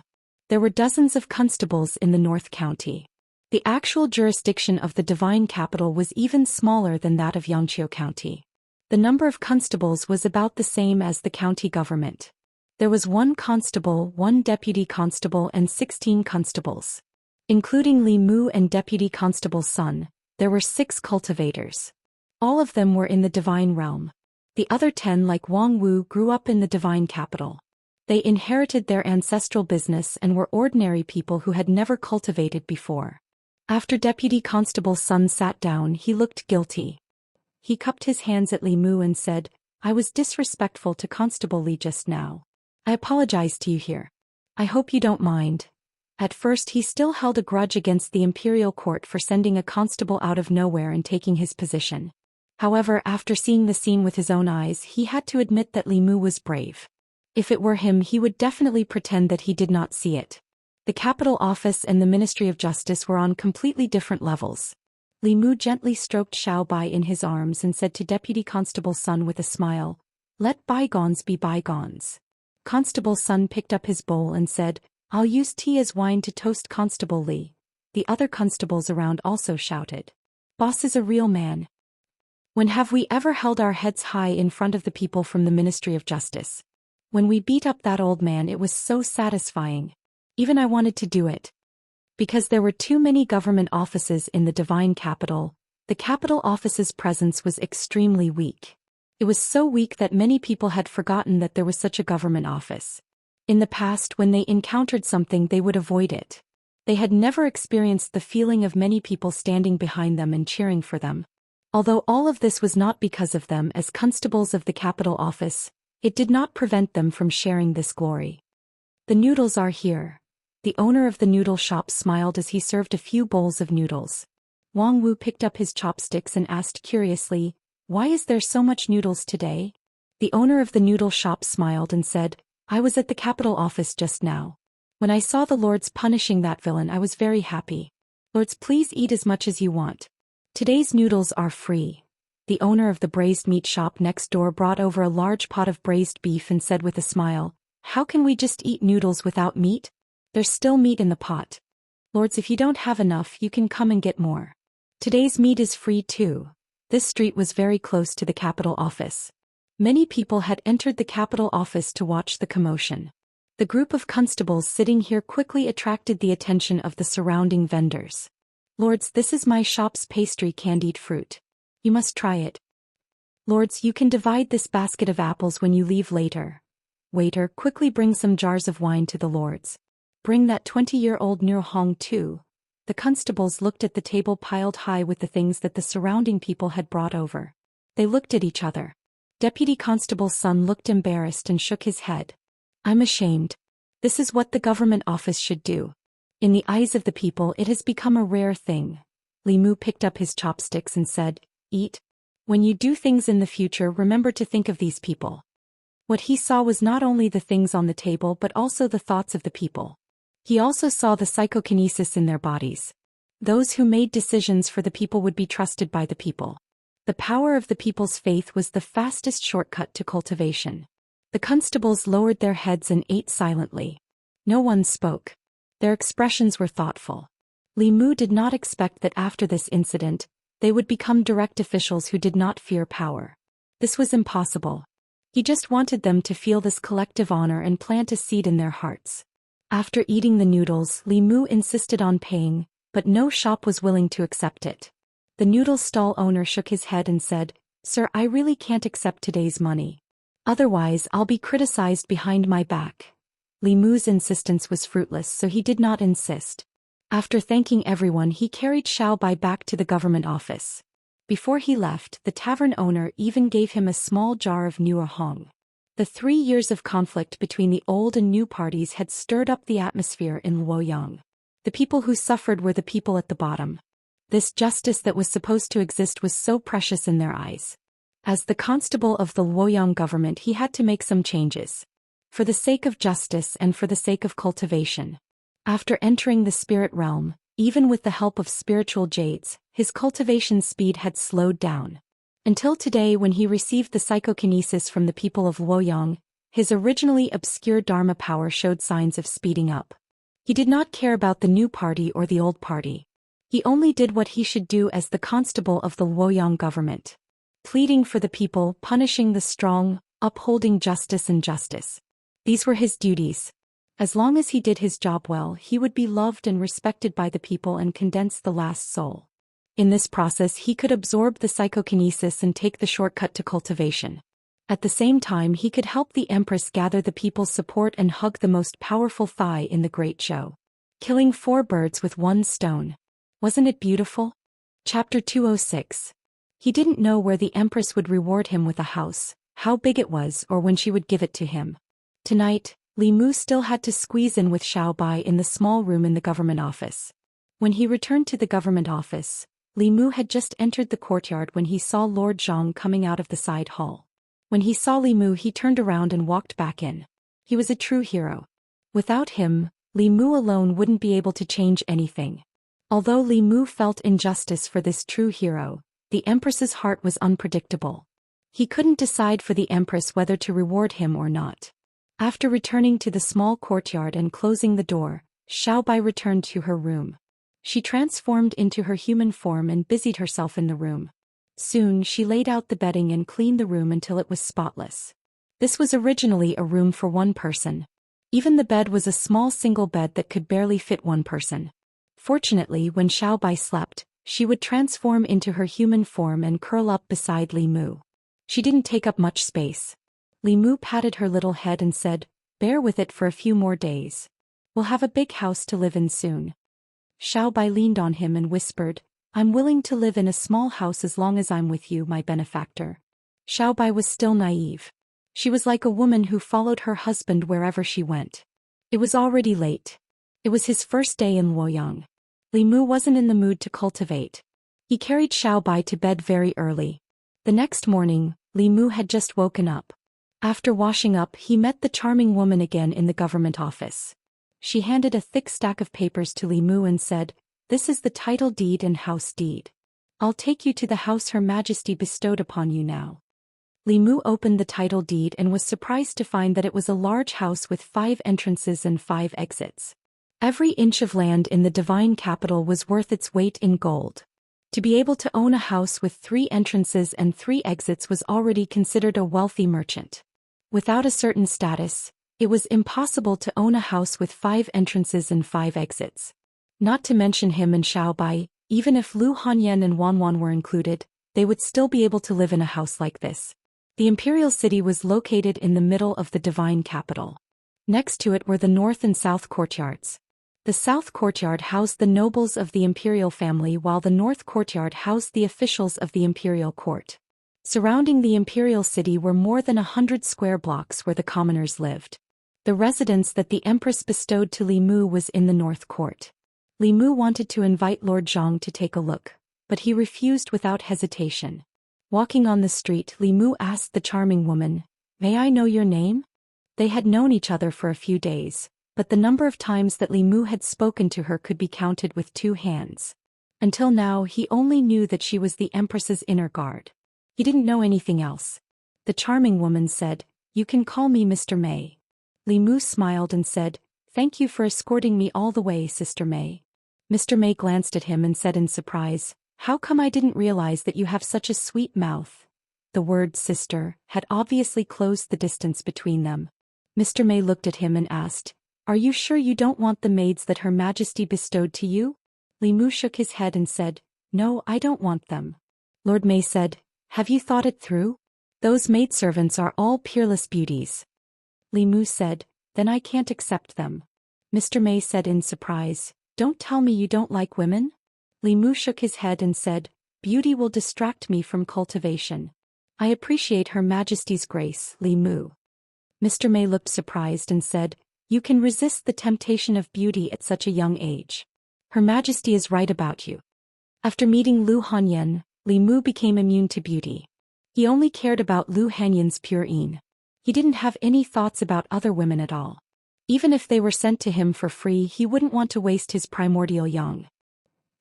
There were dozens of constables in the North County. The actual jurisdiction of the Divine Capital was even smaller than that of Xianxia County. The number of constables was about the same as the county government. There was 1 constable, 1 deputy constable and 16 constables. Including Li Mu and Deputy Constable Sun, there were 6 cultivators. All of them were in the divine realm. The other 10, like Wang Wu, grew up in the Divine Capital. They inherited their ancestral business and were ordinary people who had never cultivated before. After Deputy Constable Sun sat down, he looked guilty. He cupped his hands at Li Mu and said, "I was disrespectful to Constable Li just now. I apologize to you here. I hope you don't mind." At first he still held a grudge against the imperial court for sending a constable out of nowhere and taking his position. However, after seeing the scene with his own eyes, he had to admit that Li Mu was brave. If it were him, he would definitely pretend that he did not see it. The capital office and the Ministry of Justice were on completely different levels. Li Mu gently stroked Xiao Bai in his arms and said to Deputy Constable Sun with a smile, "Let bygones be bygones." Constable Sun picked up his bowl and said, "I'll use tea as wine to toast Constable Li." The other constables around also shouted, "Boss is a real man." When have we ever held our heads high in front of the people from the Ministry of Justice? When we beat up that old man, it was so satisfying. Even I wanted to do it. Because there were too many government offices in the Divine Capital, the capital office's presence was extremely weak. It was so weak that many people had forgotten that there was such a government office. In the past, when they encountered something, they would avoid it. They had never experienced the feeling of many people standing behind them and cheering for them. Although all of this was not because of them as constables of the capital office, it did not prevent them from sharing this glory. "The noodles are here." The owner of the noodle shop smiled as he served a few bowls of noodles. Wang Wu picked up his chopsticks and asked curiously, "Why is there so much noodles today?" The owner of the noodle shop smiled and said, "I was at the capital office just now. When I saw the lords punishing that villain, I was very happy. Lords, please eat as much as you want. Today's noodles are free." The owner of the braised meat shop next door brought over a large pot of braised beef and said with a smile, "How can we just eat noodles without meat? There's still meat in the pot. Lords, if you don't have enough, you can come and get more. Today's meat is free too." This street was very close to the capital office. Many people had entered the capital office to watch the commotion. The group of constables sitting here quickly attracted the attention of the surrounding vendors. "Lords, this is my shop's pastry candied fruit. You must try it. Lords, you can divide this basket of apples when you leave later. Waiter, quickly bring some jars of wine to the lords. Bring that 20-year-old Nurhong too." The constables looked at the table piled high with the things that the surrounding people had brought over. They looked at each other. Deputy Constable Sun looked embarrassed and shook his head. "I'm ashamed. This is what the government office should do. In the eyes of the people, it has become a rare thing." Li Mu picked up his chopsticks and said, "Eat. When you do things in the future, remember to think of these people." What he saw was not only the things on the table but also the thoughts of the people. He also saw the psychokinesis in their bodies. Those who made decisions for the people would be trusted by the people. The power of the people's faith was the fastest shortcut to cultivation. The constables lowered their heads and ate silently. No one spoke. Their expressions were thoughtful. Li Mu did not expect that after this incident, they would become direct officials who did not fear power. This was impossible. He just wanted them to feel this collective honor and plant a seed in their hearts. After eating the noodles, Li Mu insisted on paying, but no shop was willing to accept it. The noodle stall owner shook his head and said, "Sir, I really can't accept today's money. Otherwise I'll be criticized behind my back." Li Mu's insistence was fruitless, so he did not insist. After thanking everyone, he carried Xiao Bai back to the government office. Before he left, the tavern owner even gave him a small jar of Nua Hong. The 3 years of conflict between the old and new parties had stirred up the atmosphere in Luoyang. The people who suffered were the people at the bottom. This justice that was supposed to exist was so precious in their eyes. As the constable of the Luoyang government, he had to make some changes. For the sake of justice and for the sake of cultivation. After entering the spirit realm, even with the help of spiritual jades, his cultivation speed had slowed down. Until today, when he received the psychokinesis from the people of Luoyang, his originally obscure Dharma power showed signs of speeding up. He did not care about the new party or the old party. He only did what he should do as the constable of the Luoyang government. Pleading for the people, punishing the strong, upholding justice and justice. These were his duties. As long as he did his job well, he would be loved and respected by the people and condense the last soul. In this process, he could absorb the psychokinesis and take the shortcut to cultivation. At the same time, he could help the Empress gather the people's support and hug the most powerful thigh in the great show. Killing 4 birds with 1 stone. Wasn't it beautiful? Chapter 206. He didn't know where the Empress would reward him with a house, how big it was, or when she would give it to him. Tonight, Li Mu still had to squeeze in with Xiao Bai in the small room in the government office. When he returned to the government office, Li Mu had just entered the courtyard when he saw Lord Zhang coming out of the side hall. When he saw Li Mu, he turned around and walked back in. He was a true hero. Without him, Li Mu alone wouldn't be able to change anything. Although Li Mu felt injustice for this true hero, the Empress's heart was unpredictable. He couldn't decide for the Empress whether to reward him or not. After returning to the small courtyard and closing the door, Xiao Bai returned to her room. She transformed into her human form and busied herself in the room. Soon she laid out the bedding and cleaned the room until it was spotless. This was originally a room for 1 person. Even the bed was a small single bed that could barely fit 1 person. Fortunately, when Xiao Bai slept, she would transform into her human form and curl up beside Li Mu. She didn't take up much space. Li Mu patted her little head and said, "Bear with it for a few more days. We'll have a big house to live in soon." Xiao Bai leaned on him and whispered, "I'm willing to live in a small house as long as I'm with you, my benefactor." Xiao Bai was still naive. She was like a woman who followed her husband wherever she went. It was already late. It was his first day in Luoyang. Li Mu wasn't in the mood to cultivate. He carried Xiao Bai to bed very early. The next morning, Li Mu had just woken up. After washing up, he met the charming woman again in the government office. She handed a thick stack of papers to Li Mu and said, "This is the title deed and house deed. I'll take you to the house Her Majesty bestowed upon you now." Li Mu opened the title deed and was surprised to find that it was a large house with 5 entrances and 5 exits. Every inch of land in the divine capital was worth its weight in gold. To be able to own a house with 3 entrances and 3 exits was already considered a wealthy merchant. Without a certain status, it was impossible to own a house with 5 entrances and 5 exits. Not to mention him and Xiao Bai, even if Lu Hanyan and Wanwan were included, they would still be able to live in a house like this. The imperial city was located in the middle of the divine capital. Next to it were the north and south courtyards. The south courtyard housed the nobles of the imperial family, while the north courtyard housed the officials of the imperial court. Surrounding the imperial city were more than 100 square blocks where the commoners lived. The residence that the Empress bestowed to Li Mu was in the north court. Li Mu wanted to invite Lord Zhang to take a look, but he refused without hesitation. Walking on the street, Li Mu asked the charming woman, "May I know your name?" They had known each other for a few days, but the number of times that Li Mu had spoken to her could be counted with 2 hands. Until now, he only knew that she was the Empress's inner guard. He didn't know anything else. The charming woman said, "You can call me Mr. May." Li Mu smiled and said, "Thank you for escorting me all the way, Sister May." Mr. May glanced at him and said in surprise, "How come I didn't realize that you have such a sweet mouth?" The word sister had obviously closed the distance between them. Mr. May looked at him and asked, "Are you sure you don't want the maids that Her Majesty bestowed to you?" Li Mu shook his head and said, "No, I don't want them." Lord Mei said, "Have you thought it through? Those maidservants are all peerless beauties." Li Mu said, "Then I can't accept them." Mr. Mei said in surprise, "Don't tell me you don't like women?" Li Mu shook his head and said, "Beauty will distract me from cultivation. I appreciate Her Majesty's grace, Li Mu." Mr. Mei looked surprised and said, "You can resist the temptation of beauty at such a young age. Her Majesty is right about you." After meeting Lu Hanyan, Li Mu became immune to beauty. He only cared about Lu Hanyan's pure yin. He didn't have any thoughts about other women at all. Even if they were sent to him for free, he wouldn't want to waste his primordial yang.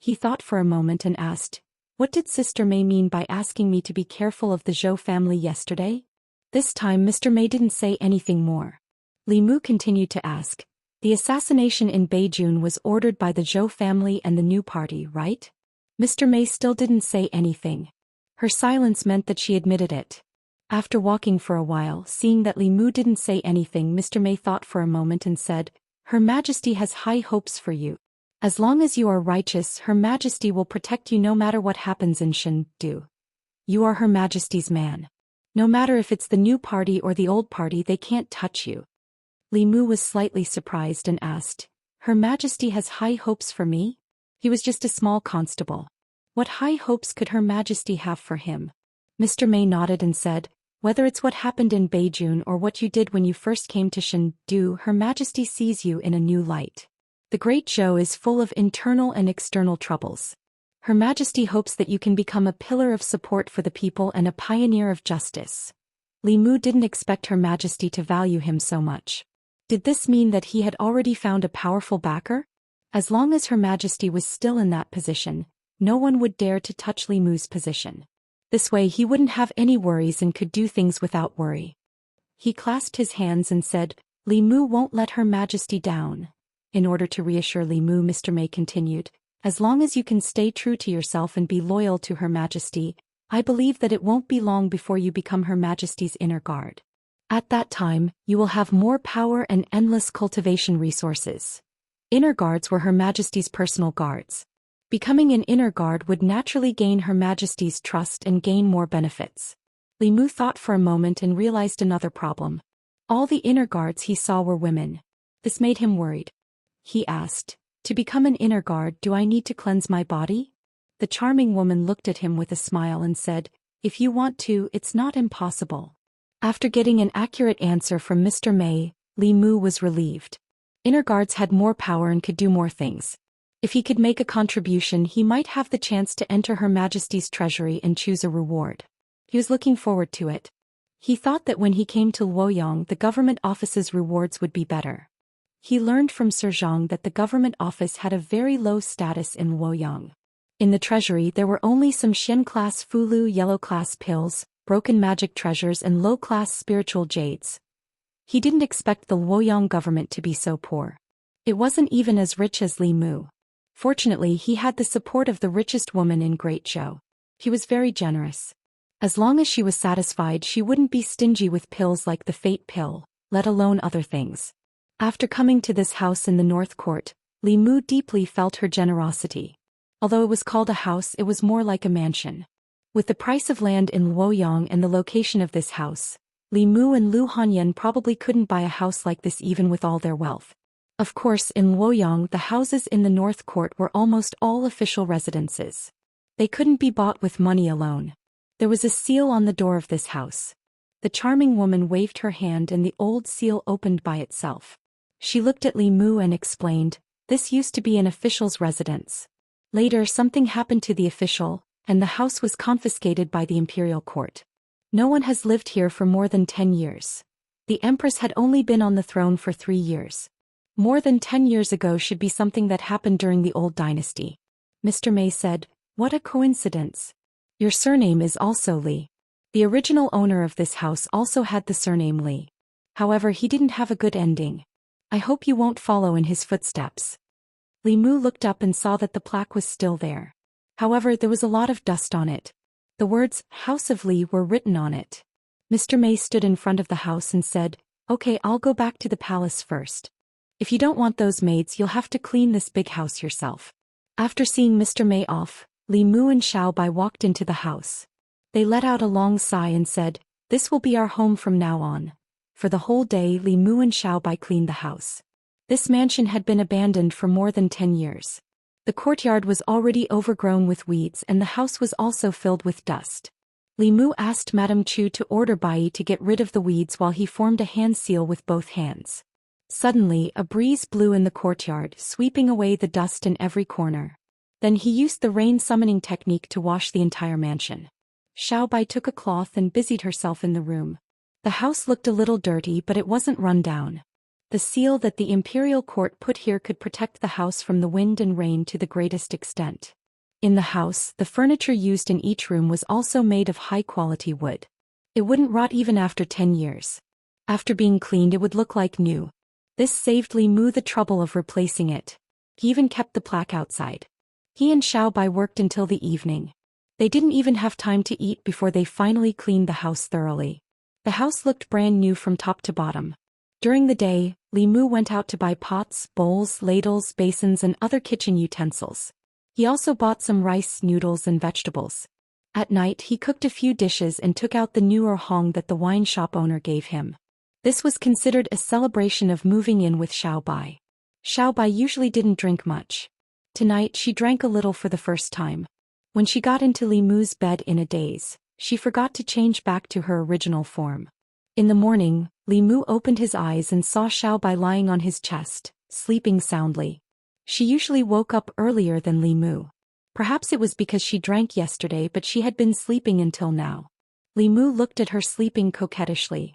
He thought for a moment and asked, "What did Sister Mei mean by asking me to be careful of the Zhou family yesterday?" This time Mr. Mei didn't say anything more. Li Mu continued to ask, "The assassination in Beijing was ordered by the Zhou family and the new party, right?" Mr. Mei still didn't say anything. Her silence meant that she admitted it. After walking for a while, seeing that Li Mu didn't say anything, Mr. Mei thought for a moment and said, "Her Majesty has high hopes for you. As long as you are righteous, Her Majesty will protect you no matter what happens in Shendu. You are Her Majesty's man. No matter if it's the new party or the old party, they can't touch you." Li Mu was slightly surprised and asked, "Her Majesty has high hopes for me?" He was just a small constable. What high hopes could Her Majesty have for him? Mr. Mei nodded and said, "Whether it's what happened in Beijing or what you did when you first came to Shendu, Her Majesty sees you in a new light. The Great Zhou is full of internal and external troubles. Her Majesty hopes that you can become a pillar of support for the people and a pioneer of justice." Li Mu didn't expect Her Majesty to value him so much. Did this mean that he had already found a powerful backer? As long as Her Majesty was still in that position, no one would dare to touch Li Mu's position. This way he wouldn't have any worries and could do things without worry. He clasped his hands and said, "Li Mu won't let Her Majesty down." In order to reassure Li Mu, Mr. Mei continued, "As long as you can stay true to yourself and be loyal to Her Majesty, I believe that it won't be long before you become Her Majesty's inner guard. At that time, you will have more power and endless cultivation resources." Inner guards were Her Majesty's personal guards. Becoming an inner guard would naturally gain Her Majesty's trust and gain more benefits. Li Mu thought for a moment and realized another problem. All the inner guards he saw were women. This made him worried. He asked, "To become an inner guard, do I need to cleanse my body?" The charming woman looked at him with a smile and said, "If you want to, it's not impossible." After getting an accurate answer from Mr. Mei, Li Mu was relieved. Inner guards had more power and could do more things. If he could make a contribution, he might have the chance to enter Her Majesty's treasury and choose a reward. He was looking forward to it. He thought that when he came to Luoyang, the government office's rewards would be better. He learned from Sir Zhang that the government office had a very low status in Luoyang. In the treasury there were only some Xian-class Fulu yellow-class pills, broken magic treasures and low-class spiritual jades. He didn't expect the Luoyang government to be so poor. It wasn't even as rich as Li Mu. Fortunately, he had the support of the richest woman in Great Zhou. He was very generous. As long as she was satisfied, she wouldn't be stingy with pills like the fate pill, let alone other things. After coming to this house in the North Court, Li Mu deeply felt her generosity. Although it was called a house, it was more like a mansion. With the price of land in Luoyang and the location of this house, Li Mu and Lu Hanyan probably couldn't buy a house like this even with all their wealth. Of course, in Luoyang, the houses in the North Court were almost all official residences. They couldn't be bought with money alone. There was a seal on the door of this house. The charming woman waved her hand and the old seal opened by itself. She looked at Li Mu and explained, "This used to be an official's residence. Later something happened to the official, and the house was confiscated by the imperial court. No one has lived here for more than 10 years. The empress had only been on the throne for 3 years. More than 10 years ago should be something that happened during the old dynasty." Mr. Mei said, "What a coincidence. Your surname is also Li." The original owner of this house also had the surname Li. However, he didn't have a good ending. "I hope you won't follow in his footsteps." Li Mu looked up and saw that the plaque was still there. However, there was a lot of dust on it. The words, "House of Li," were written on it. Mr. Mei stood in front of the house and said, "Okay, I'll go back to the palace first. If you don't want those maids, you'll have to clean this big house yourself." After seeing Mr. Mei off, Li Mu and Xiao Bai walked into the house. They let out a long sigh and said, "This will be our home from now on." For the whole day, Li Mu and Xiao Bai cleaned the house. This mansion had been abandoned for more than 10 years. The courtyard was already overgrown with weeds and the house was also filled with dust. Li Mu asked Madame Chu to order Bai to get rid of the weeds while he formed a hand seal with both hands. Suddenly, a breeze blew in the courtyard, sweeping away the dust in every corner. Then he used the rain summoning technique to wash the entire mansion. Xiao Bai took a cloth and busied herself in the room. The house looked a little dirty, but it wasn't run down. The seal that the imperial court put here could protect the house from the wind and rain to the greatest extent. In the house, the furniture used in each room was also made of high-quality wood. It wouldn't rot even after 10 years. After being cleaned, it would look like new. This saved Li Mu the trouble of replacing it. He even kept the plaque outside. He and Xiao Bai worked until the evening. They didn't even have time to eat before they finally cleaned the house thoroughly. The house looked brand new from top to bottom. During the day, Li Mu went out to buy pots, bowls, ladles, basins and other kitchen utensils. He also bought some rice, noodles and vegetables. At night he cooked a few dishes and took out the new hong that the wine shop owner gave him. This was considered a celebration of moving in with Xiao Bai. Xiao Bai usually didn't drink much. Tonight she drank a little for the first time. When she got into Li Mu's bed in a daze, she forgot to change back to her original form. In the morning, Li Mu opened his eyes and saw Xiao Bai lying on his chest, sleeping soundly. She usually woke up earlier than Li Mu. Perhaps it was because she drank yesterday, but she had been sleeping until now. Li Mu looked at her sleeping coquettishly.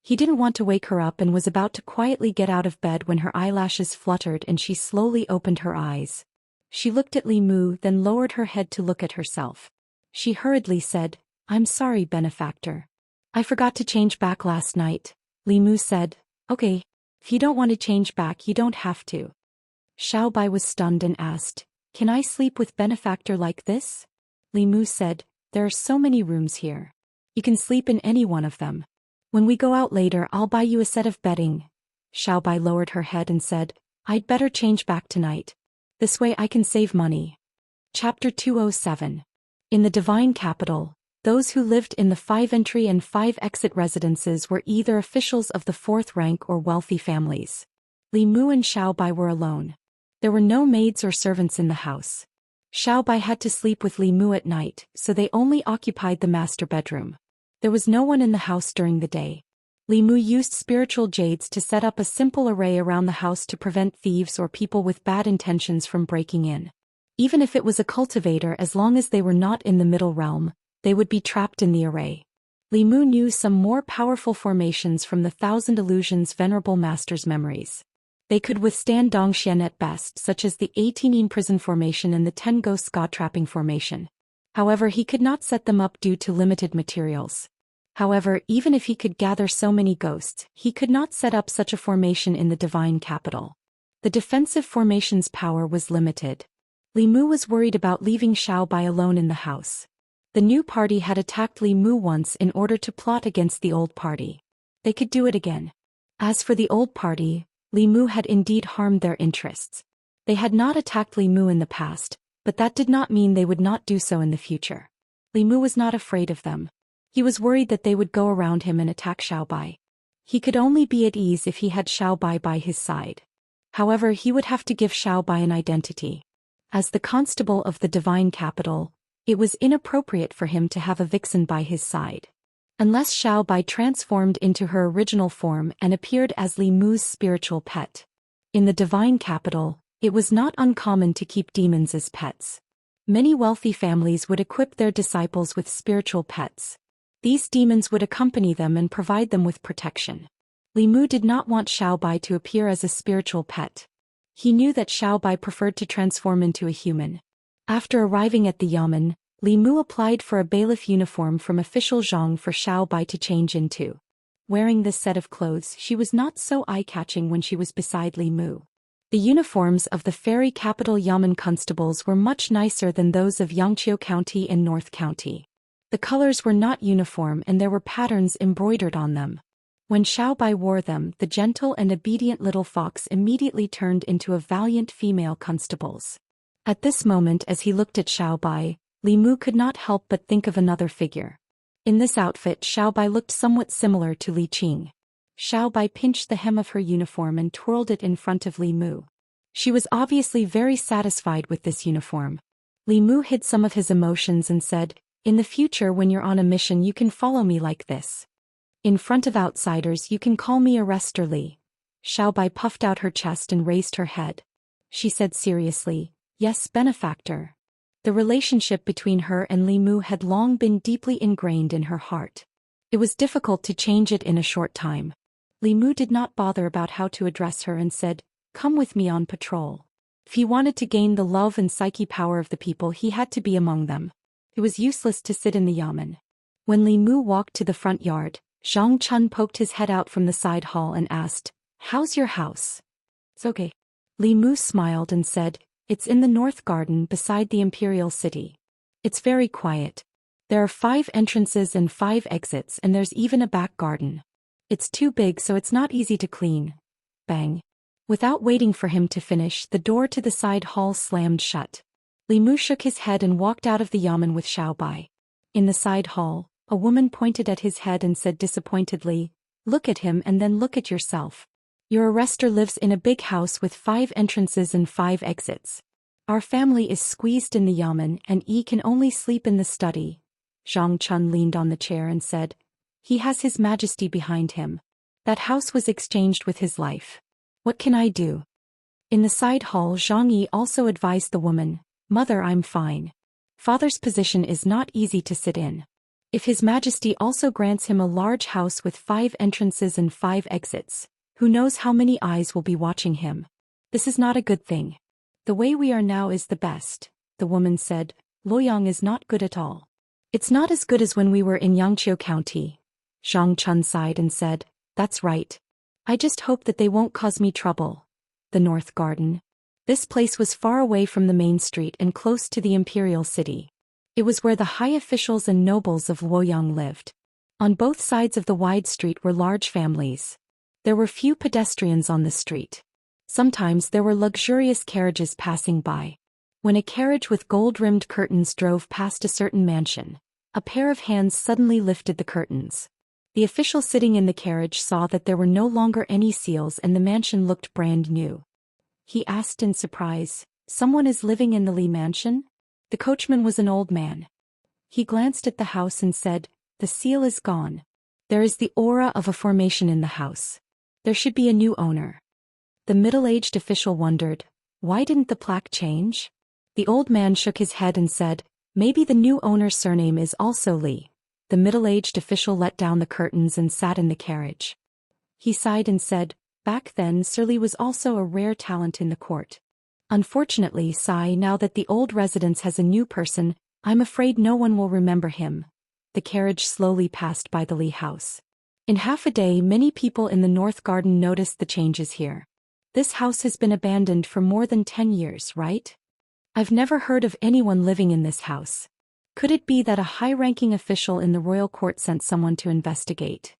He didn't want to wake her up and was about to quietly get out of bed when her eyelashes fluttered and she slowly opened her eyes. She looked at Li Mu, then lowered her head to look at herself. She hurriedly said, "I'm sorry, benefactor. I forgot to change back last night." Li Mu said, "Okay. If you don't want to change back, you don't have to." Xiao Bai was stunned and asked, "Can I sleep with benefactor like this?" Li Mu said, "There are so many rooms here. You can sleep in any one of them. When we go out later, I'll buy you a set of bedding." Xiao Bai lowered her head and said, "I'd better change back tonight. This way I can save money." Chapter 207. In the Divine Capital, those who lived in the 5-entry and 5-exit residences were either officials of the 4th rank or wealthy families. Li Mu and Xiao Bai were alone. There were no maids or servants in the house. Xiao Bai had to sleep with Li Mu at night, so they only occupied the master bedroom. There was no one in the house during the day. Li Mu used spiritual jades to set up a simple array around the house to prevent thieves or people with bad intentions from breaking in. Even if it was a cultivator, as long as they were not in the middle realm, they would be trapped in the array. Li Mu knew some more powerful formations from the 1,000 Illusions Venerable Master's memories. They could withstand Zhou Xian at best, such as the 18 Prison Formation and the 10 Ghosts God Trapping Formation. However, he could not set them up due to limited materials. However, even if he could gather so many ghosts, he could not set up such a formation in the Divine Capital. The defensive formation's power was limited. Li Mu was worried about leaving Xiao Bai alone in the house. The new party had attacked Li Mu once in order to plot against the old party. They could do it again. As for the old party, Li Mu had indeed harmed their interests. They had not attacked Li Mu in the past, but that did not mean they would not do so in the future. Li Mu was not afraid of them. He was worried that they would go around him and attack Xiao Bai. He could only be at ease if he had Xiao Bai by his side. However, he would have to give Xiao Bai an identity. As the constable of the Divine Capital, it was inappropriate for him to have a vixen by his side. Unless Xiao Bai transformed into her original form and appeared as Li Mu's spiritual pet. In the Divine Capital, it was not uncommon to keep demons as pets. Many wealthy families would equip their disciples with spiritual pets. These demons would accompany them and provide them with protection. Li Mu did not want Xiao Bai to appear as a spiritual pet. He knew that Xiao Bai preferred to transform into a human. After arriving at the yamen, Li Mu applied for a bailiff uniform from official Zhang for Xiao Bai to change into. Wearing this set of clothes, she was not so eye-catching when she was beside Li Mu. The uniforms of the Fairy Capital Yamen constables were much nicer than those of Yangqiu County and North County. The colors were not uniform and there were patterns embroidered on them. When Xiao Bai wore them, the gentle and obedient little fox immediately turned into a valiant female constables. At this moment as he looked at Xiaobai, Li Mu could not help but think of another figure. In this outfit Xiaobai looked somewhat similar to Li Qing. Xiaobai pinched the hem of her uniform and twirled it in front of Li Mu. She was obviously very satisfied with this uniform. Li Mu hid some of his emotions and said, "In the future when you're on a mission you can follow me like this. In front of outsiders you can call me Arrestor Li." Xiaobai puffed out her chest and raised her head. She said seriously, "Yes, benefactor." The relationship between her and Li Mu had long been deeply ingrained in her heart. It was difficult to change it in a short time. Li Mu did not bother about how to address her and said, "Come with me on patrol." If he wanted to gain the love and psyche power of the people he had to be among them. It was useless to sit in the yamen. When Li Mu walked to the front yard, Zhang Chun poked his head out from the side hall and asked, "How's your house?" "It's okay." Li Mu smiled and said, "It's in the north garden beside the imperial city. It's very quiet. There are 5 entrances and 5 exits and there's even a back garden. It's too big so it's not easy to clean." Bang. Without waiting for him to finish, the door to the side hall slammed shut. Li Mu shook his head and walked out of the yamen with Xiaobai. In the side hall, a woman pointed at his head and said disappointedly, "Look at him and then look at yourself. Your arrestor lives in a big house with 5 entrances and 5 exits. Our family is squeezed in the yamen and can only sleep in the study." Zhang Chun leaned on the chair and said, "He has His Majesty behind him. That house was exchanged with his life. What can I do?" In the side hall Zhang Yi also advised the woman, "Mother, I'm fine. Father's position is not easy to sit in. If His Majesty also grants him a large house with 5 entrances and 5 exits, who knows how many eyes will be watching him. This is not a good thing. The way we are now is the best." The woman said, "Luoyang is not good at all. It's not as good as when we were in Yangqiu County." Zhang Chun sighed and said, "That's right. I just hope that they won't cause me trouble." The North Garden. This place was far away from the main street and close to the imperial city. It was where the high officials and nobles of Luoyang lived. On both sides of the wide street were large families. There were few pedestrians on the street. Sometimes there were luxurious carriages passing by. When a carriage with gold-rimmed curtains drove past a certain mansion, a pair of hands suddenly lifted the curtains. The official sitting in the carriage saw that there were no longer any seals and the mansion looked brand new. He asked in surprise, "Someone is living in the Li mansion?" The coachman was an old man. He glanced at the house and said, "The seal is gone. There is the aura of a formation in the house. There should be a new owner." The middle-aged official wondered, "Why didn't the plaque change?" The old man shook his head and said, "Maybe the new owner's surname is also Li." The middle-aged official let down the curtains and sat in the carriage. He sighed and said, "Back then Sir Li was also a rare talent in the court. Unfortunately, now that the old residence has a new person, I'm afraid no one will remember him." The carriage slowly passed by the Li house. In half a day many people in the North Garden noticed the changes here. "This house has been abandoned for more than 10 years, right? I've never heard of anyone living in this house. Could it be that a high-ranking official in the royal court sent someone to investigate?"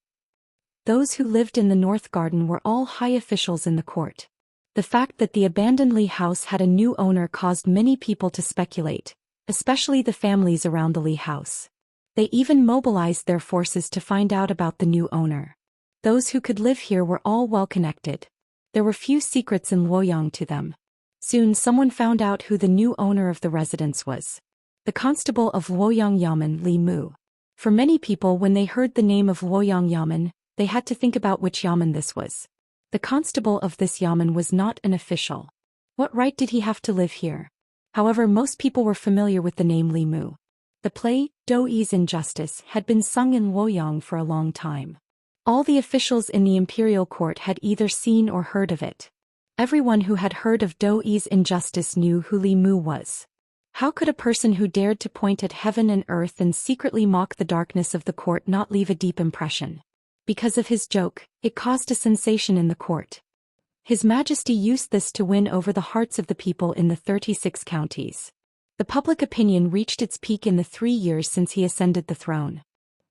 Those who lived in the North Garden were all high officials in the court. The fact that the abandoned Li house had a new owner caused many people to speculate, especially the families around the Li house. They even mobilized their forces to find out about the new owner. Those who could live here were all well-connected. There were few secrets in Luoyang to them. Soon someone found out who the new owner of the residence was. The constable of Luoyang Yamen, Li Mu. For many people when they heard the name of Luoyang Yamen, they had to think about which yamen this was. The constable of this yamen was not an official. What right did he have to live here? However, most people were familiar with the name Li Mu. The play, Daoist Injustice, had been sung in Luoyang for a long time. All the officials in the imperial court had either seen or heard of it. Everyone who had heard of Daoist Injustice knew who Li Mu was. How could a person who dared to point at heaven and earth and secretly mock the darkness of the court not leave a deep impression? Because of his joke, it caused a sensation in the court. His Majesty used this to win over the hearts of the people in the 36 counties. The public opinion reached its peak in the 3 years since he ascended the throne.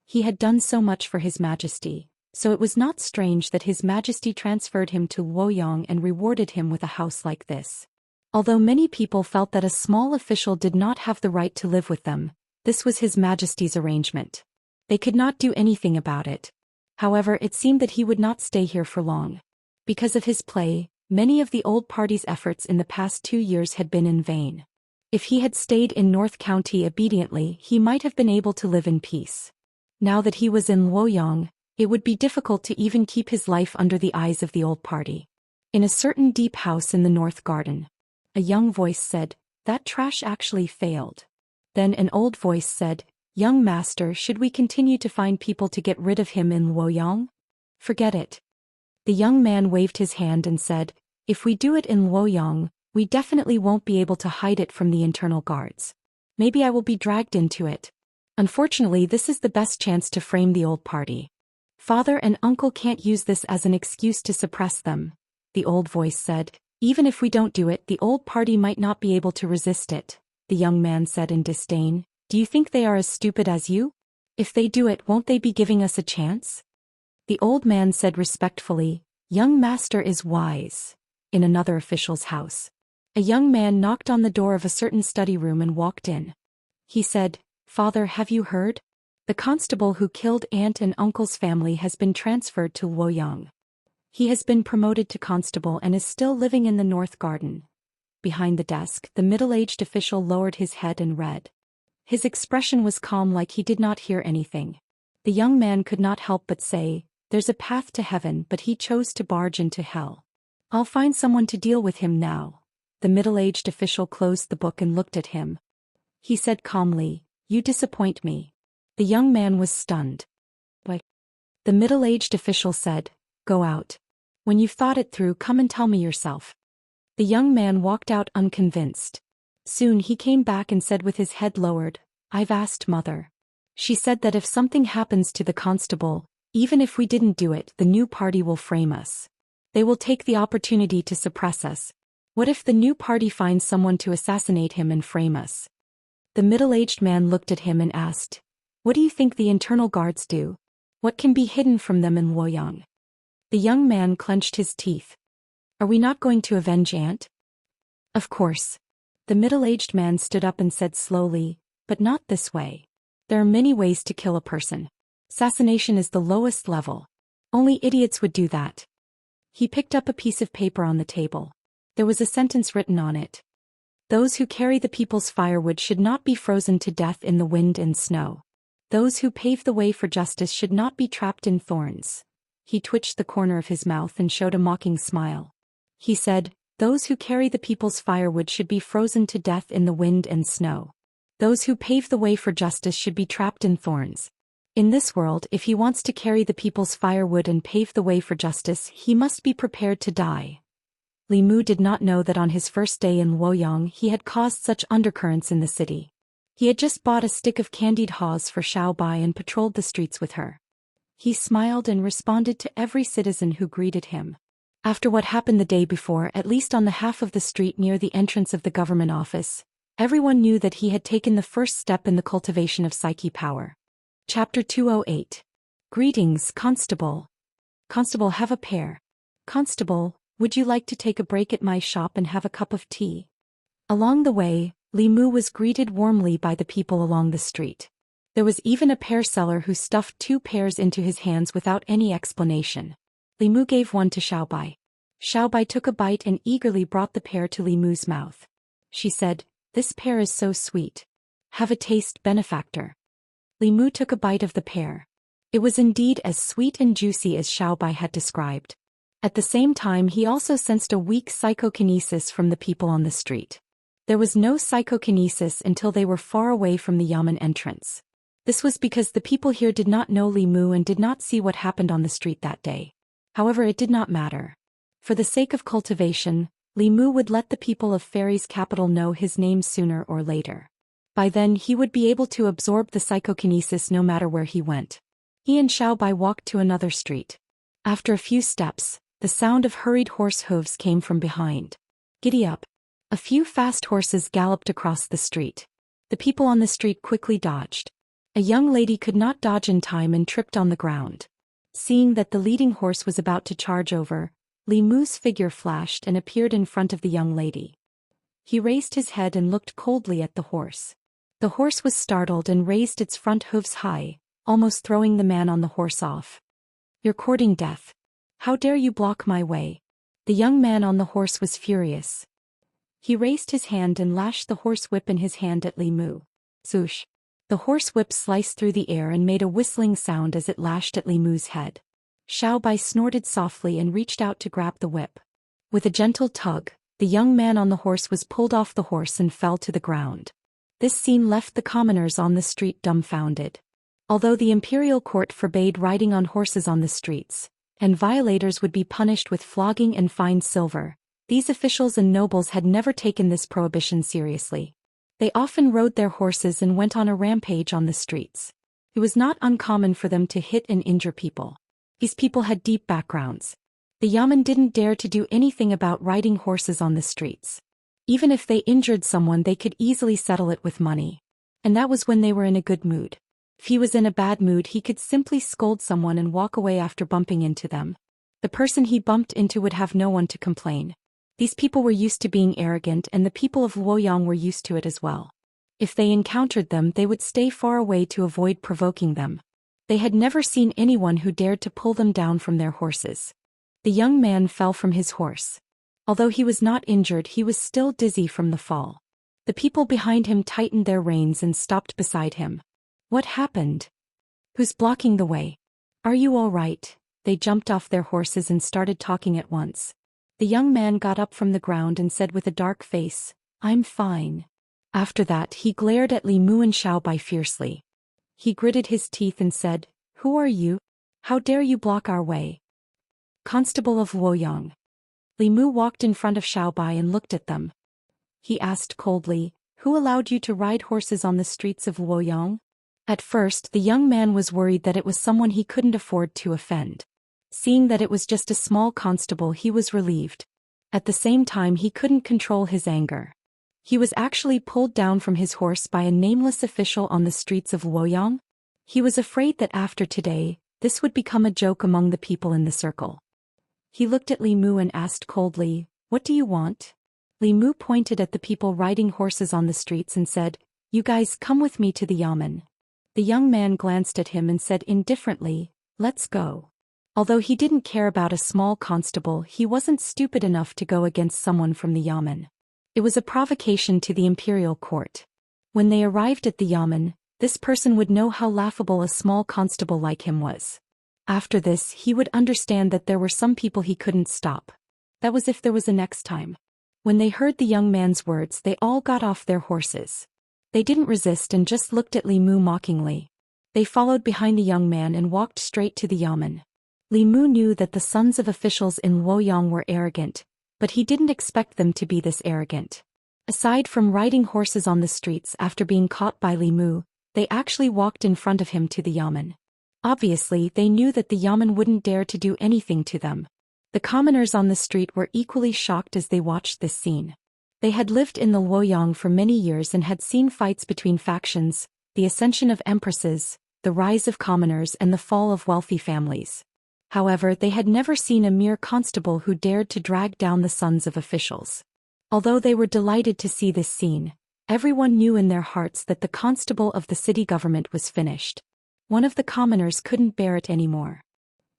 He had done so much for His Majesty, so it was not strange that His Majesty transferred him to Luoyang and rewarded him with a house like this. Although many people felt that a small official did not have the right to live with them, this was His Majesty's arrangement. They could not do anything about it. However, it seemed that he would not stay here for long. Because of his play, many of the old party's efforts in the past 2 years had been in vain. If he had stayed in North County obediently, he might have been able to live in peace. Now that he was in Luoyang, it would be difficult to even keep his life under the eyes of the old party. In a certain deep house in the North Garden, a young voice said, "That trash actually failed." Then an old voice said, "Young master, should we continue to find people to get rid of him in Luoyang? Forget it." The young man waved his hand and said, "If we do it in Luoyang, we definitely won't be able to hide it from the internal guards. Maybe I will be dragged into it. Unfortunately, this is the best chance to frame the old party. Father and uncle can't use this as an excuse to suppress them," the old voice said. "Even if we don't do it, the old party might not be able to resist it," the young man said in disdain. "Do you think they are as stupid as you? If they do it, won't they be giving us a chance?" The old man said respectfully, "Young master is wise." In another official's house, a young man knocked on the door of a certain study room and walked in. He said, "Father, have you heard? The constable who killed aunt and uncle's family has been transferred to Luoyang. He has been promoted to constable and is still living in the North Garden." Behind the desk, the middle-aged official lowered his head and read. His expression was calm, like he did not hear anything. The young man could not help but say, "There's a path to heaven, but he chose to barge into hell. I'll find someone to deal with him now." The middle-aged official closed the book and looked at him. He said calmly, "You disappoint me." The young man was stunned. "Why?" The middle-aged official said, "Go out. When you've thought it through, come and tell me yourself." The young man walked out unconvinced. Soon he came back and said with his head lowered, "I've asked Mother. She said that if something happens to the constable, even if we didn't do it, the new party will frame us. They will take the opportunity to suppress us. What if the new party finds someone to assassinate him and frame us?" The middle-aged man looked at him and asked, "What do you think the internal guards do? What can be hidden from them in Luoyang?" The young man clenched his teeth. "Are we not going to avenge aunt?" "Of course." The middle-aged man stood up and said slowly, "But not this way. There are many ways to kill a person. Assassination is the lowest level. Only idiots would do that." He picked up a piece of paper on the table. There was a sentence written on it. "Those who carry the people's firewood should not be frozen to death in the wind and snow. Those who pave the way for justice should not be trapped in thorns." He twitched the corner of his mouth and showed a mocking smile. He said, "Those who carry the people's firewood should be frozen to death in the wind and snow. Those who pave the way for justice should be trapped in thorns." In this world, if he wants to carry the people's firewood and pave the way for justice, he must be prepared to die. Li Mu did not know that on his first day in Luoyang he had caused such undercurrents in the city. He had just bought a stick of candied haws for Xiao Bai and patrolled the streets with her. He smiled and responded to every citizen who greeted him. After what happened the day before, at least on the half of the street near the entrance of the government office, everyone knew that he had taken the first step in the cultivation of psyche power. Chapter 208. Greetings, Constable. Constable, have a pair. Constable, would you like to take a break at my shop and have a cup of tea? Along the way, Li Mu was greeted warmly by the people along the street. There was even a pear seller who stuffed 2 pears into his hands without any explanation. Li Mu gave one to Xiao Bai. Xiao Bai took a bite and eagerly brought the pear to Li Mu's mouth. She said, "This pear is so sweet. Have a taste, benefactor." Li Mu took a bite of the pear. It was indeed as sweet and juicy as Xiao Bai had described. At the same time, he also sensed a weak psychokinesis from the people on the street. There was no psychokinesis until they were far away from the yamen entrance. This was because the people here did not know Li Mu and did not see what happened on the street that day. However, it did not matter. For the sake of cultivation, Li Mu would let the people of Fairy's capital know his name sooner or later. By then he would be able to absorb the psychokinesis no matter where he went. He and Xiao Bai walked to another street. After a few steps, the sound of hurried horse hooves came from behind. "Giddy up." A few fast horses galloped across the street. The people on the street quickly dodged. A young lady could not dodge in time and tripped on the ground. Seeing that the leading horse was about to charge over, Li Mu's figure flashed and appeared in front of the young lady. He raised his head and looked coldly at the horse. The horse was startled and raised its front hooves high, almost throwing the man on the horse off. "You're courting death. How dare you block my way?" The young man on the horse was furious. He raised his hand and lashed the horse whip in his hand at Li Mu. Swoosh! The horse whip sliced through the air and made a whistling sound as it lashed at Li Mu's head. Xiao Bai snorted softly and reached out to grab the whip. With a gentle tug, the young man on the horse was pulled off the horse and fell to the ground. This scene left the commoners on the street dumbfounded. Although the imperial court forbade riding on horses on the streets, and violators would be punished with flogging and fined silver, these officials and nobles had never taken this prohibition seriously. They often rode their horses and went on a rampage on the streets. It was not uncommon for them to hit and injure people. These people had deep backgrounds. The yamen didn't dare to do anything about riding horses on the streets. Even if they injured someone, they could easily settle it with money. And that was when they were in a good mood. If he was in a bad mood, he could simply scold someone and walk away after bumping into them. The person he bumped into would have no one to complain. These people were used to being arrogant, and the people of Luoyang were used to it as well. If they encountered them, they would stay far away to avoid provoking them. They had never seen anyone who dared to pull them down from their horses. The young man fell from his horse. Although he was not injured, he was still dizzy from the fall. The people behind him tightened their reins and stopped beside him. "What happened? Who's blocking the way? Are you all right?" They jumped off their horses and started talking at once. The young man got up from the ground and said with a dark face, "I'm fine." After that, he glared at Li Mu and Xiao Bai fiercely. He gritted his teeth and said, "Who are you? How dare you block our way?" "Constable of Luoyang." Li Mu walked in front of Xiao Bai and looked at them. He asked coldly, "Who allowed you to ride horses on the streets of Luoyang?" At first, the young man was worried that it was someone he couldn't afford to offend. Seeing that it was just a small constable, he was relieved. At the same time, he couldn't control his anger. He was actually pulled down from his horse by a nameless official on the streets of Luoyang. He was afraid that after today, this would become a joke among the people in the circle. He looked at Li Mu and asked coldly, "What do you want?" Li Mu pointed at the people riding horses on the streets and said, "You guys come with me to the yamen." The young man glanced at him and said indifferently, "Let's go." Although he didn't care about a small constable, he wasn't stupid enough to go against someone from the yamen. It was a provocation to the imperial court. When they arrived at the yamen, this person would know how laughable a small constable like him was. After this, he would understand that there were some people he couldn't stop. That was if there was a next time. When they heard the young man's words, they all got off their horses. They didn't resist and just looked at Li Mu mockingly. They followed behind the young man and walked straight to the yamen. Li Mu knew that the sons of officials in Luoyang were arrogant, but he didn't expect them to be this arrogant. Aside from riding horses on the streets after being caught by Li Mu, they actually walked in front of him to the yamen. Obviously, they knew that the yamen wouldn't dare to do anything to them. The commoners on the street were equally shocked as they watched this scene. They had lived in the Luoyang for many years and had seen fights between factions, the ascension of empresses, the rise of commoners, and the fall of wealthy families. However, they had never seen a mere constable who dared to drag down the sons of officials. Although they were delighted to see this scene, everyone knew in their hearts that the constable of the city government was finished. One of the commoners couldn't bear it anymore.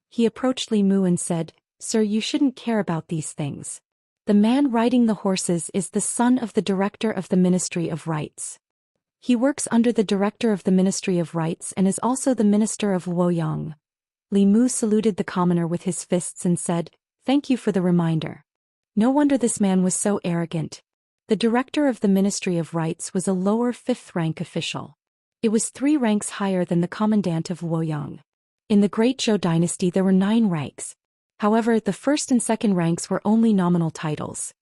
He approached Li Mu and said, "Sir, you shouldn't care about these things. The man riding the horses is the son of the director of the Ministry of Rights. He works under the director of the Ministry of Rights and is also the minister of Luoyang." Li Mu saluted the commoner with his fists and said, "Thank you for the reminder." No wonder this man was so arrogant. The director of the Ministry of Rights was a lower 5th rank official. It was 3 ranks higher than the commandant of Luoyang. In the Great Zhou dynasty there were 9 ranks. However, the 1st and 2nd ranks were only nominal titles.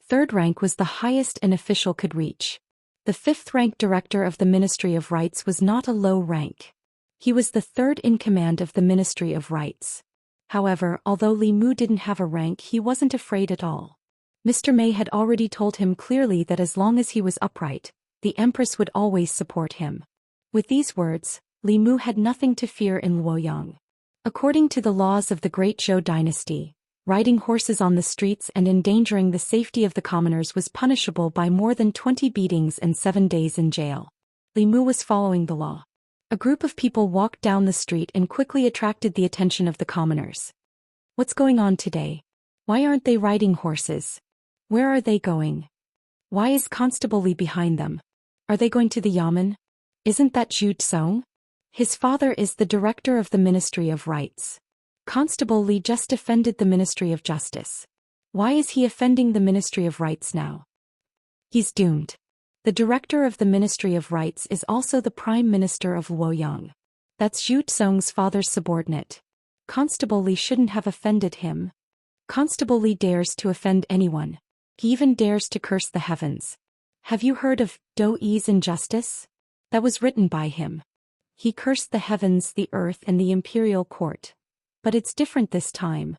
3rd rank was the highest an official could reach. The 5th rank director of the Ministry of Rights was not a low rank. He was the 3rd in command of the Ministry of Rights. However, although Li Mu didn't have a rank, he wasn't afraid at all. Mr. Mei had already told him clearly that as long as he was upright, the Empress would always support him. With these words, Li Mu had nothing to fear in Luoyang. According to the laws of the Great Zhou dynasty, Riding horses on the streets and endangering the safety of the commoners was punishable by more than 20 beatings and 7 days in jail. Li Mu was following the law. A group of people walked down the street and quickly attracted the attention of the commoners. What's going on today? Why aren't they riding horses? Where are they going? Why is Constable Li behind them? Are they going to the Yamen? Isn't that Zhou Xian? His father is the director of the Ministry of Rights. Constable Li just offended the Ministry of Justice. Why is he offending the Ministry of Rights now? He's doomed. The director of the Ministry of Rights is also the Prime Minister of Luoyang. That's Zhou Xian's father's subordinate. Constable Li shouldn't have offended him. Constable Li dares to offend anyone. He even dares to curse the heavens. Have you heard of Daoist injustice? That was written by him. He cursed the heavens, the earth, and the imperial court. But it's different this time.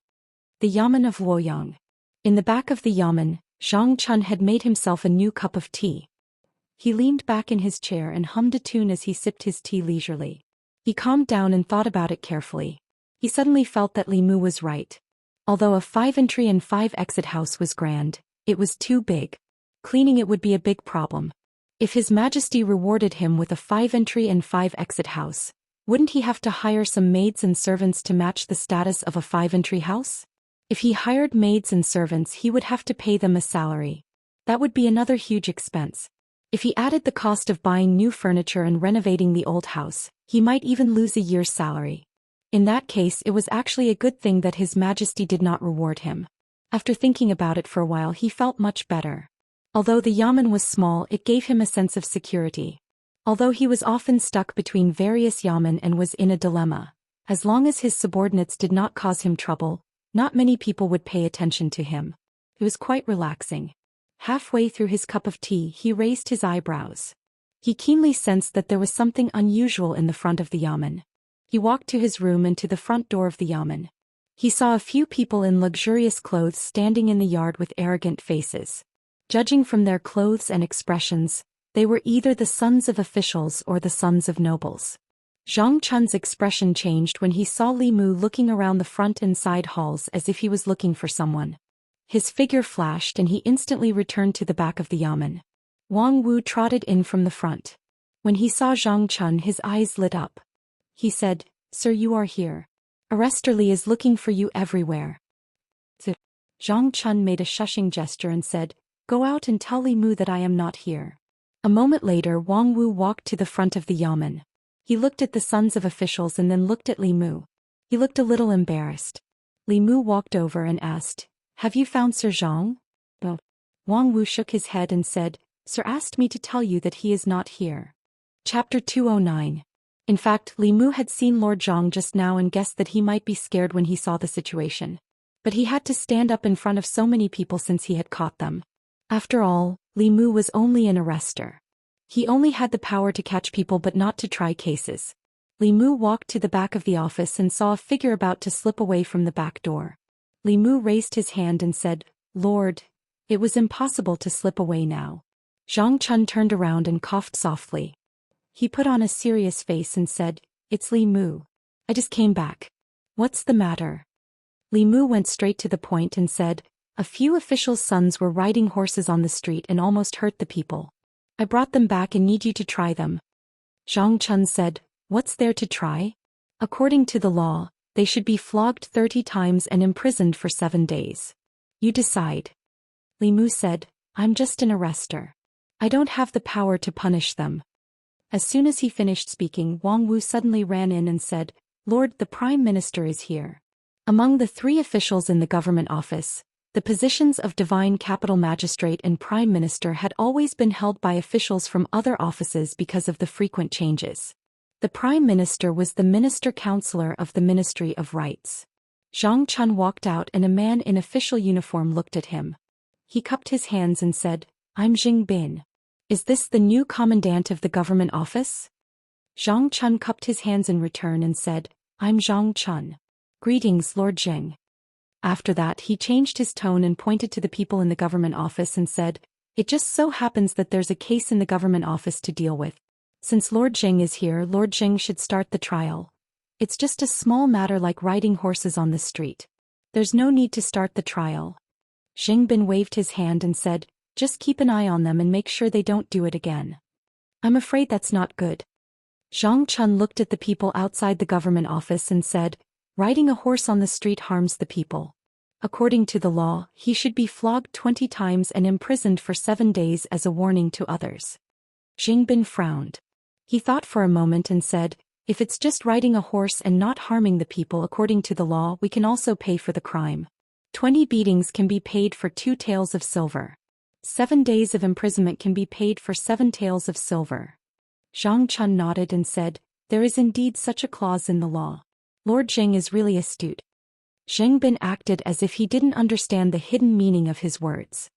The Yamen of Luoyang. In the back of the Yamen, Zhang Chun had made himself a new cup of tea. He leaned back in his chair and hummed a tune as he sipped his tea leisurely. He calmed down and thought about it carefully. He suddenly felt that Li Mu was right. Although a 5-entry and 5-exit house was grand, it was too big. Cleaning it would be a big problem. If His Majesty rewarded him with a 5-entry and 5-exit house, wouldn't he have to hire some maids and servants to match the status of a 5-entry house? If he hired maids and servants, he would have to pay them a salary. That would be another huge expense. If he added the cost of buying new furniture and renovating the old house, he might even lose a year's salary. In that case, it was actually a good thing that His Majesty did not reward him. After thinking about it for a while, he felt much better. Although the Yamen was small, it gave him a sense of security. Although he was often stuck between various Yamen and was in a dilemma, as long as his subordinates did not cause him trouble, not many people would pay attention to him. It was quite relaxing. Halfway through his cup of tea, he raised his eyebrows. He keenly sensed that there was something unusual in the front of the Yamen. He walked to his room and to the front door of the Yamen. He saw a few people in luxurious clothes standing in the yard with arrogant faces. Judging from their clothes and expressions, they were either the sons of officials or the sons of nobles. Zhang Chun's expression changed when he saw Li Mu looking around the front and side halls as if he was looking for someone. His figure flashed and he instantly returned to the back of the Yamen. Wang Wu trotted in from the front. When he saw Zhang Chun, his eyes lit up. He said, "Sir, you are here. Arrestor Li is looking for you everywhere." Zhang Chun made a shushing gesture and said, "Go out and tell Li Mu that I am not here." A moment later, Wang Wu walked to the front of the Yamen. He looked at the sons of officials and then looked at Li Mu. He looked a little embarrassed. Li Mu walked over and asked, "Have you found Sir Zhang?" "No." Wang Wu shook his head and said, "Sir asked me to tell you that he is not here." Chapter 209. In fact, Li Mu had seen Lord Zhang just now and guessed that he might be scared when he saw the situation. But he had to stand up in front of so many people since he had caught them. After all, Li Mu was only an arrestor. He only had the power to catch people but not to try cases. Li Mu walked to the back of the office and saw a figure about to slip away from the back door. Li Mu raised his hand and said, "Lord." It was impossible to slip away now. Zhang Chun turned around and coughed softly. He put on a serious face and said, "It's Li Mu. I just came back. What's the matter?" Li Mu went straight to the point and said, "A few officials' sons were riding horses on the street and almost hurt the people. I brought them back and need you to try them." Zhang Chun said, "What's there to try?" "According to the law, they should be flogged 30 times and imprisoned for 7 days. You decide." Li Mu said, "I'm just an arrestor. I don't have the power to punish them." As soon as he finished speaking, Wang Wu suddenly ran in and said, "Lord, the Prime Minister is here." Among the 3 officials in the government office, the positions of Divine Capital Magistrate and Prime Minister had always been held by officials from other offices because of the frequent changes. The Prime Minister was the Minister Counselor of the Ministry of Rights. Zhang Chun walked out and a man in official uniform looked at him. He cupped his hands and said, "I'm Jing Bin. Is this the new commandant of the government office?" Zhang Chun cupped his hands in return and said, "I'm Zhang Chun. Greetings, Lord Jing." After that, he changed his tone and pointed to the people in the government office and said, "It just so happens that there's a case in the government office to deal with. Since Lord Jing is here, Lord Jing should start the trial. It's just a small matter like riding horses on the street. There's no need to start the trial. Xing Bin waved his hand and said, just keep an eye on them and make sure they don't do it again. I'm afraid that's not good. Zhang Chun looked at the people outside the government office and said, riding a horse on the street harms the people. According to the law, he should be flogged 20 times and imprisoned for 7 days as a warning to others. Xing Bin frowned. He thought for a moment and said, if it's just riding a horse and not harming the people according to the law, we can also pay for the crime. 20 beatings can be paid for 2 taels of silver. 7 days of imprisonment can be paid for 7 taels of silver. Zhang Chun nodded and said, there is indeed such a clause in the law. Lord Jing is really astute. Xing Bin acted as if he didn't understand the hidden meaning of his words.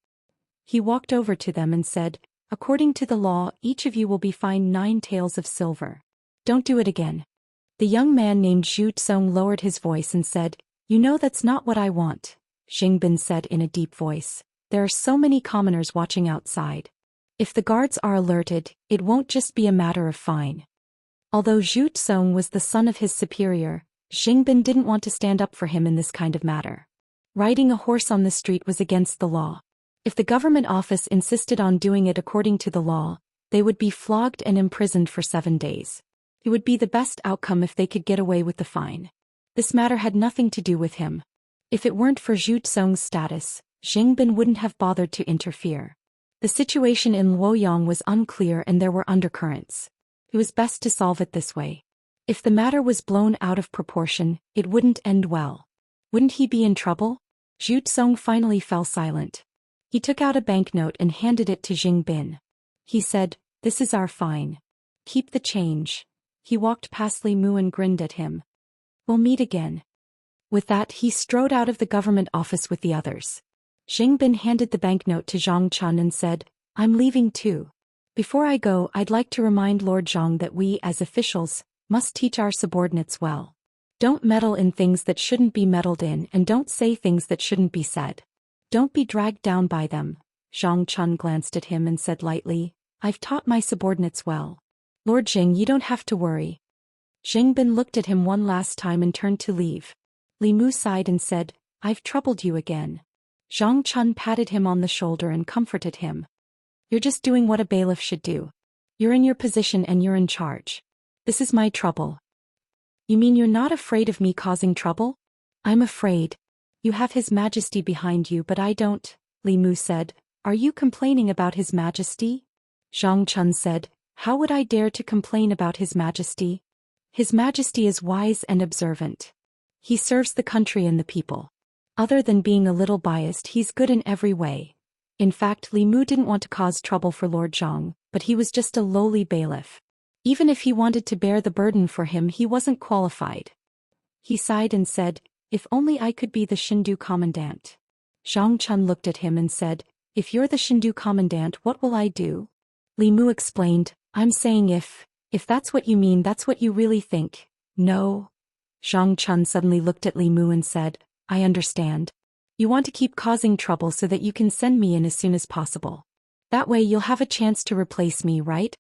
He walked over to them and said, according to the law, each of you will be fined 9 taels of silver. Don't do it again. The young man named Zhu Xian lowered his voice and said, you know that's not what I want. Xing Bin said in a deep voice, there are so many commoners watching outside. If the guards are alerted, it won't just be a matter of fine. Although Zhu Xian was the son of his superior, Xing Bin didn't want to stand up for him in this kind of matter. Riding a horse on the street was against the law. If the government office insisted on doing it according to the law, they would be flogged and imprisoned for 7 days. It would be the best outcome if they could get away with the fine. This matter had nothing to do with him. If it weren't for Zhu Xian's status, Xing Bin wouldn't have bothered to interfere. The situation in Luoyang was unclear and there were undercurrents. It was best to solve it this way. If the matter was blown out of proportion, it wouldn't end well. Wouldn't he be in trouble? Zhu Xian finally fell silent. He took out a banknote and handed it to Xing Bin. He said, this is our fine. Keep the change. He walked past Li Mu and grinned at him. We'll meet again. With that, he strode out of the government office with the others. Xing Bin handed the banknote to Zhang Chun and said, I'm leaving too. Before I go, I'd like to remind Lord Zhang that we, as officials, must teach our subordinates well. Don't meddle in things that shouldn't be meddled in and don't say things that shouldn't be said. Don't be dragged down by them. Zhang Chun glanced at him and said lightly, I've taught my subordinates well. Lord Jing, you don't have to worry. Xing Bin looked at him one last time and turned to leave. Li Mu sighed and said, I've troubled you again. Zhang Chun patted him on the shoulder and comforted him. You're just doing what a bailiff should do. You're in your position and you're in charge. This is my trouble. You mean you're not afraid of me causing trouble? I'm afraid. You have His Majesty behind you but I don't, Li Mu said. Are you complaining about His Majesty? Zhang Chun said, how would I dare to complain about His Majesty? His Majesty is wise and observant. He serves the country and the people. Other than being a little biased, he's good in every way. In fact, Li Mu didn't want to cause trouble for Lord Zhang, but he was just a lowly bailiff. Even if he wanted to bear the burden for him, he wasn't qualified. He sighed and said, if only I could be the Shindu commandant. Zhang Chun looked at him and said, if you're the Shindu commandant, what will I do? Li Mu explained, I'm saying if that's what you mean, that's what you really think. No. Zhang Chun suddenly looked at Li Mu and said, I understand. You want to keep causing trouble so that you can send me in as soon as possible. That way you'll have a chance to replace me, right?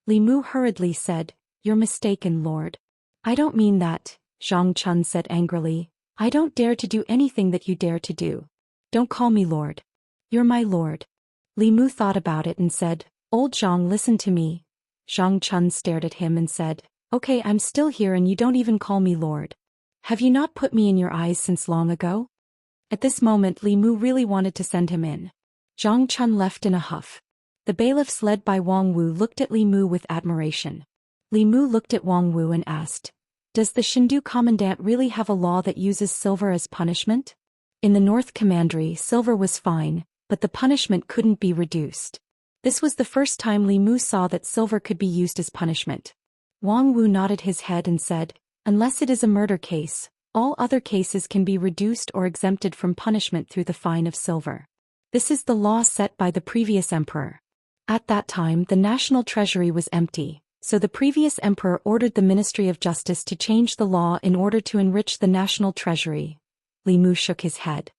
Li Mu hurriedly said, you're mistaken, Lord. I don't mean that, Zhang Chun said angrily. I don't dare to do anything that you dare to do. Don't call me Lord. You're my Lord. Li Mu thought about it and said, Old Zhang, listen to me. Zhang Chun stared at him and said, okay, I'm still here and you don't even call me Lord. Have you not put me in your eyes since long ago? At this moment Li Mu really wanted to send him in. Zhang Chun left in a huff. The bailiffs led by Wang Wu looked at Li Mu with admiration. Li Mu looked at Wang Wu and asked, does the Shindu commandant really have a law that uses silver as punishment? In the North Commandery, silver was fine, but the punishment couldn't be reduced. This was the first time Li Mu saw that silver could be used as punishment. Wang Wu nodded his head and said, unless it is a murder case, all other cases can be reduced or exempted from punishment through the fine of silver. This is the law set by the previous emperor. At that time, the national treasury was empty, so the previous emperor ordered the Ministry of Justice to change the law in order to enrich the national treasury. Li Mu shook his head.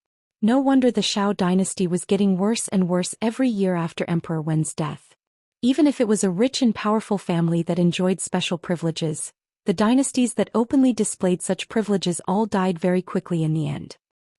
No wonder the Shao dynasty was getting worse and worse every year after Emperor Wen's death. Even if it was a rich and powerful family that enjoyed special privileges, the dynasties that openly displayed such privileges all died very quickly in the end.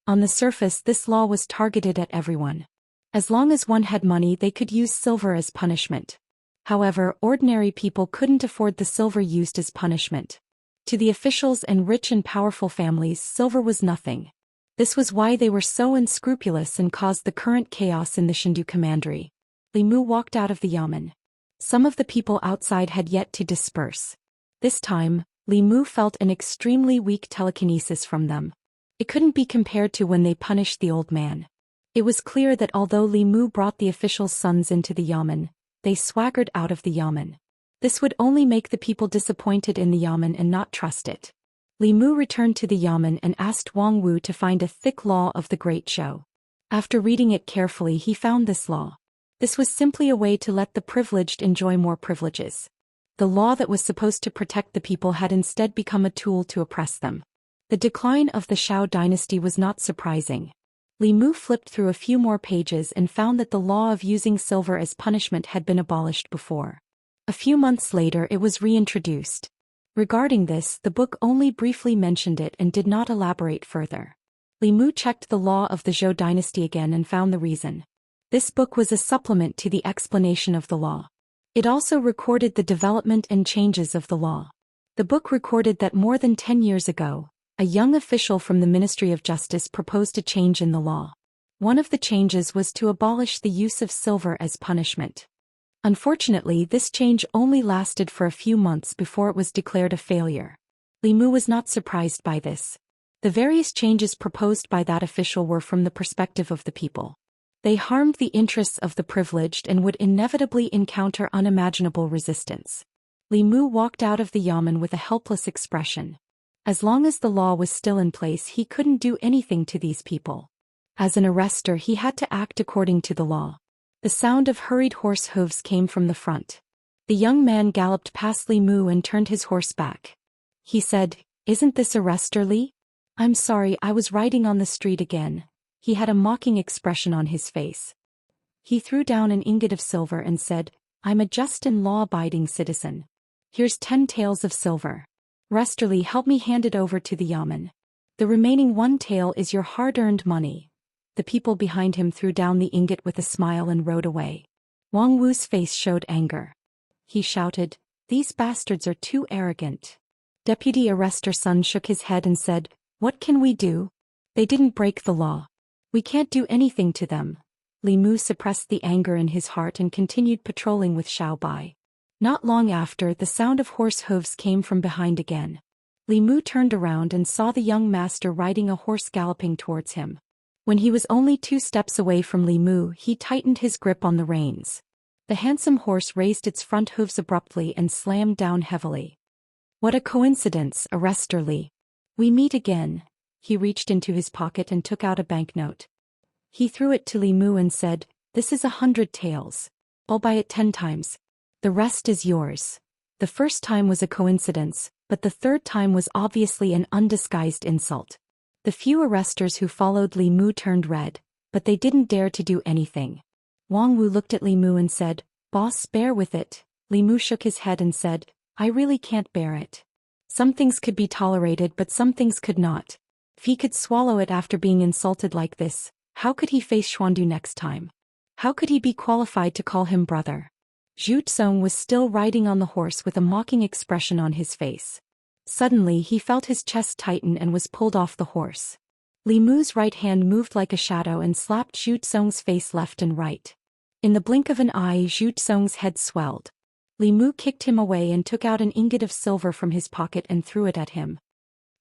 On the surface, this law was targeted at everyone. As long as one had money, they could use silver as punishment. However, ordinary people couldn't afford the silver used as punishment. To the officials and rich and powerful families, silver was nothing. This was why they were so unscrupulous and caused the current chaos in the Shindu commandery. Li Mu walked out of the yamen. Some of the people outside had yet to disperse. This time, Li Mu felt an extremely weak telekinesis from them. It couldn't be compared to when they punished the old man. It was clear that although Li Mu brought the officials' sons into the yamen, they swaggered out of the yamen. This would only make the people disappointed in the yamen and not trust it. Li Mu returned to the yamen and asked Wang Wu to find a thick law of the Great Zhou. After reading it carefully, he found this law. This was simply a way to let the privileged enjoy more privileges. The law that was supposed to protect the people had instead become a tool to oppress them. The decline of the Zhou dynasty was not surprising. Li Mu flipped through a few more pages and found that the law of using silver as punishment had been abolished before. A few months later, it was reintroduced. Regarding this, the book only briefly mentioned it and did not elaborate further. Li Mu checked the law of the Zhou dynasty again and found the reason. This book was a supplement to the explanation of the law. It also recorded the development and changes of the law. The book recorded that more than 10 years ago, a young official from the Ministry of Justice proposed a change in the law. One of the changes was to abolish the use of silver as punishment. Unfortunately, this change only lasted for a few months before it was declared a failure. Li Mu was not surprised by this. The various changes proposed by that official were from the perspective of the people. They harmed the interests of the privileged and would inevitably encounter unimaginable resistance. Li Mu walked out of the yamen with a helpless expression. As long as the law was still in place, he couldn't do anything to these people. As an arrestor, he had to act according to the law. The sound of hurried horse hooves came from the front. The young man galloped past Li Mu and turned his horse back. He said, "Isn't this arrestor Li? I'm sorry, I was riding on the street again." He had a mocking expression on his face. He threw down an ingot of silver and said, "I'm a just and law-abiding citizen. Here's 10 taels of silver. Resterly, help me hand it over to the yamen. The remaining 1 tael is your hard-earned money." The people behind him threw down the ingot with a smile and rode away. Wang Wu's face showed anger. He shouted, "These bastards are too arrogant." Deputy Arrestor Sun shook his head and said, "What can we do? They didn't break the law. We can't do anything to them." Li Mu suppressed the anger in his heart and continued patrolling with Xiao Bai. Not long after, the sound of horse hooves came from behind again. Li Mu turned around and saw the young master riding a horse galloping towards him. When he was only 2 steps away from Li Mu, he tightened his grip on the reins. The handsome horse raised its front hooves abruptly and slammed down heavily. "What a coincidence, Arrestor Li. We meet again." He reached into his pocket and took out a banknote. He threw it to Li Mu and said, "This is 100 taels. I'll buy it 10 times. The rest is yours." The first time was a coincidence, but the third time was obviously an undisguised insult. The few arrestors who followed Li Mu turned red, but they didn't dare to do anything. Wang Wu looked at Li Mu and said, "Boss, bear with it." Li Mu shook his head and said, "I really can't bear it. Some things could be tolerated but some things could not. If he could swallow it after being insulted like this, how could he face Xuandu next time? How could he be qualified to call him brother?" Zhu Xian was still riding on the horse with a mocking expression on his face. Suddenly he felt his chest tighten and was pulled off the horse. Li Mu's right hand moved like a shadow and slapped Zhu Xian's face left and right. In the blink of an eye, Zhu Xian's head swelled. Li Mu kicked him away and took out an ingot of silver from his pocket and threw it at him.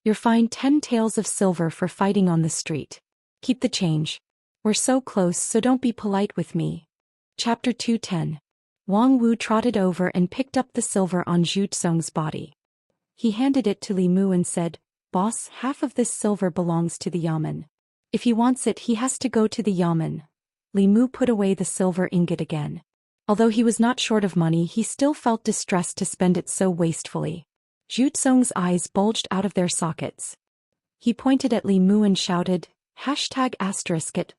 "You're fined 10 taels of silver for fighting on the street. Keep the change. We're so close, so don't be polite with me." Chapter 210. Wang Wu trotted over and picked up the silver on Zhu Xian's body. He handed it to Li Mu and said, "Boss, half of this silver belongs to the yamen. If he wants it, he has to go to the yamen." Li Mu put away the silver ingot again. Although he was not short of money, he still felt distressed to spend it so wastefully. Zhu Xian's eyes bulged out of their sockets. He pointed at Li Mu and shouted, #*it***.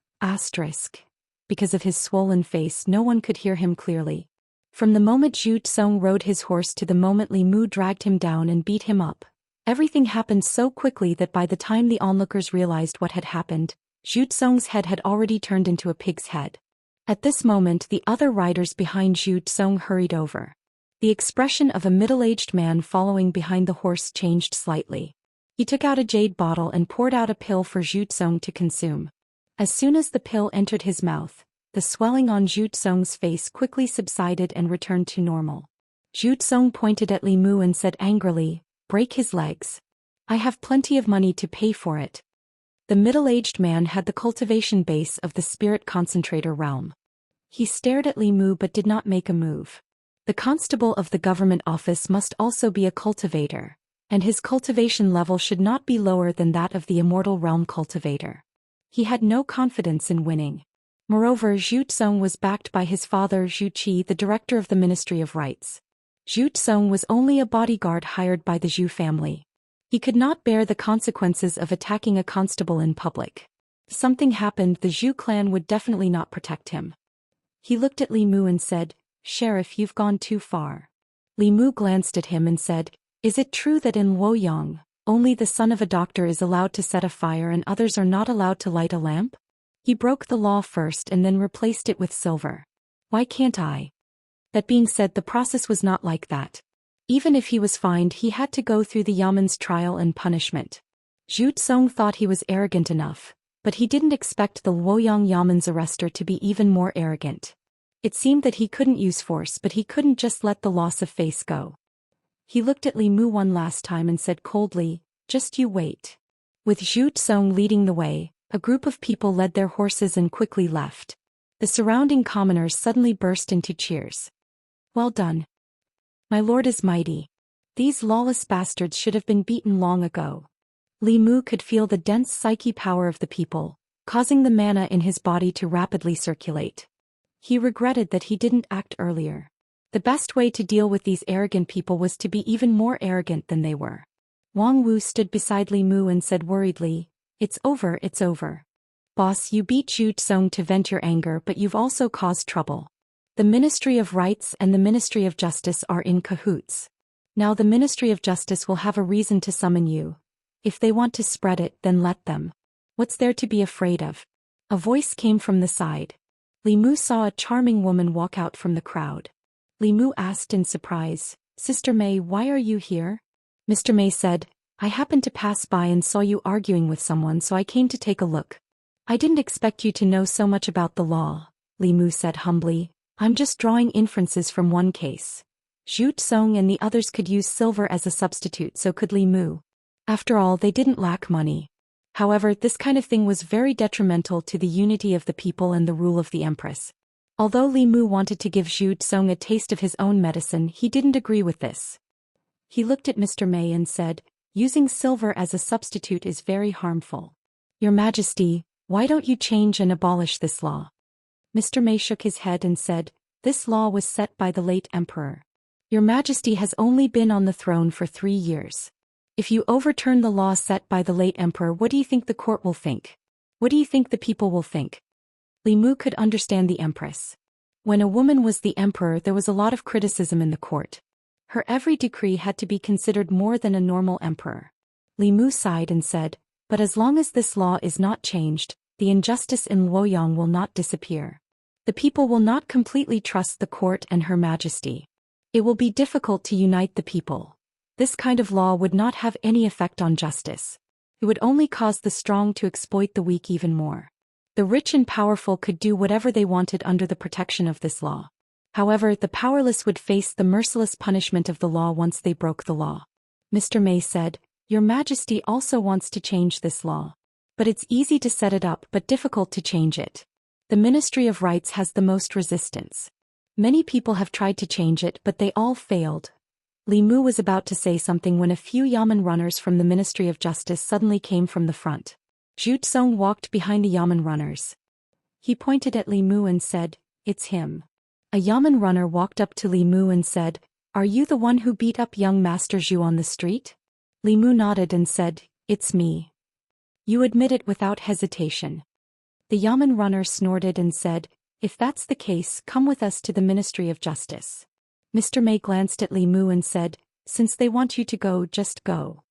Because of his swollen face, no one could hear him clearly. From the moment Zhu Xian rode his horse to the moment Li Mu dragged him down and beat him up, Everything happened so quickly that by the time the onlookers realized what had happened, Zhu Tsong's head had already turned into a pig's head. At this moment the other riders behind Zhu Tsong hurried over. The expression of a middle-aged man following behind the horse changed slightly. He took out a jade bottle and poured out a pill for Zhu Tsong to consume. As soon as the pill entered his mouth, the swelling on Zhu Tsong's face quickly subsided and returned to normal. Zhu Tsong pointed at Li Mu and said angrily, "Break his legs. I have plenty of money to pay for it." The middle-aged man had the cultivation base of the spirit concentrator realm. He stared at Li Mu but did not make a move. The constable of the government office must also be a cultivator, and his cultivation level should not be lower than that of the immortal realm cultivator. He had no confidence in winning. Moreover, Zhu Tsong was backed by his father Zhu Qi, the director of the Ministry of Rights. Zhu Tsong was only a bodyguard hired by the Zhu family. He could not bear the consequences of attacking a constable in public. If something happened, the Zhu clan would definitely not protect him. He looked at Li Mu and said, "Sheriff, you've gone too far." Li Mu glanced at him and said, "Is it true that in Luoyang, only the son of a doctor is allowed to set a fire and others are not allowed to light a lamp?" He broke the law first and then replaced it with silver. Why can't I? That being said, the process was not like that. Even if he was fined, he had to go through the Yaman's trial and punishment. Zhu Tsong thought he was arrogant enough, but he didn't expect the Luoyang Yaman's arrestor to be even more arrogant. It seemed that he couldn't use force, but he couldn't just let the loss of face go. He looked at Li Mu one last time and said coldly, "Just you wait." With Zhu Tsong leading the way, a group of people led their horses and quickly left. The surrounding commoners suddenly burst into cheers. "Well done. My lord is mighty. These lawless bastards should have been beaten long ago." Li Mu could feel the dense psyche power of the people, causing the mana in his body to rapidly circulate. He regretted that he didn't act earlier. The best way to deal with these arrogant people was to be even more arrogant than they were. Wang Wu stood beside Li Mu and said worriedly, "It's over, it's over. Boss, you beat Zhu Tsong to vent your anger, but you've also caused trouble. The Ministry of Rights and the Ministry of Justice are in cahoots. Now the Ministry of Justice will have a reason to summon you. If they want to spread it, then let them. What's there to be afraid of?" A voice came from the side. Li Mu saw a charming woman walk out from the crowd. Li Mu asked in surprise, "Sister Mei, why are you here?" Mr. Mei said, "I happened to pass by and saw you arguing with someone, so I came to take a look." "I didn't expect you to know so much about the law," Li Mu said humbly. "I'm just drawing inferences from one case. Zhu Tsong and the others could use silver as a substitute, so could Li Mu. After all, they didn't lack money. However, this kind of thing was very detrimental to the unity of the people and the rule of the Empress. Although Li Mu wanted to give Zhu Tsong a taste of his own medicine, he didn't agree with this. He looked at Mr. Mei and said, "Using silver as a substitute is very harmful. Your Majesty, why don't you change and abolish this law?" Mr. Mei shook his head and said, "This law was set by the late emperor. Your Majesty has only been on the throne for 3 years. If you overturn the law set by the late emperor, what do you think the court will think? What do you think the people will think?" Li Mu could understand the empress. When a woman was the emperor, there was a lot of criticism in the court. Her every decree had to be considered more than a normal emperor. Li Mu sighed and said, "But as long as this law is not changed, the injustice in Luoyang will not disappear. The people will not completely trust the court and Her Majesty. It will be difficult to unite the people. This kind of law would not have any effect on justice. It would only cause the strong to exploit the weak even more. The rich and powerful could do whatever they wanted under the protection of this law. However, the powerless would face the merciless punishment of the law once they broke the law." Mr. Mei said, "Your Majesty also wants to change this law. But it's easy to set it up but difficult to change it. The Ministry of Rights has the most resistance. Many people have tried to change it, but they all failed." Li Mu was about to say something when a few Yamen runners from the Ministry of Justice suddenly came from the front. Zhu Tsong walked behind the Yamen runners. He pointed at Li Mu and said, "It's him." A Yamen runner walked up to Li Mu and said, "Are you the one who beat up young Master Zhu on the street?" Li Mu nodded and said, "It's me." "You admit it without hesitation." The Yamen runner snorted and said, "If that's the case, come with us to the Ministry of Justice." Mr. Mei glanced at Li Mu and said, "Since they want you to go, just go."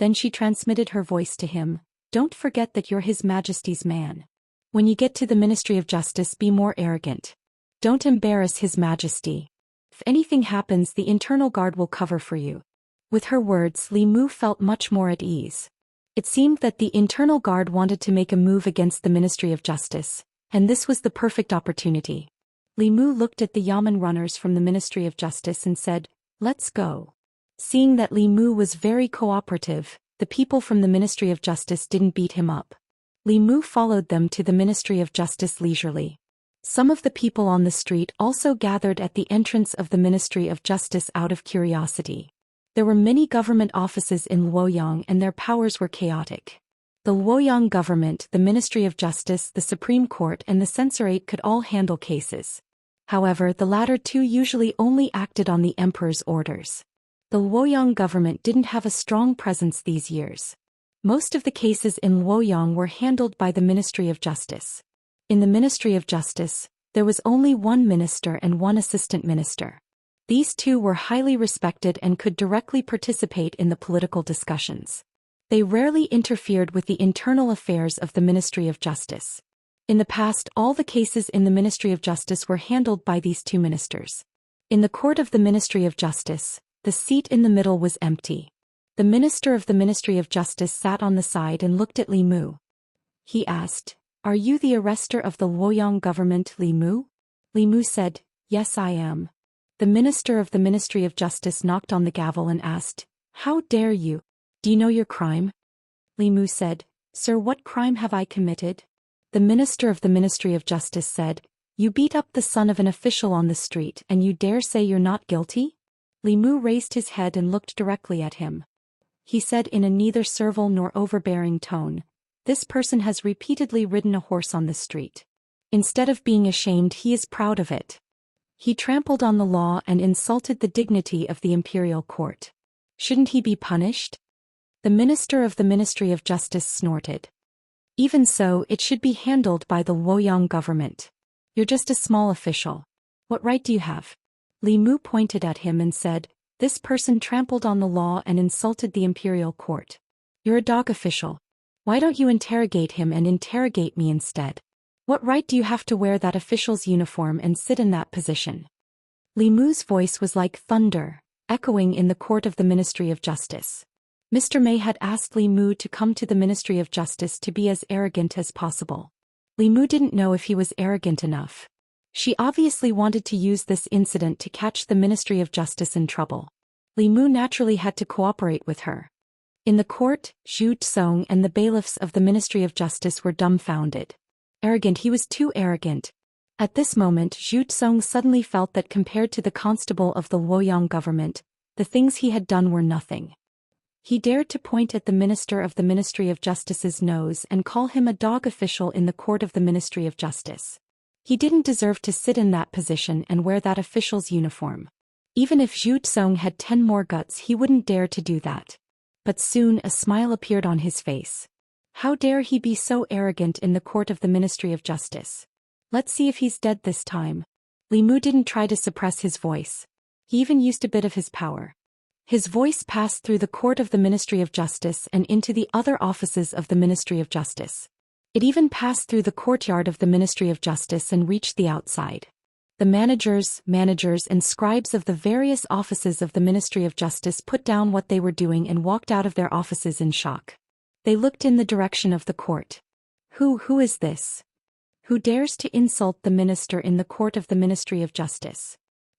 Then she transmitted her voice to him. Don't forget that you're His Majesty's man. When you get to the Ministry of Justice, be more arrogant. Don't embarrass His Majesty. If anything happens, the internal guard will cover for you. With her words, Li Mu felt much more at ease. It seemed that the internal guard wanted to make a move against the Ministry of Justice, and this was the perfect opportunity. Li Mu looked at the Yamen runners from the Ministry of Justice and said, "Let's go." Seeing that Li Mu was very cooperative, the people from the Ministry of Justice didn't beat him up. Li Mu followed them to the Ministry of Justice leisurely. Some of the people on the street also gathered at the entrance of the Ministry of Justice out of curiosity. There were many government offices in Luoyang and their powers were chaotic. The Luoyang government, the Ministry of Justice, the Supreme Court and the Censorate could all handle cases. However, the latter two usually only acted on the emperor's orders. The Luoyang government didn't have a strong presence these years. Most of the cases in Luoyang were handled by the Ministry of Justice. In the Ministry of Justice, there was only one minister and one assistant minister. These two were highly respected and could directly participate in the political discussions. They rarely interfered with the internal affairs of the Ministry of Justice. In the past, all the cases in the Ministry of Justice were handled by these two ministers. In the court of the Ministry of Justice, the seat in the middle was empty. The minister of the Ministry of Justice sat on the side and looked at Li Mu. He asked, "Are you the arrestor of the Luoyang government, Li Mu?" Li Mu said, "Yes, I am." The minister of the Ministry of Justice knocked on the gavel and asked, "How dare you? Do you know your crime?" Li Mu said, "Sir, what crime have I committed?" The minister of the Ministry of Justice said, "You beat up the son of an official on the street and you dare say you're not guilty?" Li Mu raised his head and looked directly at him. He said in a neither servile nor overbearing tone, "This person has repeatedly ridden a horse on the street. Instead of being ashamed, he is proud of it. He trampled on the law and insulted the dignity of the imperial court. Shouldn't he be punished?" The minister of the Ministry of Justice snorted. "Even so, it should be handled by the Luoyang government. You're just a small official. What right do you have?" Li Mu pointed at him and said, "This person trampled on the law and insulted the imperial court. You're a dog official. Why don't you interrogate him and interrogate me instead? What right do you have to wear that official's uniform and sit in that position?" Li Mu's voice was like thunder, echoing in the court of the Ministry of Justice. Mr. Mei had asked Li Mu to come to the Ministry of Justice to be as arrogant as possible. Li Mu didn't know if he was arrogant enough. She obviously wanted to use this incident to catch the Ministry of Justice in trouble. Li Mu naturally had to cooperate with her. In the court, Zhou Xian and the bailiffs of the Ministry of Justice were dumbfounded. Arrogant, he was too arrogant. At this moment, Zhou Xian suddenly felt that compared to the constable of the Luoyang government, the things he had done were nothing. He dared to point at the minister of the Ministry of Justice's nose and call him a dog official in the court of the Ministry of Justice. He didn't deserve to sit in that position and wear that official's uniform. Even if Zhou Xian had 10 more guts, he wouldn't dare to do that. But soon a smile appeared on his face. How dare he be so arrogant in the court of the Ministry of Justice? Let's see if he's dead this time. Li Mu didn't try to suppress his voice. He even used a bit of his power. His voice passed through the court of the Ministry of Justice and into the other offices of the Ministry of Justice. It even passed through the courtyard of the Ministry of Justice and reached the outside. The managers, and scribes of the various offices of the Ministry of Justice put down what they were doing and walked out of their offices in shock. They looked in the direction of the court. Who is this? Who dares to insult the minister in the court of the Ministry of Justice?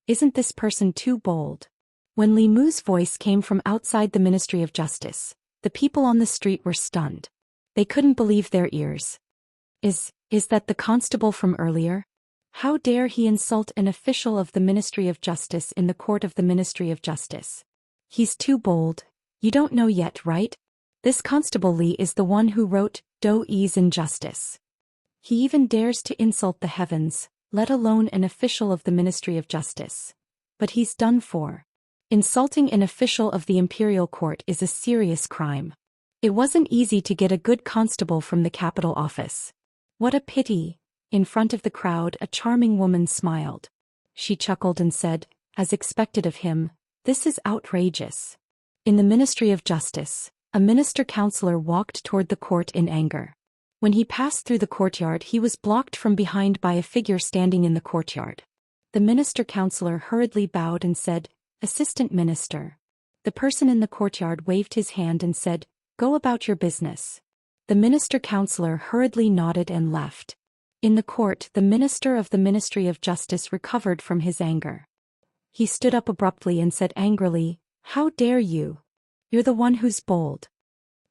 Isn't this person too bold? When Li Mu's voice came from outside the Ministry of Justice, the people on the street were stunned. They couldn't believe their ears. Is that the constable from earlier? How dare he insult an official of the Ministry of Justice in the court of the Ministry of Justice? He's too bold. You don't know yet, right? This Constable Li is the one who wrote Daoist Injustice. He even dares to insult the heavens, let alone an official of the Ministry of Justice. But he's done for. Insulting an official of the imperial court is a serious crime. It wasn't easy to get a good constable from the capital office. What a pity. In front of the crowd, a charming woman smiled. She chuckled and said, as expected of him, "This is outrageous." In the Ministry of Justice, A minister-counselor walked toward the court in anger. When he passed through the courtyard, he was blocked from behind by a figure standing in the courtyard. The minister-counselor hurriedly bowed and said, "Assistant Minister." The person in the courtyard waved his hand and said, "Go about your business." The minister-counselor hurriedly nodded and left. In the court, the minister of the Ministry of Justice recovered from his anger. He stood up abruptly and said angrily, "How dare you? You're the one who's bold."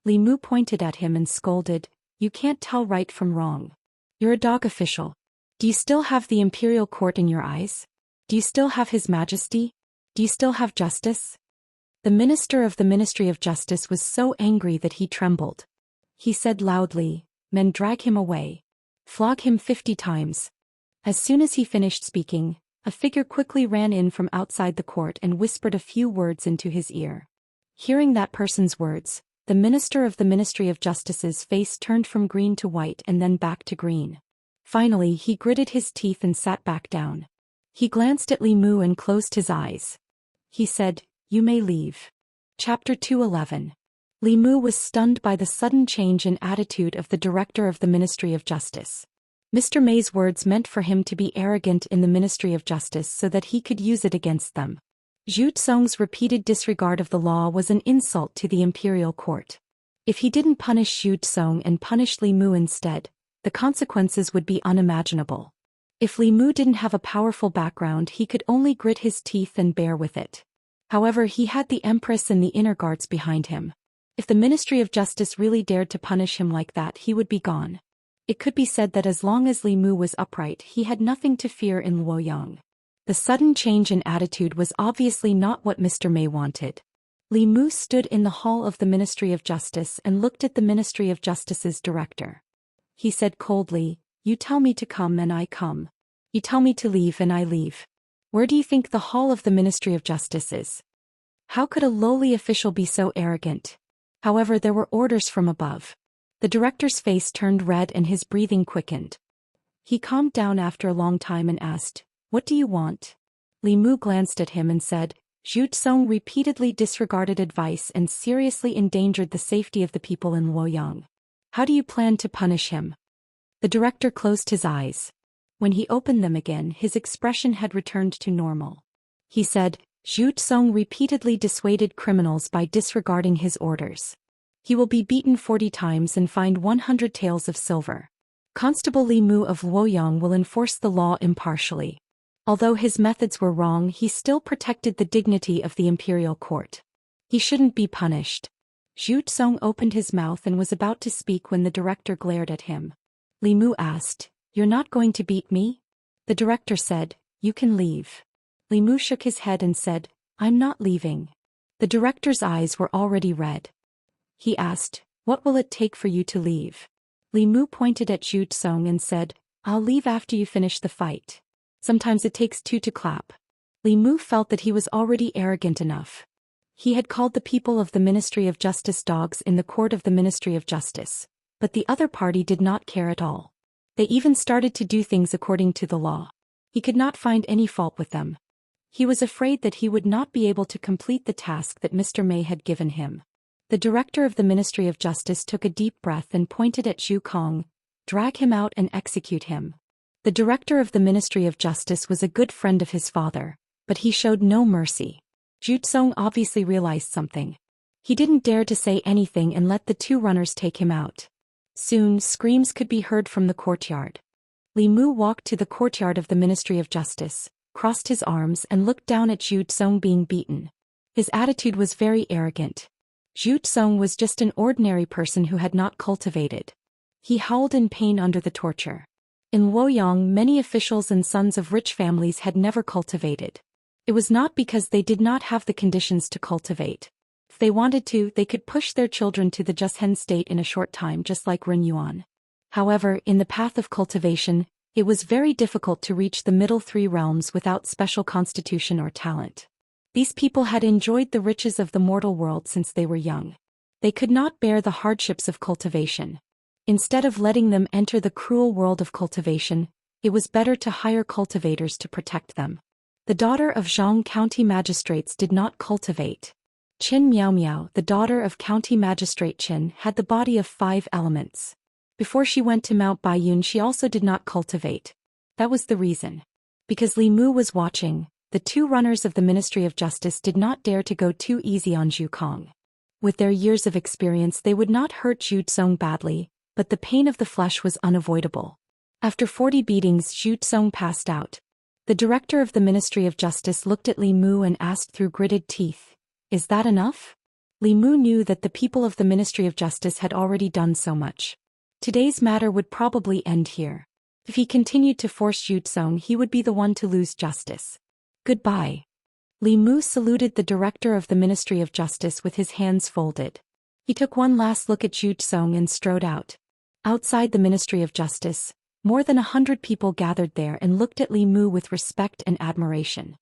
Li Mu pointed at him and scolded, "You can't tell right from wrong. You're a dog official. Do you still have the imperial court in your eyes? Do you still have His Majesty? Do you still have justice?" The minister of the Ministry of Justice was so angry that he trembled. He said loudly, "Men, drag him away. Flog him 50 times. As soon as he finished speaking, a figure quickly ran in from outside the court and whispered a few words into his ear. Hearing that person's words, the minister of the Ministry of Justice's face turned from green to white and then back to green. Finally, he gritted his teeth and sat back down. He glanced at Li Mu and closed his eyes. He said, "You may leave." Chapter 211. Li Mu was stunned by the sudden change in attitude of the director of the Ministry of Justice. Mr. May's words meant for him to be arrogant in the Ministry of Justice so that he could use it against them. Zhu Xian's repeated disregard of the law was an insult to the imperial court. If he didn't punish Zhu Xian and punish Li Mu instead, the consequences would be unimaginable. If Li Mu didn't have a powerful background, he could only grit his teeth and bear with it. However, he had the Empress and the inner guards behind him. If the Ministry of Justice really dared to punish him like that, he would be gone. It could be said that as long as Li Mu was upright, he had nothing to fear in Luoyang. The sudden change in attitude was obviously not what Mr. May wanted. Li Mu stood in the hall of the Ministry of Justice and looked at the Ministry of Justice's director. He said coldly, "You tell me to come and I come. You tell me to leave and I leave. Where do you think the hall of the Ministry of Justice is? How could a lowly official be so arrogant?" However, there were orders from above. The director's face turned red and his breathing quickened. He calmed down after a long time and asked, "What do you want?" Li Mu glanced at him and said, "Zhu Xian repeatedly disregarded advice and seriously endangered the safety of the people in Luoyang. How do you plan to punish him?" The director closed his eyes. When he opened them again, his expression had returned to normal. He said, "Zhu Xian repeatedly dissuaded criminals by disregarding his orders. He will be beaten 40 times and fined 100 taels of silver. Constable Li Mu of Luoyang will enforce the law impartially. Although his methods were wrong, he still protected the dignity of the imperial court. He shouldn't be punished." Zhu Xian opened his mouth and was about to speak when the director glared at him. Li Mu asked, "You're not going to beat me?" The director said, "You can leave." Li Mu shook his head and said, "I'm not leaving." The director's eyes were already red. He asked, "What will it take for you to leave?" Li Mu pointed at Zhu Xian and said, "I'll leave after you finish the fight. Sometimes it takes 2 to clap." Li Mu felt that he was already arrogant enough. He had called the people of the Ministry of Justice dogs in the court of the Ministry of Justice, but the other party did not care at all. They even started to do things according to the law. He could not find any fault with them. He was afraid that he would not be able to complete the task that Mr. May had given him. The director of the Ministry of Justice took a deep breath and pointed at Zhu Kong, "Drag him out and execute him." The director of the Ministry of Justice was a good friend of his father, but he showed no mercy. Zhu Xian obviously realized something. He didn't dare to say anything and let the 2 runners take him out. Soon, screams could be heard from the courtyard. Li Mu walked to the courtyard of the Ministry of Justice, crossed his arms and looked down at Zhu Xian being beaten. His attitude was very arrogant. Zhu Xian was just an ordinary person who had not cultivated. He howled in pain under the torture. In Luoyang, many officials and sons of rich families had never cultivated. It was not because they did not have the conditions to cultivate. If they wanted to, they could push their children to the Jushen state in a short time, just like Ren Yuan. However, in the path of cultivation, it was very difficult to reach the middle 3 realms without special constitution or talent. These people had enjoyed the riches of the mortal world since they were young. They could not bear the hardships of cultivation. Instead of letting them enter the cruel world of cultivation, it was better to hire cultivators to protect them. The daughter of Zhang County magistrates did not cultivate. Qin Miao Miao, the daughter of County Magistrate Qin, had the body of 5 elements. Before she went to Mount Baiyun she also did not cultivate. That was the reason. Because Li Mu was watching, the 2 runners of the Ministry of Justice did not dare to go too easy on Zhu Kong. With their years of experience they would not hurt Zhu Tsong badly, but the pain of the flesh was unavoidable. After 40 beatings Zhu Tsong passed out. The director of the Ministry of Justice looked at Li Mu and asked through gritted teeth, "Is that enough?" Li Mu knew that the people of the Ministry of Justice had already done so much. Today's matter would probably end here. If he continued to force Zhu Tsong he would be the one to lose justice. Goodbye. Li Mu saluted the director of the Ministry of Justice with his hands folded. He took one last look at Zhu Tsong and strode out. Outside the Ministry of Justice, more than 100 people gathered there and looked at Li Mu with respect and admiration.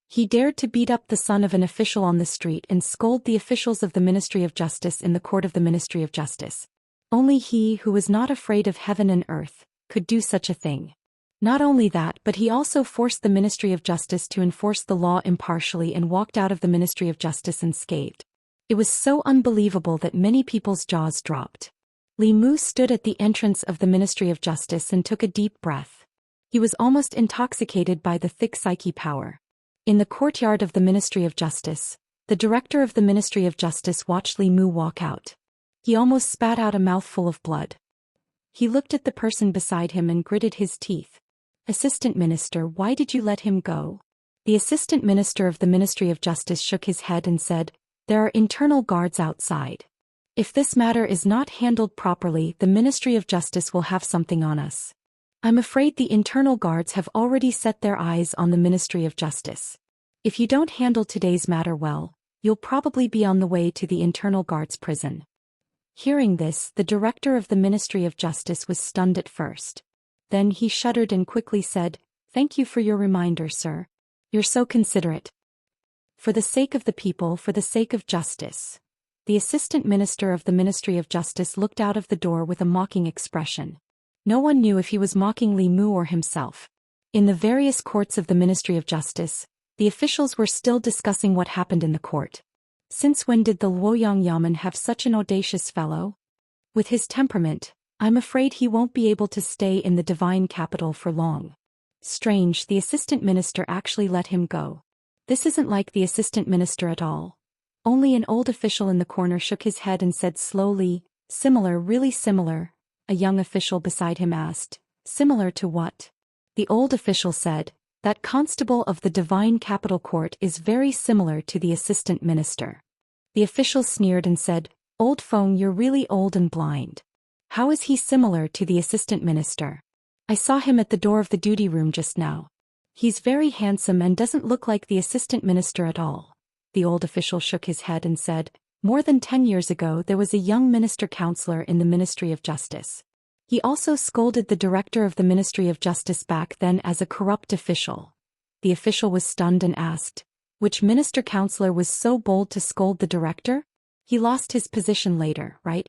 He dared to beat up the son of an official on the street and scold the officials of the Ministry of Justice in the court of the Ministry of Justice. Only he who was not afraid of heaven and earth could do such a thing. Not only that, but he also forced the Ministry of Justice to enforce the law impartially and walked out of the Ministry of Justice unscathed. It was so unbelievable that many people's jaws dropped. Li Mu stood at the entrance of the Ministry of Justice and took a deep breath. He was almost intoxicated by the thick psyche power. In the courtyard of the Ministry of Justice, the director of the Ministry of Justice watched Li Mu walk out. He almost spat out a mouthful of blood. He looked at the person beside him and gritted his teeth. "Assistant Minister, why did you let him go?" The Assistant Minister of the Ministry of Justice shook his head and said, "There are internal guards outside. If this matter is not handled properly, the Ministry of Justice will have something on us. I'm afraid the internal guards have already set their eyes on the Ministry of Justice. If you don't handle today's matter well, you'll probably be on the way to the internal guards prison." Hearing this, the director of the Ministry of Justice was stunned at first. Then he shuddered and quickly said, "Thank you for your reminder, sir. You're so considerate. For the sake of the people, for the sake of justice." The Assistant Minister of the Ministry of Justice looked out of the door with a mocking expression. No one knew if he was mocking Li Mu or himself. In the various courts of the Ministry of Justice, the officials were still discussing what happened in the court. Since when did the Luoyang Yamen have such an audacious fellow? With his temperament, I'm afraid he won't be able to stay in the divine capital for long. Strange, the Assistant Minister actually let him go. This isn't like the Assistant Minister at all. Only an old official in the corner shook his head and said slowly, "Similar, really similar." A young official beside him asked, "Similar to what?" The old official said, "That constable of the Divine Capital Court is very similar to the Assistant Minister." The official sneered and said, "Old Feng, you're really old and blind. How is he similar to the Assistant Minister? I saw him at the door of the duty room just now. He's very handsome and doesn't look like the Assistant Minister at all." The old official shook his head and said, "More than 10 years ago there was a young minister counselor in the Ministry of Justice. He also scolded the director of the Ministry of Justice back then as a corrupt official." The official was stunned and asked, "Which minister counselor was so bold to scold the director? He lost his position later, right?"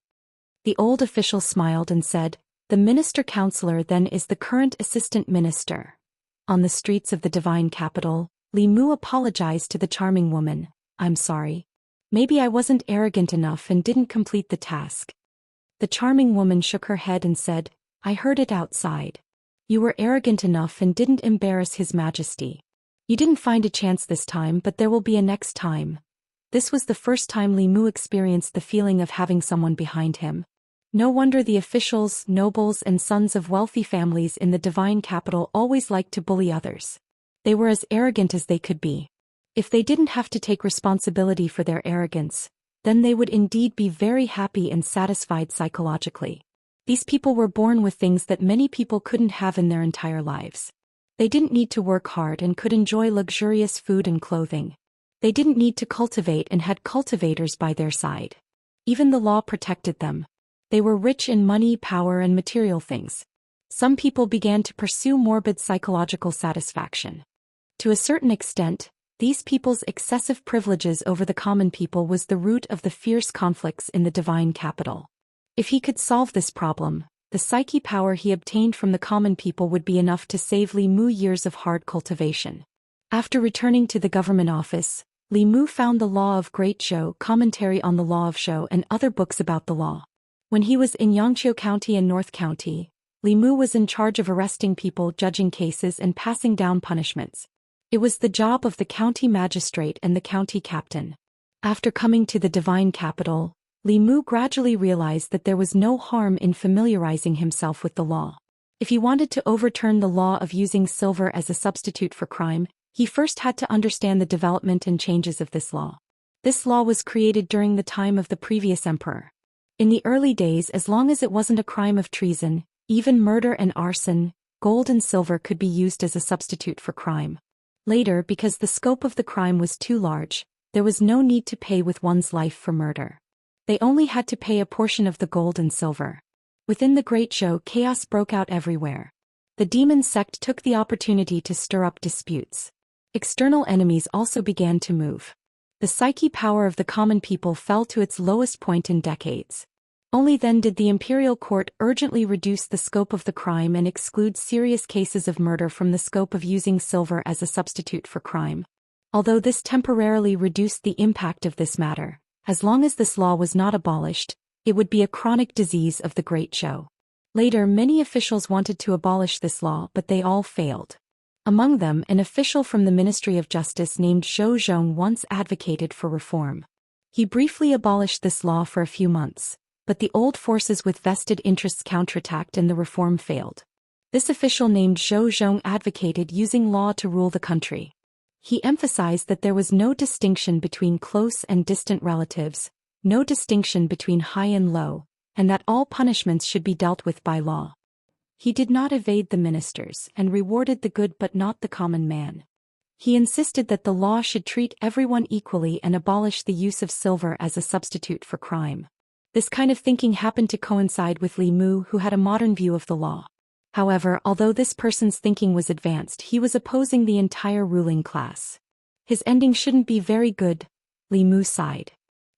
The old official smiled and said, "The minister counselor then is the current assistant minister." On the streets of the divine capital, Li Mu apologized to the charming woman. "I'm sorry. Maybe I wasn't arrogant enough and didn't complete the task." The charming woman shook her head and said, "I heard it outside. You were arrogant enough and didn't embarrass His Majesty. You didn't find a chance this time, but there will be a next time." This was the first time Li Mu experienced the feeling of having someone behind him. No wonder the officials, nobles and sons of wealthy families in the divine capital always liked to bully others. They were as arrogant as they could be. If they didn't have to take responsibility for their arrogance, then they would indeed be very happy and satisfied psychologically. These people were born with things that many people couldn't have in their entire lives. They didn't need to work hard and could enjoy luxurious food and clothing. They didn't need to cultivate and had cultivators by their side. Even the law protected them. They were rich in money, power, and material things. Some people began to pursue morbid psychological satisfaction. To a certain extent, these people's excessive privileges over the common people was the root of the fierce conflicts in the divine capital. If he could solve this problem, the psyche power he obtained from the common people would be enough to save Li Mu years of hard cultivation. After returning to the government office, Li Mu found the Law of Great Zhou, Commentary on the Law of Zhou, and other books about the law. When he was in Xianxia County and North County, Li Mu was in charge of arresting people, judging cases, and passing down punishments. It was the job of the county magistrate and the county captain. After coming to the divine capital, Li Mu gradually realized that there was no harm in familiarizing himself with the law. If he wanted to overturn the law of using silver as a substitute for crime, he first had to understand the development and changes of this law. This law was created during the time of the previous emperor. In the early days, as long as it wasn't a crime of treason, even murder and arson, gold and silver could be used as a substitute for crime. Later, because the scope of the crime was too large, there was no need to pay with one's life for murder. They only had to pay a portion of the gold and silver. Within the Great Zhou, chaos broke out everywhere. The demon sect took the opportunity to stir up disputes. External enemies also began to move. The psyche power of the common people fell to its lowest point in decades. Only then did the imperial court urgently reduce the scope of the crime and exclude serious cases of murder from the scope of using silver as a substitute for crime. Although this temporarily reduced the impact of this matter, as long as this law was not abolished, it would be a chronic disease of the Great Zhou. Later, many officials wanted to abolish this law, but they all failed. Among them, an official from the Ministry of Justice named Zhou Xian once advocated for reform. He briefly abolished this law for a few months, but the old forces with vested interests counterattacked and the reform failed. This official named Zhou Xian advocated using law to rule the country. He emphasized that there was no distinction between close and distant relatives, no distinction between high and low, and that all punishments should be dealt with by law. He did not evade the ministers and rewarded the good but not the common man. He insisted that the law should treat everyone equally and abolish the use of silver as a substitute for crime. This kind of thinking happened to coincide with Li Mu, who had a modern view of the law. However, although this person's thinking was advanced, he was opposing the entire ruling class. His ending shouldn't be very good, Li Mu sighed.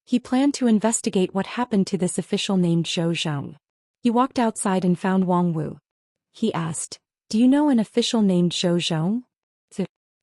He planned to investigate what happened to this official named Zhou Xian. He walked outside and found Wang Wu. He asked, "Do you know an official named Zhou Xian?"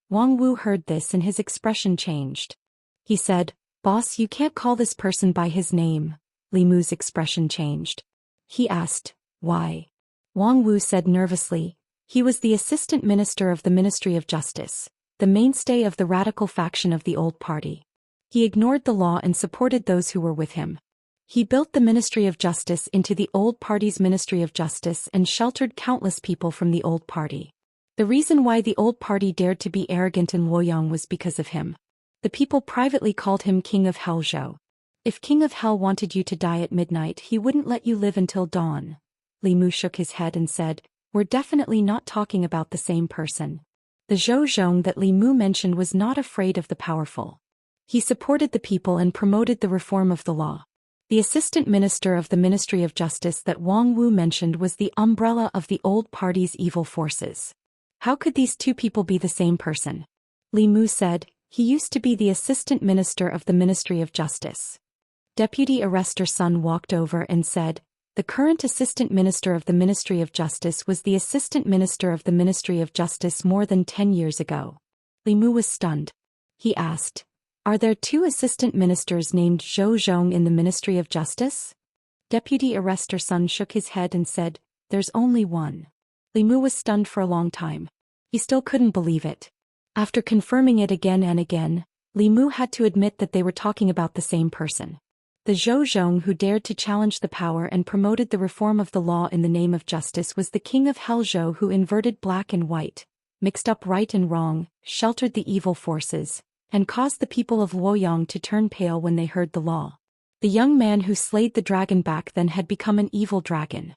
Wang Wu heard this and his expression changed. He said, "Boss, you can't call this person by his name." Li Mu's expression changed. He asked, "Why?" Wang Wu said nervously, "He was the assistant minister of the Ministry of Justice, the mainstay of the radical faction of the old party. He ignored the law and supported those who were with him. He built the Ministry of Justice into the old party's Ministry of Justice and sheltered countless people from the old party. The reason why the old party dared to be arrogant in Luoyang was because of him. The people privately called him King of Hell Zhou. If King of Hell wanted you to die at midnight, he wouldn't let you live until dawn." Li Mu shook his head and said, "We're definitely not talking about the same person." The Zhou Xian that Li Mu mentioned was not afraid of the powerful. He supported the people and promoted the reform of the law. The assistant minister of the Ministry of Justice that Wang Wu mentioned was the umbrella of the old party's evil forces. How could these two people be the same person? Li Mu said, "He used to be the assistant minister of the Ministry of Justice." Deputy Arrestor Sun walked over and said, "The current assistant minister of the Ministry of Justice was the assistant minister of the Ministry of Justice more than 10 years ago." Li Mu was stunned. He asked, "Are there two assistant ministers named Zhou Xian in the Ministry of Justice?" Deputy Arrestor Sun shook his head and said, "There's only one." Li Mu was stunned for a long time. He still couldn't believe it. After confirming it again and again, Li Mu had to admit that they were talking about the same person. The Zhou Xian who dared to challenge the power and promoted the reform of the law in the name of justice was the King of Hell Zhou, who inverted black and white, mixed up right and wrong, sheltered the evil forces, and caused the people of Luoyang to turn pale when they heard the law. The young man who slayed the dragon back then had become an evil dragon.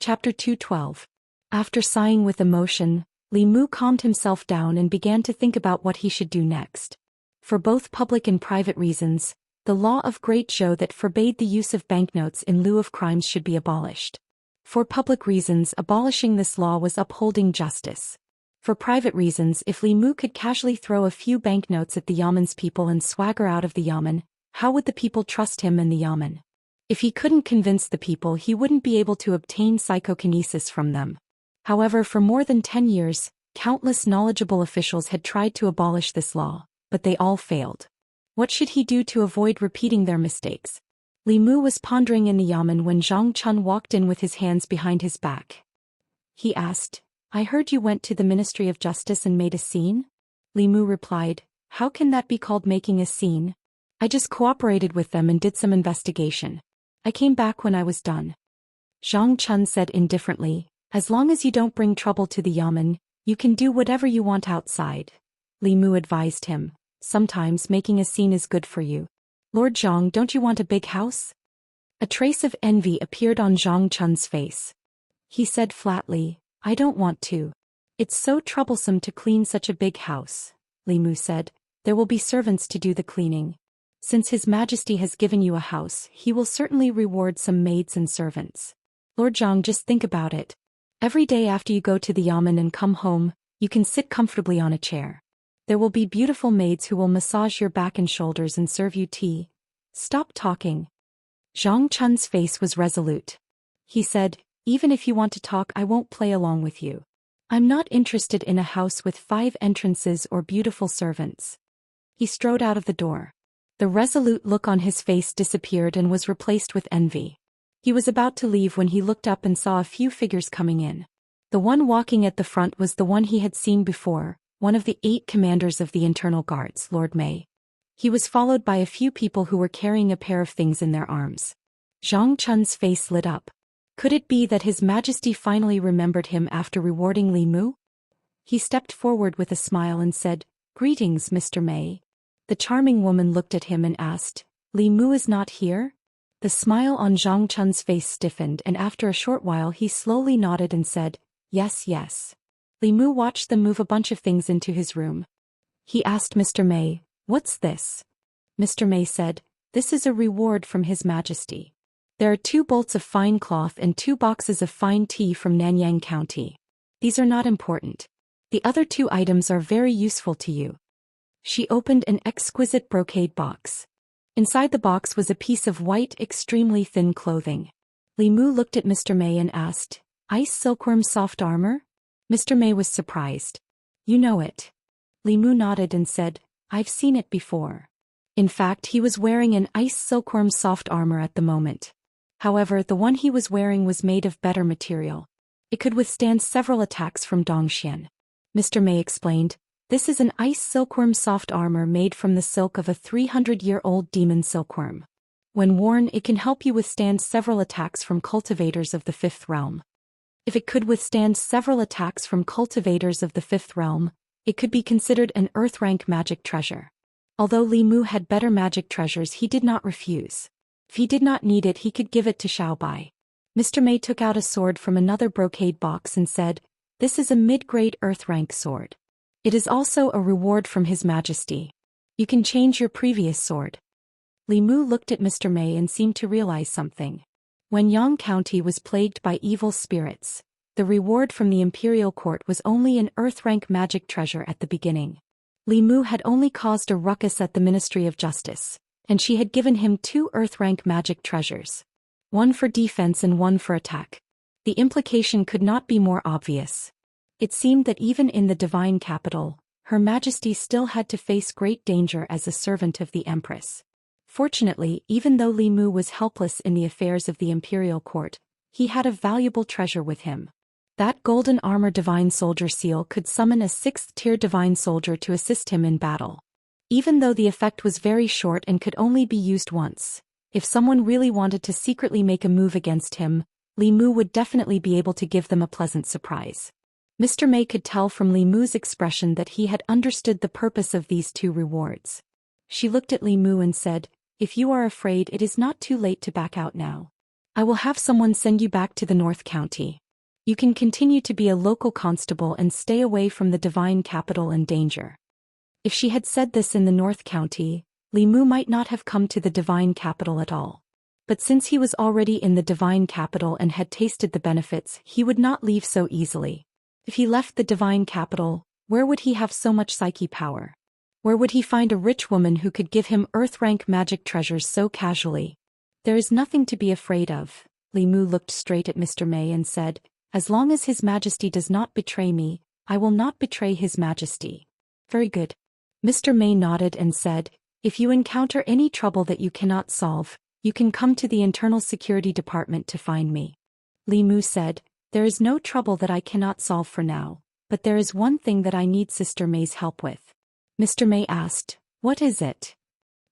Chapter 212. After sighing with emotion, Li Mu calmed himself down and began to think about what he should do next. For both public and private reasons, the law of Great Zhou that forbade the use of banknotes in lieu of crimes should be abolished. For public reasons, abolishing this law was upholding justice. For private reasons, if Li Mu could casually throw a few banknotes at the Yaman's people and swagger out of the Yaman, how would the people trust him and the Yaman? If he couldn't convince the people, he wouldn't be able to obtain psychokinesis from them. However, for more than 10 years, countless knowledgeable officials had tried to abolish this law, but they all failed. What should he do to avoid repeating their mistakes? Li Mu was pondering in the yamen when Zhang Chun walked in with his hands behind his back. He asked, I heard you went to the Ministry of Justice and made a scene? Li Mu replied, how can that be called making a scene? I just cooperated with them and did some investigation. I came back when I was done. Zhang Chun said indifferently, as long as you don't bring trouble to the yamen, you can do whatever you want outside. Li Mu advised him, sometimes making a scene is good for you. Lord Zhang, don't you want a big house? A trace of envy appeared on Zhang Chun's face. He said flatly, I don't want to. It's so troublesome to clean such a big house. Li Mu said, there will be servants to do the cleaning. Since His Majesty has given you a house, he will certainly reward some maids and servants. Lord Zhang, just think about it. Every day after you go to the yamen and come home, you can sit comfortably on a chair. There will be beautiful maids who will massage your back and shoulders and serve you tea. Stop talking. Zhang Chun's face was resolute. He said, even if you want to talk, I won't play along with you. I'm not interested in a house with 5 entrances or beautiful servants. He strode out of the door. The resolute look on his face disappeared and was replaced with envy. He was about to leave when he looked up and saw a few figures coming in. The one walking at the front was the one he had seen before, one of the 8 commanders of the internal guards, Lord Mei. He was followed by a few people who were carrying a pair of things in their arms. Zhang Chun's face lit up. Could it be that His Majesty finally remembered him after rewarding Li Mu? He stepped forward with a smile and said, Greetings, Mr. Mei. The charming woman looked at him and asked, Li Mu is not here? The smile on Zhang Chun's face stiffened, and after a short while he slowly nodded and said, Yes, yes. Li Mu watched them move a bunch of things into his room. He asked Mr. Mei, What's this? Mr. Mei said, This is a reward from His Majesty. There are 2 bolts of fine cloth and 2 boxes of fine tea from Nanyang County. These are not important. The other 2 items are very useful to you. She opened an exquisite brocade box. Inside the box was a piece of white, extremely thin clothing. Li Mu looked at Mr. Mei and asked, Ice silkworm soft armor? Mr. Mei was surprised. You know it. Li Mu nodded and said, I've seen it before. In fact, he was wearing an ice silkworm soft armor at the moment. However, the one he was wearing was made of better material. It could withstand several attacks from Zhou Xian. Mr. Mei explained, This is an ice silkworm soft armor made from the silk of a 300-year-old demon silkworm. When worn, it can help you withstand several attacks from cultivators of the 5th realm. If it could withstand several attacks from cultivators of the 5th realm, it could be considered an earth-rank magic treasure. Although Li Mu had better magic treasures, he did not refuse. If he did not need it, he could give it to Xiaobai. Mr. Mei took out a sword from another brocade box and said, This is a mid-grade earth-rank sword. It is also a reward from His Majesty. You can change your previous sword. Li Mu looked at Mr. Mei and seemed to realize something. When Yang County was plagued by evil spirits, the reward from the Imperial Court was only an earth-rank magic treasure at the beginning. Li Mu had only caused a ruckus at the Ministry of Justice, and she had given him 2 earth-rank magic treasures. One for defense and one for attack. The implication could not be more obvious. It seemed that even in the divine capital, Her Majesty still had to face great danger as a servant of the Empress. Fortunately, even though Li Mu was helpless in the affairs of the Imperial Court, he had a valuable treasure with him. That golden armor divine soldier seal could summon a 6th-tier divine soldier to assist him in battle. Even though the effect was very short and could only be used once, if someone really wanted to secretly make a move against him, Li Mu would definitely be able to give them a pleasant surprise. Mr. Mei could tell from Li Mu's expression that he had understood the purpose of these 2 rewards. She looked at Li Mu and said, If you are afraid, it is not too late to back out now. I will have someone send you back to the North County. You can continue to be a local constable and stay away from the divine capital and danger. If she had said this in the North County, Li Mu might not have come to the divine capital at all. But since he was already in the divine capital and had tasted the benefits, he would not leave so easily. If he left the divine capital, where would he have so much psyche power? Where would he find a rich woman who could give him earth-rank magic treasures so casually? There is nothing to be afraid of. Li Mu looked straight at Mr. Mei and said, As long as His Majesty does not betray me, I will not betray His Majesty. Very good. Mr. Mei nodded and said, If you encounter any trouble that you cannot solve, you can come to the Internal Security Department to find me. Li Mu said, there is no trouble that I cannot solve for now, but there is one thing that I need Sister May's help with. Mr. May asked, what is it?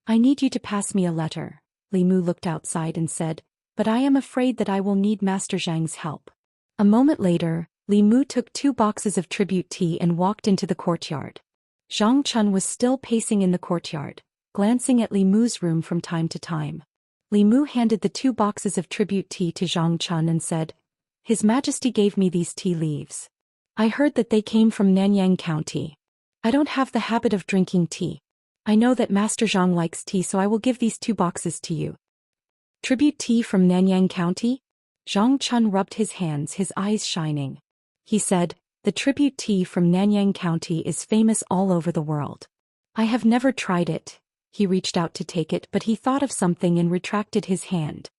I need you to pass me a letter. Li Mu looked outside and said, but I am afraid that I will need Master Zhang's help. A moment later, Li Mu took 2 boxes of tribute tea and walked into the courtyard. Zhang Chun was still pacing in the courtyard, glancing at Li Mu's room from time to time. Li Mu handed the 2 boxes of tribute tea to Zhang Chun and said, His Majesty gave me these tea leaves. I heard that they came from Nanyang County. I don't have the habit of drinking tea. I know that Master Zhang likes tea, so I will give these 2 boxes to you. Tribute tea from Nanyang County? Zhang Chun rubbed his hands, his eyes shining. He said, the tribute tea from Nanyang County is famous all over the world. I have never tried it. He reached out to take it, but he thought of something and retracted his hand.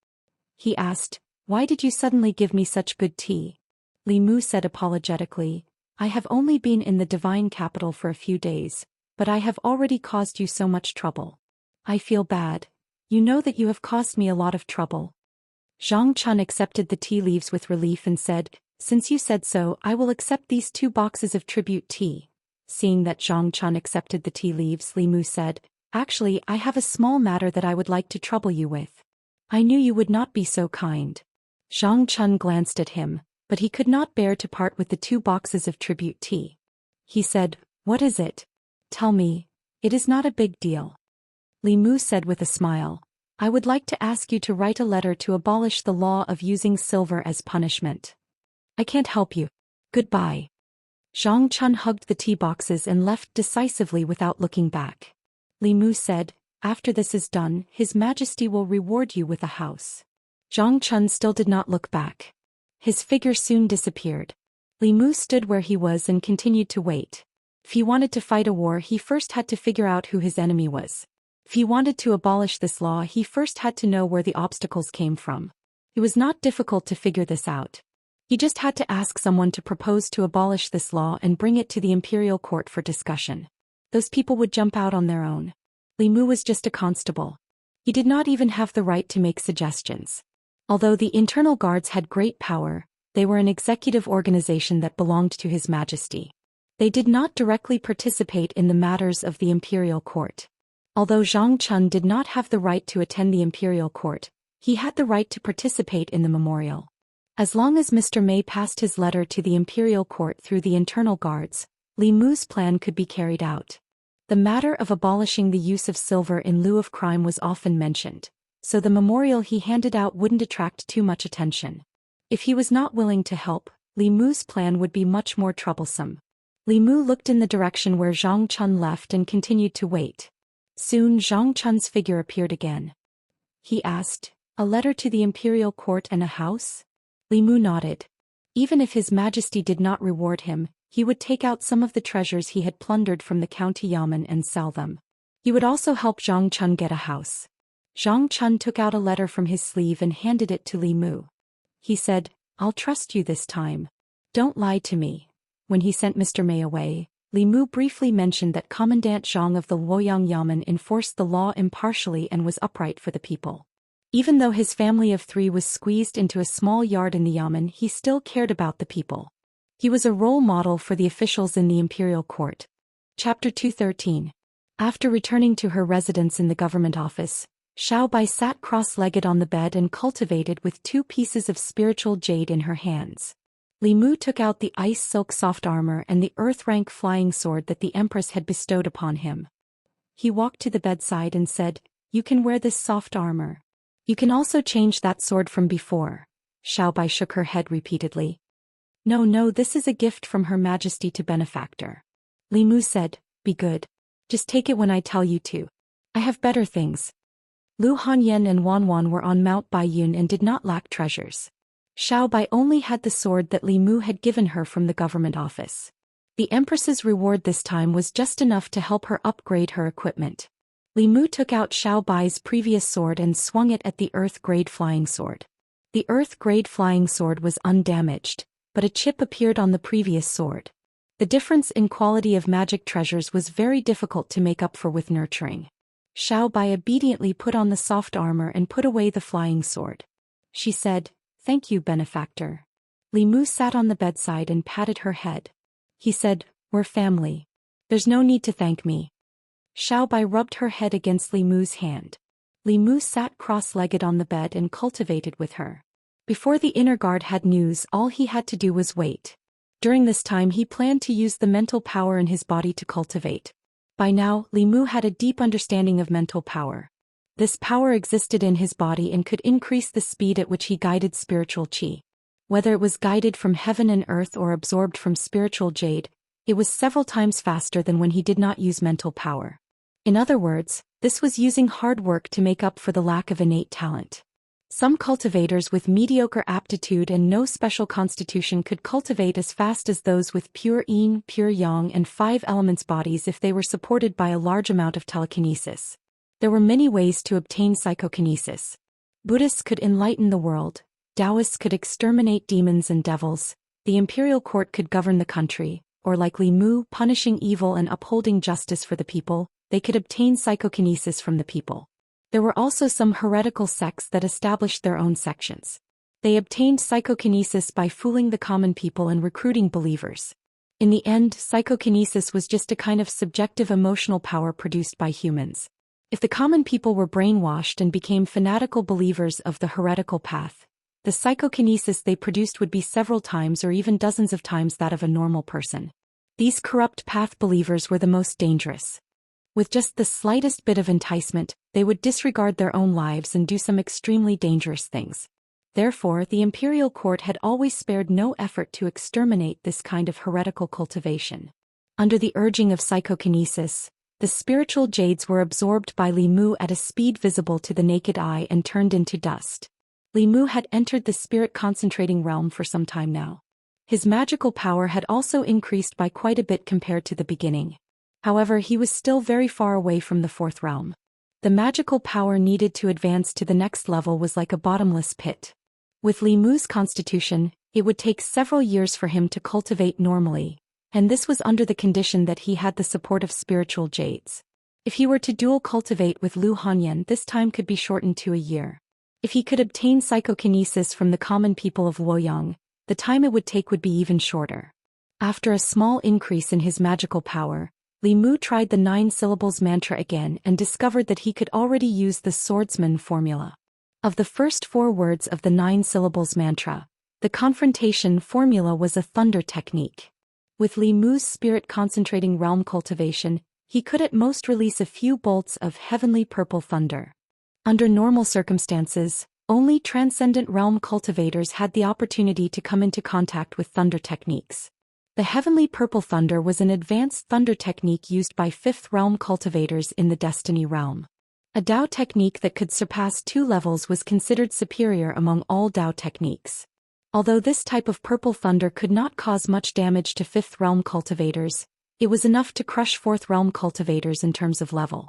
He asked, why did you suddenly give me such good tea? Li Mu said apologetically, I have only been in the divine capital for a few days, but I have already caused you so much trouble. I feel bad. You know that you have caused me a lot of trouble. Zhang Chun accepted the tea leaves with relief and said, since you said so, I will accept these 2 boxes of tribute tea. Seeing that Zhang Chun accepted the tea leaves, Li Mu said, actually, I have a small matter that I would like to trouble you with. I knew you would not be so kind. Zhang Chun glanced at him, but he could not bear to part with the 2 boxes of tribute tea. He said, what is it? Tell me. It is not a big deal. Li Mu said with a smile, I would like to ask you to write a letter to abolish the law of using silver as punishment. I can't help you. Goodbye. Zhang Chun hugged the tea boxes and left decisively without looking back. Li Mu said, after this is done, His Majesty will reward you with a house. Zhang Chun still did not look back. His figure soon disappeared. Li Mu stood where he was and continued to wait. If he wanted to fight a war, he first had to figure out who his enemy was. If he wanted to abolish this law, he first had to know where the obstacles came from. It was not difficult to figure this out. He just had to ask someone to propose to abolish this law and bring it to the imperial court for discussion. Those people would jump out on their own. Li Mu was just a constable. He did not even have the right to make suggestions. Although the internal guards had great power, they were an executive organization that belonged to His Majesty. They did not directly participate in the matters of the imperial court. Although Zhang Chun did not have the right to attend the imperial court, he had the right to participate in the memorial. As long as Mr. May passed his letter to the imperial court through the internal guards, Li Mu's plan could be carried out. The matter of abolishing the use of silver in lieu of crime was often mentioned, so the memorial he handed out wouldn't attract too much attention. If he was not willing to help, Li Mu's plan would be much more troublesome. Li Mu looked in the direction where Zhang Chun left and continued to wait. Soon Zhang Chun's figure appeared again. He asked, a letter to the imperial court and a house? Li Mu nodded. Even if His Majesty did not reward him, he would take out some of the treasures he had plundered from the county yamen and sell them. He would also help Zhang Chun get a house. Zhang Chun took out a letter from his sleeve and handed it to Li Mu. He said, I'll trust you this time. Don't lie to me. When he sent Mr. May away, Li Mu briefly mentioned that Commandant Zhang of the Luoyang Yamen enforced the law impartially and was upright for the people. Even though his family of 3 was squeezed into a small yard in the yamen, he still cared about the people. He was a role model for the officials in the imperial court. Chapter 213. After returning to her residence in the government office, Xiao Bai sat cross-legged on the bed and cultivated with 2 pieces of spiritual jade in her hands. Li Mu took out the ice silk soft armor and the earth-rank flying sword that the Empress had bestowed upon him. He walked to the bedside and said, you can wear this soft armor. You can also change that sword from before. Xiao Bai shook her head repeatedly. No, this is a gift from Her Majesty to benefactor. Li Mu said, be good. Just take it when I tell you to. I have better things. Lu Hanyan and Wan Wan were on Mount Baiyun and did not lack treasures. Xiao Bai only had the sword that Li Mu had given her from the government office. The Empress's reward this time was just enough to help her upgrade her equipment. Li Mu took out Xiao Bai's previous sword and swung it at the Earth-grade flying sword. The Earth-grade flying sword was undamaged, but a chip appeared on the previous sword. The difference in quality of magic treasures was very difficult to make up for with nurturing. Xiao Bai obediently put on the soft armor and put away the flying sword. She said, "Thank you, benefactor." Li Mu sat on the bedside and patted her head. He said, "We're family. There's no need to thank me." Xiao Bai rubbed her head against Li Mu's hand. Li Mu sat cross-legged on the bed and cultivated with her. Before the inner guard had news, all he had to do was wait. During this time he planned to use the mental power in his body to cultivate. By now, Li Mu had a deep understanding of mental power. This power existed in his body and could increase the speed at which he guided spiritual qi. Whether it was guided from heaven and earth or absorbed from spiritual jade, it was several times faster than when he did not use mental power. In other words, this was using hard work to make up for the lack of innate talent. Some cultivators with mediocre aptitude and no special constitution could cultivate as fast as those with pure yin, pure yang and 5 elements bodies if they were supported by a large amount of telekinesis. There were many ways to obtain psychokinesis. Buddhists could enlighten the world, Daoists could exterminate demons and devils, the imperial court could govern the country, or like Li Mu, punishing evil and upholding justice for the people, they could obtain psychokinesis from the people. There were also some heretical sects that established their own sections. They obtained psychokinesis by fooling the common people and recruiting believers. In the end, psychokinesis was just a kind of subjective emotional power produced by humans. If the common people were brainwashed and became fanatical believers of the heretical path, the psychokinesis they produced would be several times or even dozens of times that of a normal person. These corrupt path believers were the most dangerous. With just the slightest bit of enticement, they would disregard their own lives and do some extremely dangerous things. Therefore, the imperial court had always spared no effort to exterminate this kind of heretical cultivation. Under the urging of psychokinesis, the spiritual jades were absorbed by Li Mu at a speed visible to the naked eye and turned into dust. Li Mu had entered the spirit concentrating realm for some time now. His magical power had also increased by quite a bit compared to the beginning. However, he was still very far away from the 4th realm. The magical power needed to advance to the next level was like a bottomless pit. With Li Mu's constitution, it would take several years for him to cultivate normally, and this was under the condition that he had the support of spiritual jades. If he were to dual cultivate with Lu Hanyan, this time could be shortened to a year. If he could obtain psychokinesis from the common people of Luoyang, the time it would take would be even shorter. After a small increase in his magical power, Li Mu tried the 9 syllables mantra again and discovered that he could already use the swordsman formula. Of the first 4 words of the 9 syllables mantra, the confrontation formula was a thunder technique. With Li Mu's spirit concentrating realm cultivation, he could at most release a few bolts of heavenly purple thunder. Under normal circumstances, only transcendent realm cultivators had the opportunity to come into contact with thunder techniques. The heavenly purple thunder was an advanced thunder technique used by 5th realm cultivators in the destiny realm. A Dao technique that could surpass 2 levels was considered superior among all Dao techniques. Although this type of purple thunder could not cause much damage to 5th realm cultivators, it was enough to crush 4th realm cultivators in terms of level.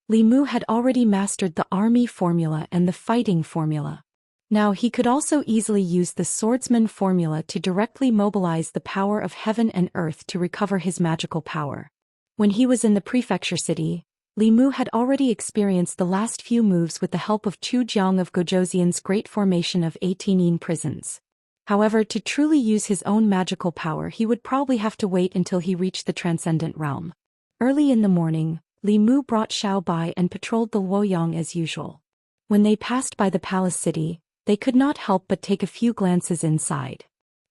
Li Mu had already mastered the army formula and the fighting formula. Now he could also easily use the swordsman formula to directly mobilize the power of heaven and earth to recover his magical power. When he was in the prefecture city, Li Mu had already experienced the last few moves with the help of Chu Jiang of Gojoseon's great formation of 18 yin prisons. However, to truly use his own magical power he would probably have to wait until he reached the transcendent realm. Early in the morning, Li Mu brought Xiao Bai and patrolled the Luoyang as usual. When they passed by the palace city, they could not help but take a few glances inside.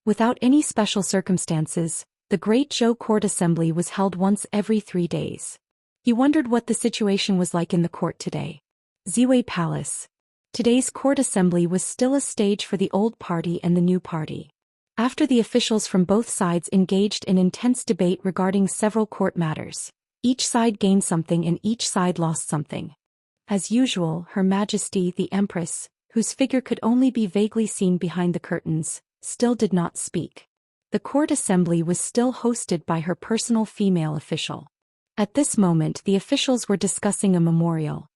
Without any special circumstances, the Great Zhou Court Assembly was held once every 3 days. He wondered what the situation was like in the court today. Ziwei Palace. Today's court assembly was still a stage for the old party and the new party. After the officials from both sides engaged in intense debate regarding several court matters, each side gained something and each side lost something. As usual, Her Majesty the Empress, whose figure could only be vaguely seen behind the curtains, still did not speak. The court assembly was still hosted by her personal female official. At this moment the officials were discussing a memorial.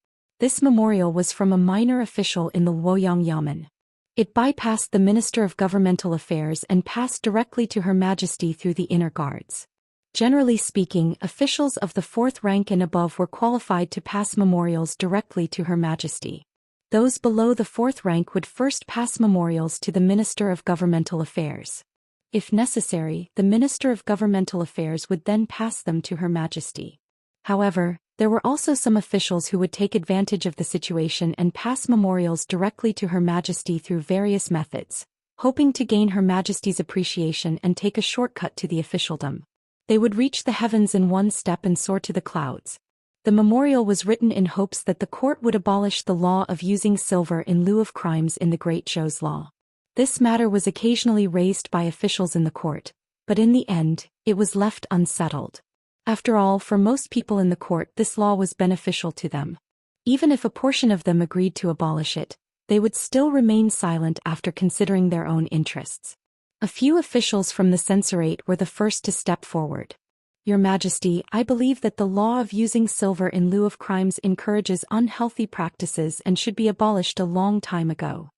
This memorial was from a minor official in the Luoyang Yamen. It bypassed the Minister of Governmental Affairs and passed directly to Her Majesty through the inner guards. Generally speaking, officials of the fourth rank and above were qualified to pass memorials directly to Her Majesty. Those below the fourth rank would first pass memorials to the Minister of Governmental Affairs. If necessary, the Minister of Governmental Affairs would then pass them to Her Majesty. However, there were also some officials who would take advantage of the situation and pass memorials directly to Her Majesty through various methods, hoping to gain Her Majesty's appreciation and take a shortcut to the officialdom. They would reach the heavens in one step and soar to the clouds. The memorial was written in hopes that the court would abolish the law of using silver in lieu of crimes in the Great Zhou's law. This matter was occasionally raised by officials in the court, but in the end, it was left unsettled. After all, for most people in the court this law was beneficial to them. Even if a portion of them agreed to abolish it, they would still remain silent after considering their own interests. A few officials from the censorate were the first to step forward. Your Majesty, I believe that the law of using silver in lieu of crimes encourages unhealthy practices and should be abolished a long time ago.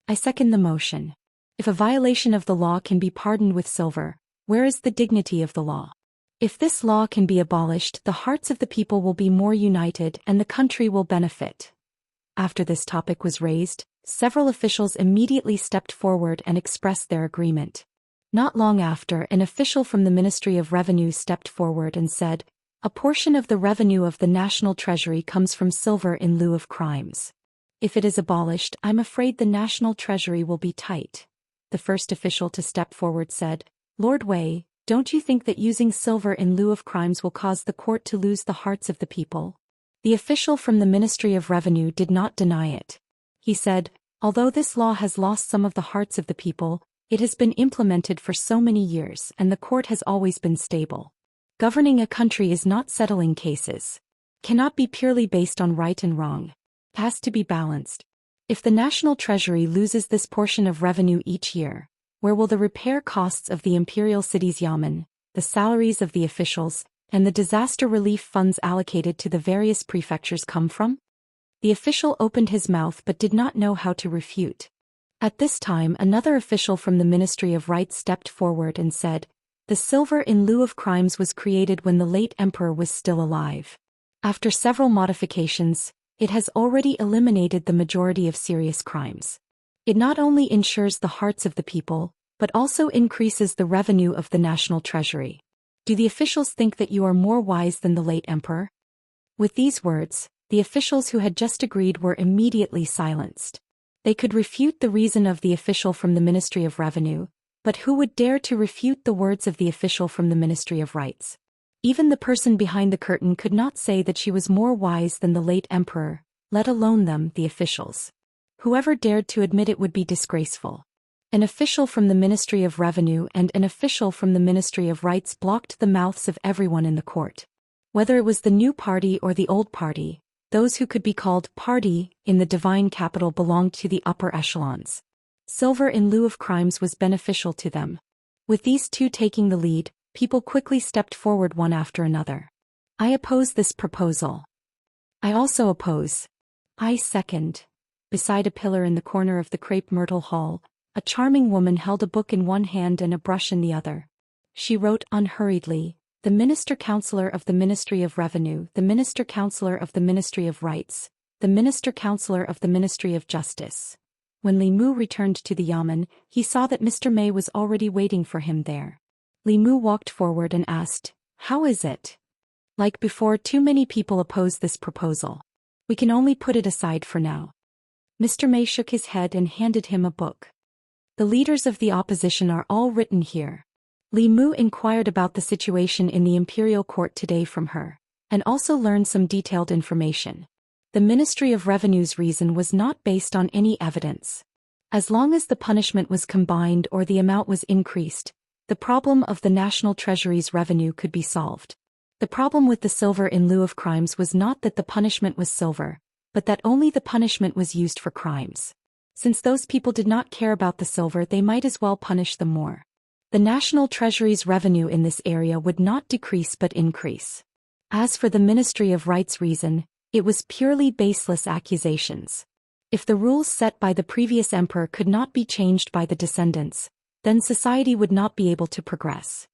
I second the motion. If a violation of the law can be pardoned with silver, where is the dignity of the law? If this law can be abolished, the hearts of the people will be more united and the country will benefit. After this topic was raised, several officials immediately stepped forward and expressed their agreement. Not long after, an official from the Ministry of Revenue stepped forward and said, "A portion of the revenue of the national treasury comes from silver in lieu of crimes. If it is abolished, I'm afraid the national treasury will be tight." The first official to step forward said, "Lord Wei, don't you think that using silver in lieu of crimes will cause the court to lose the hearts of the people?" The official from the Ministry of Revenue did not deny it. He said, "Although this law has lost some of the hearts of the people, it has been implemented for so many years and the court has always been stable. Governing a country is not settling cases. Cannot be purely based on right and wrong. Has to be balanced. If the national treasury loses this portion of revenue each year, where will the repair costs of the imperial city's yamen, the salaries of the officials, and the disaster relief funds allocated to the various prefectures come from?" The official opened his mouth but did not know how to refute. At this time, another official from the Ministry of Rights stepped forward and said, "The silver in lieu of crimes was created when the late emperor was still alive. After several modifications, it has already eliminated the majority of serious crimes. It not only ensures the hearts of the people, but also increases the revenue of the national treasury. Do the officials think that you are more wise than the late emperor?" With these words, the officials who had just agreed were immediately silenced. They could refute the reason of the official from the Ministry of Revenue, but who would dare to refute the words of the official from the Ministry of Rights? Even the person behind the curtain could not say that she was more wise than the late emperor, let alone them, the officials. Whoever dared to admit it would be disgraceful. An official from the Ministry of Revenue and an official from the Ministry of Rights blocked the mouths of everyone in the court. Whether it was the new party or the old party, those who could be called party in the divine capital belonged to the upper echelons. Silver in lieu of crimes was beneficial to them. With these two taking the lead, people quickly stepped forward one after another. "I oppose this proposal." "I also oppose." "I second." Beside a pillar in the corner of the crepe myrtle hall, a charming woman held a book in one hand and a brush in the other. She wrote unhurriedly, "The Minister-Counselor of the Ministry of Revenue, the Minister-Counselor of the Ministry of Rights, the Minister-Counselor of the Ministry of Justice." When Li Mu returned to the yamen, he saw that Mr. Mei was already waiting for him there. Li Mu walked forward and asked, "How is it?" "Like before, too many people oppose this proposal. We can only put it aside for now." Mr. Mei shook his head and handed him a book. "The leaders of the opposition are all written here." Li Mu inquired about the situation in the imperial court today from her, and also learned some detailed information. The Ministry of Revenue's reason was not based on any evidence. As long as the punishment was combined or the amount was increased, the problem of the national treasury's revenue could be solved. The problem with the silver in lieu of crimes was not that the punishment was silver, but that only the punishment was used for crimes. Since those people did not care about the silver, they might as well punish them more. The national treasury's revenue in this area would not decrease but increase. As for the Ministry of Rights' reason, it was purely baseless accusations. If the rules set by the previous emperor could not be changed by the descendants, then society would not be able to progress.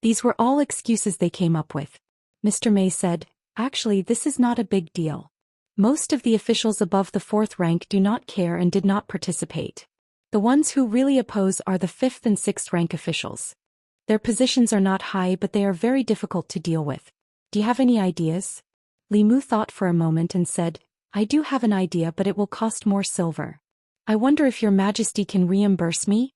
These were all excuses they came up with. Mr. May said, "Actually, this is not a big deal. Most of the officials above the 4th rank do not care and did not participate. The ones who really oppose are the 5th and 6th rank officials. Their positions are not high, but they are very difficult to deal with. Do you have any ideas?" Li Mu thought for a moment and said, "I do have an idea, but it will cost more silver. I wonder if your majesty can reimburse me?"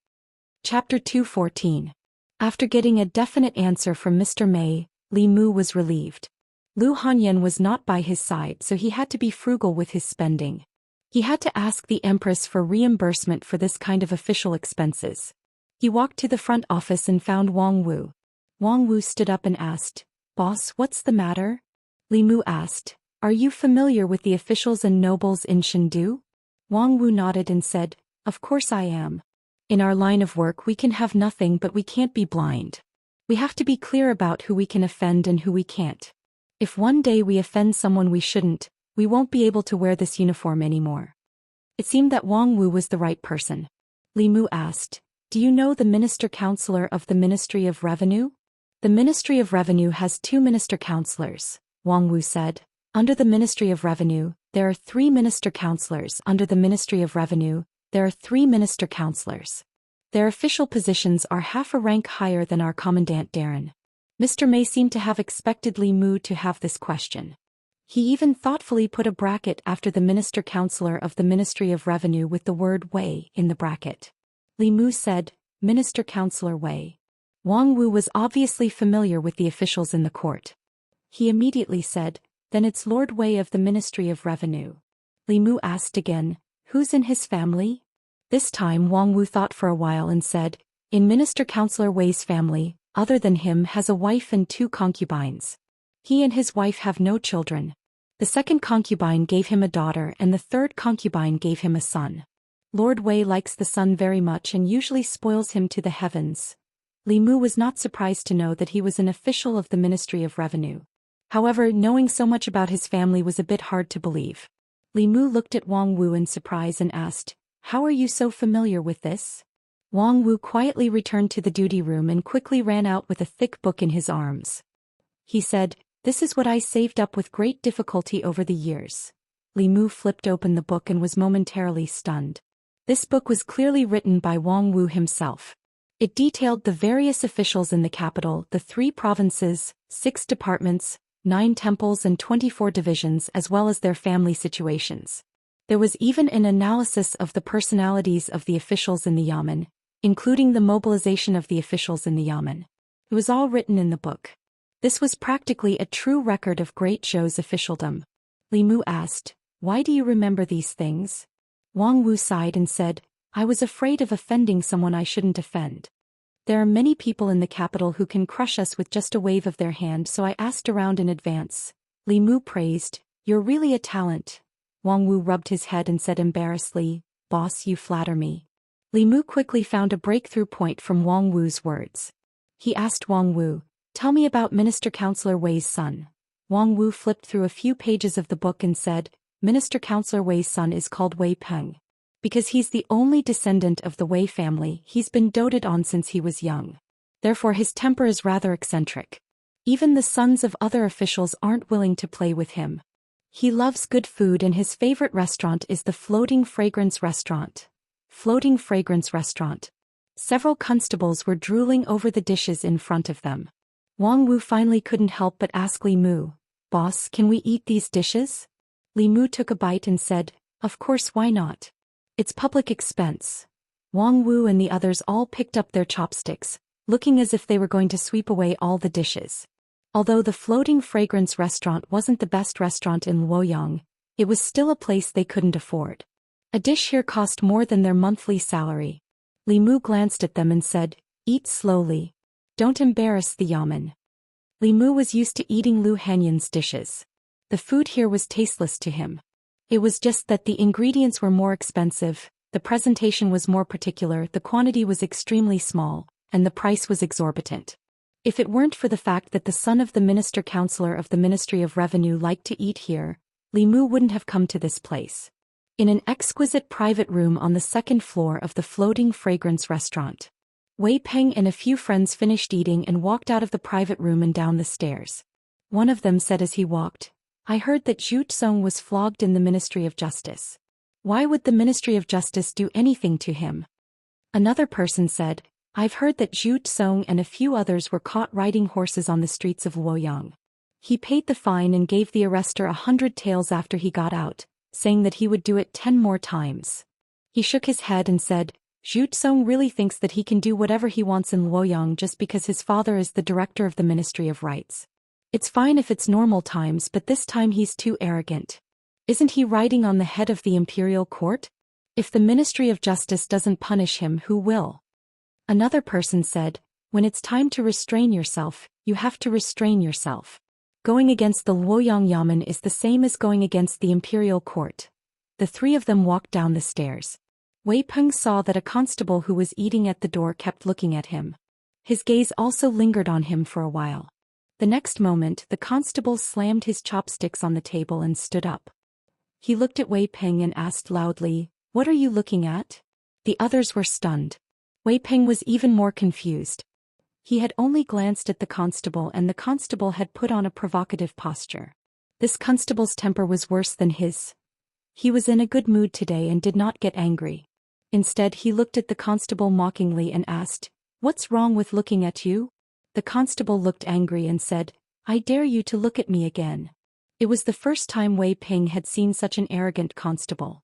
Chapter 214. After getting a definite answer from Mr. May, Li Mu was relieved. Lu Hanyan was not by his side, so he had to be frugal with his spending. He had to ask the Empress for reimbursement for this kind of official expenses. He walked to the front office and found Wang Wu. Wang Wu stood up and asked, "Boss, what's the matter?" Li Mu asked, "Are you familiar with the officials and nobles in Chengdu?" Wang Wu nodded and said, "Of course I am. In our line of work we can have nothing, but we can't be blind. We have to be clear about who we can offend and who we can't. If one day we offend someone we shouldn't, we won't be able to wear this uniform anymore." It seemed that Wang Wu was the right person. Li Mu asked, "Do you know the Minister Counselor of the Ministry of Revenue?" "The Ministry of Revenue has 2 Minister Counselors," Wang Wu said. "Under the Ministry of Revenue, there are 3 Minister Counselors. Under the Ministry of Revenue, there are 3 Minister Counselors. Their official positions are half a rank higher than our Commandant Darren." Mr. May seemed to have expected Li Mu to have this question. He even thoughtfully put a bracket after the Minister Counselor of the Ministry of Revenue with the word Wei in the bracket. Li Mu said, "Minister Counselor Wei." Wang Wu was obviously familiar with the officials in the court. He immediately said, "Then it's Lord Wei of the Ministry of Revenue." Li Mu asked again, "Who's in his family?" This time Wang Wu thought for a while and said, "In Minister Counselor Wei's family, other than him has a wife and 2 concubines. He and his wife have no children. The 2nd concubine gave him a daughter and the 3rd concubine gave him a son. Lord Wei likes the son very much and usually spoils him to the heavens." Li Mu was not surprised to know that he was an official of the Ministry of Revenue. However, knowing so much about his family was a bit hard to believe. Li Mu looked at Wang Wu in surprise and asked, "How are you so familiar with this?" Wang Wu quietly returned to the duty room and quickly ran out with a thick book in his arms. He said, "This is what I saved up with great difficulty over the years." Li Mu flipped open the book and was momentarily stunned. This book was clearly written by Wang Wu himself. It detailed the various officials in the capital, the 3 provinces, 6 departments, 9 temples and 24 divisions, as well as their family situations. There was even an analysis of the personalities of the officials in the Yamen, including the mobilization of the officials in the Yamen. It was all written in the book. This was practically a true record of Great Zhou's officialdom. Li Mu asked, "Why do you remember these things?" Wang Wu sighed and said, "I was afraid of offending someone I shouldn't offend. There are many people in the capital who can crush us with just a wave of their hand, so I asked around in advance." Li Mu praised, "You're really a talent." Wang Wu rubbed his head and said embarrassedly, "Boss, you flatter me." Li Mu quickly found a breakthrough point from Wang Wu's words. He asked Wang Wu, "Tell me about Minister Counselor Wei's son." Wang Wu flipped through a few pages of the book and said, "Minister Counselor Wei's son is called Wei Peng. Because he's the only descendant of the Wei family, he's been doted on since he was young. Therefore his temper is rather eccentric. Even the sons of other officials aren't willing to play with him. He loves good food and his favorite restaurant is the Floating Fragrance Restaurant." Floating Fragrance Restaurant. Several constables were drooling over the dishes in front of them. Wang Wu finally couldn't help but ask Li Mu, "Boss, can we eat these dishes?" Li Mu took a bite and said, "Of course, why not? It's public expense." Wang Wu and the others all picked up their chopsticks, looking as if they were going to sweep away all the dishes. Although the Floating Fragrance Restaurant wasn't the best restaurant in Luoyang, it was still a place they couldn't afford. A dish here cost more than their monthly salary. Li Mu glanced at them and said, "Eat slowly. Don't embarrass the Yamen." Li Mu was used to eating Lu Hanyan's dishes. The food here was tasteless to him. It was just that the ingredients were more expensive, the presentation was more particular, the quantity was extremely small, and the price was exorbitant. If it weren't for the fact that the son of the Minister Counselor of the Ministry of Revenue liked to eat here, Li Mu wouldn't have come to this place. In an exquisite private room on the 2nd floor of the Floating Fragrance Restaurant. Wei Peng and a few friends finished eating and walked out of the private room and down the stairs. One of them said as he walked, "I heard that Zhou Xian was flogged in the Ministry of Justice. Why would the Ministry of Justice do anything to him?" Another person said, "I've heard that Zhou Xian and a few others were caught riding horses on the streets of Luoyang. He paid the fine and gave the arrestor 100 taels after he got out, saying that he would do it 10 more times." He shook his head and said, "Zhou Xian really thinks that he can do whatever he wants in Luoyang just because his father is the director of the Ministry of Rights. It's fine if it's normal times, but this time he's too arrogant. Isn't he riding on the head of the imperial court? If the Ministry of Justice doesn't punish him, who will?" Another person said, "When it's time to restrain yourself, you have to restrain yourself. Going against the Luoyang Yamen is the same as going against the imperial court." The three of them walked down the stairs. Wei Peng saw that a constable who was eating at the door kept looking at him. His gaze also lingered on him for a while. The next moment, the constable slammed his chopsticks on the table and stood up. He looked at Wei Peng and asked loudly, "What are you looking at?" The others were stunned. Wei Peng was even more confused. He had only glanced at the constable, and the constable had put on a provocative posture. This constable's temper was worse than his. He was in a good mood today and did not get angry. Instead, he looked at the constable mockingly and asked, "What's wrong with looking at you?" The constable looked angry and said, "I dare you to look at me again." It was the first time Wei Peng had seen such an arrogant constable.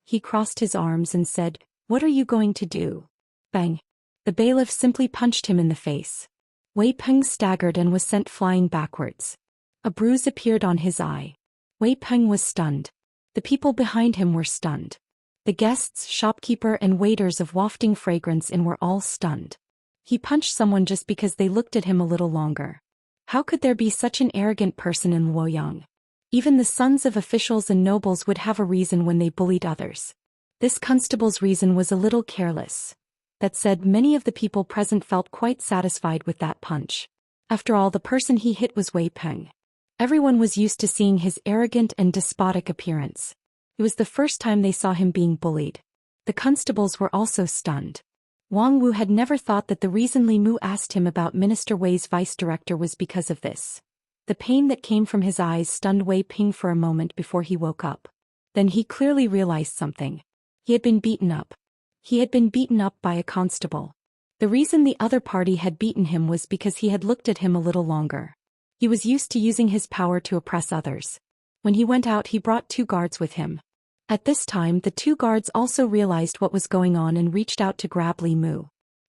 He crossed his arms and said, "What are you going to do?" Bang! The bailiff simply punched him in the face. Wei Peng staggered and was sent flying backwards. A bruise appeared on his eye. Wei Peng was stunned. The people behind him were stunned. The guests, shopkeeper and waiters of wafting fragrance in were all stunned. He punched someone just because they looked at him a little longer. How could there be such an arrogant person in Luoyang? Even the sons of officials and nobles would have a reason when they bullied others. This constable's reason was a little careless. That said, many of the people present felt quite satisfied with that punch. After all, the person he hit was Wei Peng. Everyone was used to seeing his arrogant and despotic appearance. It was the first time they saw him being bullied. The constables were also stunned. Wang Wu had never thought that the reason Li Mu asked him about Minister Wei's vice-director was because of this. The pain that came from his eyes stunned Wei Peng for a moment before he woke up. Then he clearly realized something. He had been beaten up. He had been beaten up by a constable. The reason the other party had beaten him was because he had looked at him a little longer. He was used to using his power to oppress others. When he went out, he brought 2 guards with him. At this time, the 2 guards also realized what was going on and reached out to grab Li Mu.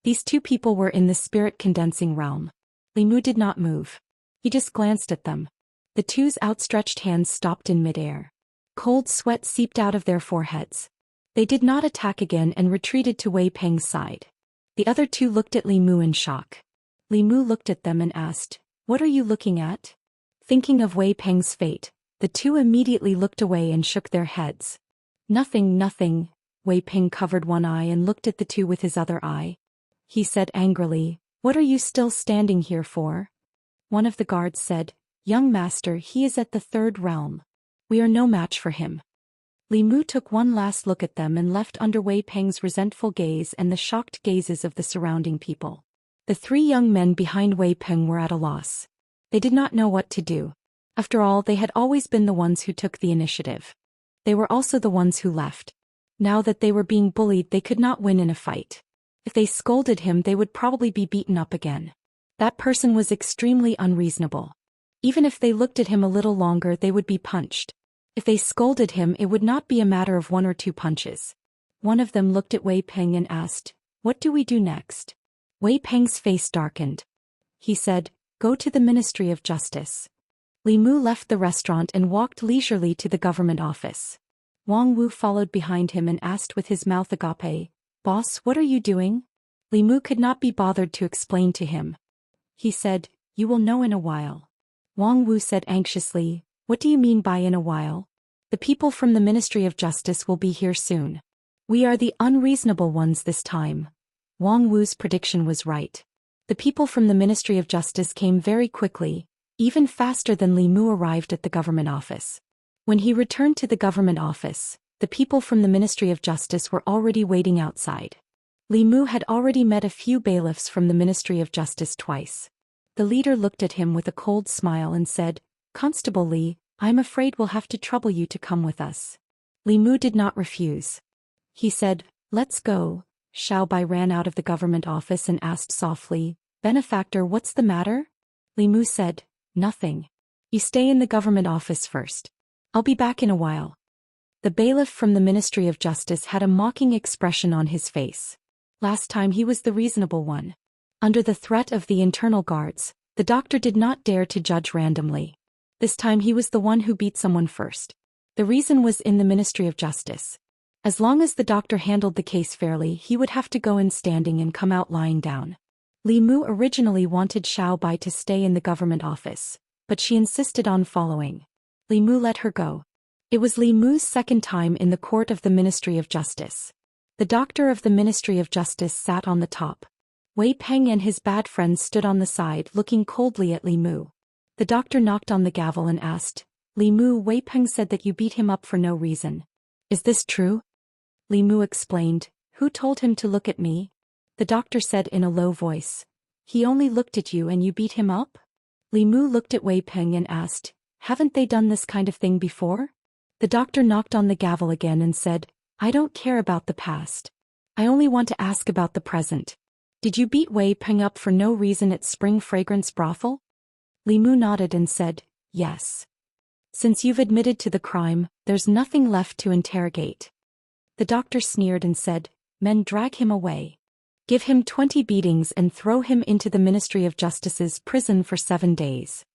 These 2 people were in the spirit-condensing realm. Li Mu did not move. He just glanced at them. The 2's outstretched hands stopped in midair. Cold sweat seeped out of their foreheads. They did not attack again and retreated to Wei Peng's side. The other 2 looked at Li Mu in shock. Li Mu looked at them and asked, "What are you looking at?" Thinking of Wei Peng's fate, the 2 immediately looked away and shook their heads. "Nothing, nothing." Wei Peng covered one eye and looked at the 2 with his other eye. He said angrily, "What are you still standing here for?" One of the guards said, "Young master, he is at the 3rd realm. We are no match for him." Li Mu took one last look at them and left under Wei Peng's resentful gaze and the shocked gazes of the surrounding people. The 3 young men behind Wei Peng were at a loss. They did not know what to do. After all, they had always been the ones who took the initiative. They were also the ones who left. Now that they were being bullied, they could not win in a fight. If they scolded him, they would probably be beaten up again. That person was extremely unreasonable. Even if they looked at him a little longer, they would be punched. If they scolded him, it would not be a matter of 1 or 2 punches. One of them looked at Wei Peng and asked, "What do we do next?" Wei Peng's face darkened. He said, "Go to the Ministry of Justice." Li Mu left the restaurant and walked leisurely to the government office. Wang Wu followed behind him and asked with his mouth agape, "Boss, what are you doing?" Li Mu could not be bothered to explain to him. He said, "You will know in a while." Wang Wu said anxiously, "What do you mean by in a while?" "The people from the Ministry of Justice will be here soon. We are the unreasonable ones this time." Wang Wu's prediction was right. The people from the Ministry of Justice came very quickly, even faster than Li Mu arrived at the government office. When he returned to the government office, the people from the Ministry of Justice were already waiting outside. Li Mu had already met a few bailiffs from the Ministry of Justice twice. The leader looked at him with a cold smile and said, "Constable Li, I'm afraid we'll have to trouble you to come with us." Li Mu did not refuse. He said, "Let's go." Xiao Bai ran out of the government office and asked softly, "Benefactor, what's the matter?" Li Mu said, "Nothing. You stay in the government office first. I'll be back in a while." The bailiff from the Ministry of Justice had a mocking expression on his face. Last time he was the reasonable one. Under the threat of the internal guards, the doctor did not dare to judge randomly. This time he was the one who beat someone first. The reason was in the Ministry of Justice. As long as the doctor handled the case fairly, he would have to go in standing and come out lying down. Li Mu originally wanted Xiao Bai to stay in the government office, but she insisted on following. Li Mu let her go. It was Li Mu's second time in the court of the Ministry of Justice. The doctor of the Ministry of Justice sat on the top. Wei Peng and his bad friends stood on the side looking coldly at Li Mu. The doctor knocked on the gavel and asked, "Li Mu, Wei Peng said that you beat him up for no reason. Is this true?" Li Mu explained, "Who told him to look at me?" The doctor said in a low voice, "He only looked at you and you beat him up?" Li Mu looked at Wei Peng and asked, "Haven't they done this kind of thing before?" The doctor knocked on the gavel again and said, "I don't care about the past. I only want to ask about the present. Did you beat Wei Peng up for no reason at Spring Fragrance Brothel?" Li Mu nodded and said, "Yes. Since you've admitted to the crime, there's nothing left to interrogate." The doctor sneered and said, "Men, drag him away. Give him 20 beatings and throw him into the Ministry of Justice's prison for 7 days."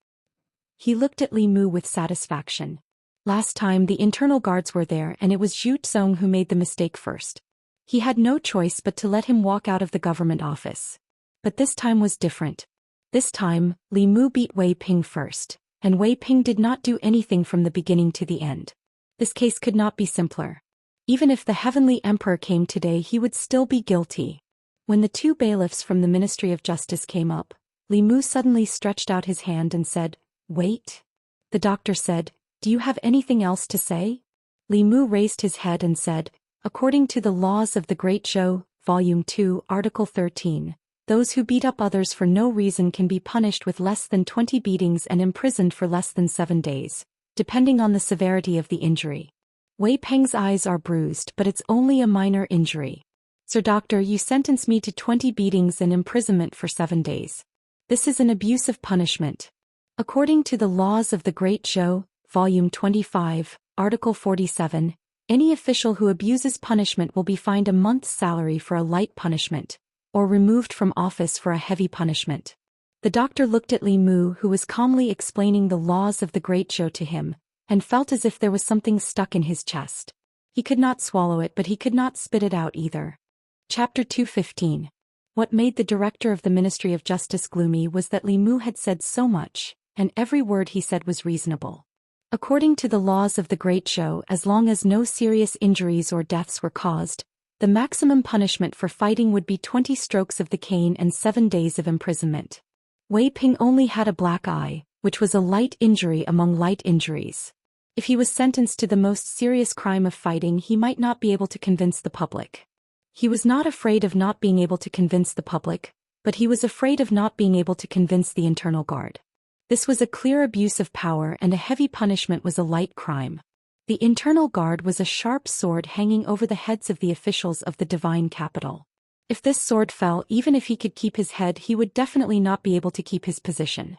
He looked at Li Mu with satisfaction. Last time the internal guards were there and it was Zhu Zong who made the mistake first. He had no choice but to let him walk out of the government office. But this time was different. This time, Li Mu beat Wei Ping first, and Wei Ping did not do anything from the beginning to the end. This case could not be simpler. Even if the Heavenly Emperor came today, he would still be guilty. When the two bailiffs from the Ministry of Justice came up, Li Mu suddenly stretched out his hand and said, "Wait." The doctor said, "Do you have anything else to say?" Li Mu raised his head and said, "According to the laws of the Great Zhou, Volume 2, Article 13, those who beat up others for no reason can be punished with less than 20 beatings and imprisoned for less than 7 days, depending on the severity of the injury. Wei Peng's eyes are bruised, but it's only a minor injury. Sir Doctor, you sentence me to 20 beatings and imprisonment for 7 days. This is an abusive punishment. According to the laws of the Great Zhou, Volume 25, Article 47, any official who abuses punishment will be fined a month's salary for a light punishment, or removed from office for a heavy punishment." The doctor looked at Li Mu, who was calmly explaining the laws of the Great Zhou to him, and felt as if there was something stuck in his chest. He could not swallow it, but he could not spit it out either. Chapter 215. What made the director of the Ministry of Justice gloomy was that Li Mu had said so much, and every word he said was reasonable. According to the laws of the Great Zhou, as long as no serious injuries or deaths were caused, the maximum punishment for fighting would be 20 strokes of the cane and 7 days of imprisonment. Wei Ping only had a black eye, which was a light injury among light injuries. If he was sentenced to the most serious crime of fighting, he might not be able to convince the public. He was not afraid of not being able to convince the public, but he was afraid of not being able to convince the internal guard. This was a clear abuse of power, and a heavy punishment was a light crime. The internal guard was a sharp sword hanging over the heads of the officials of the divine capital. If this sword fell, even if he could keep his head, he would definitely not be able to keep his position.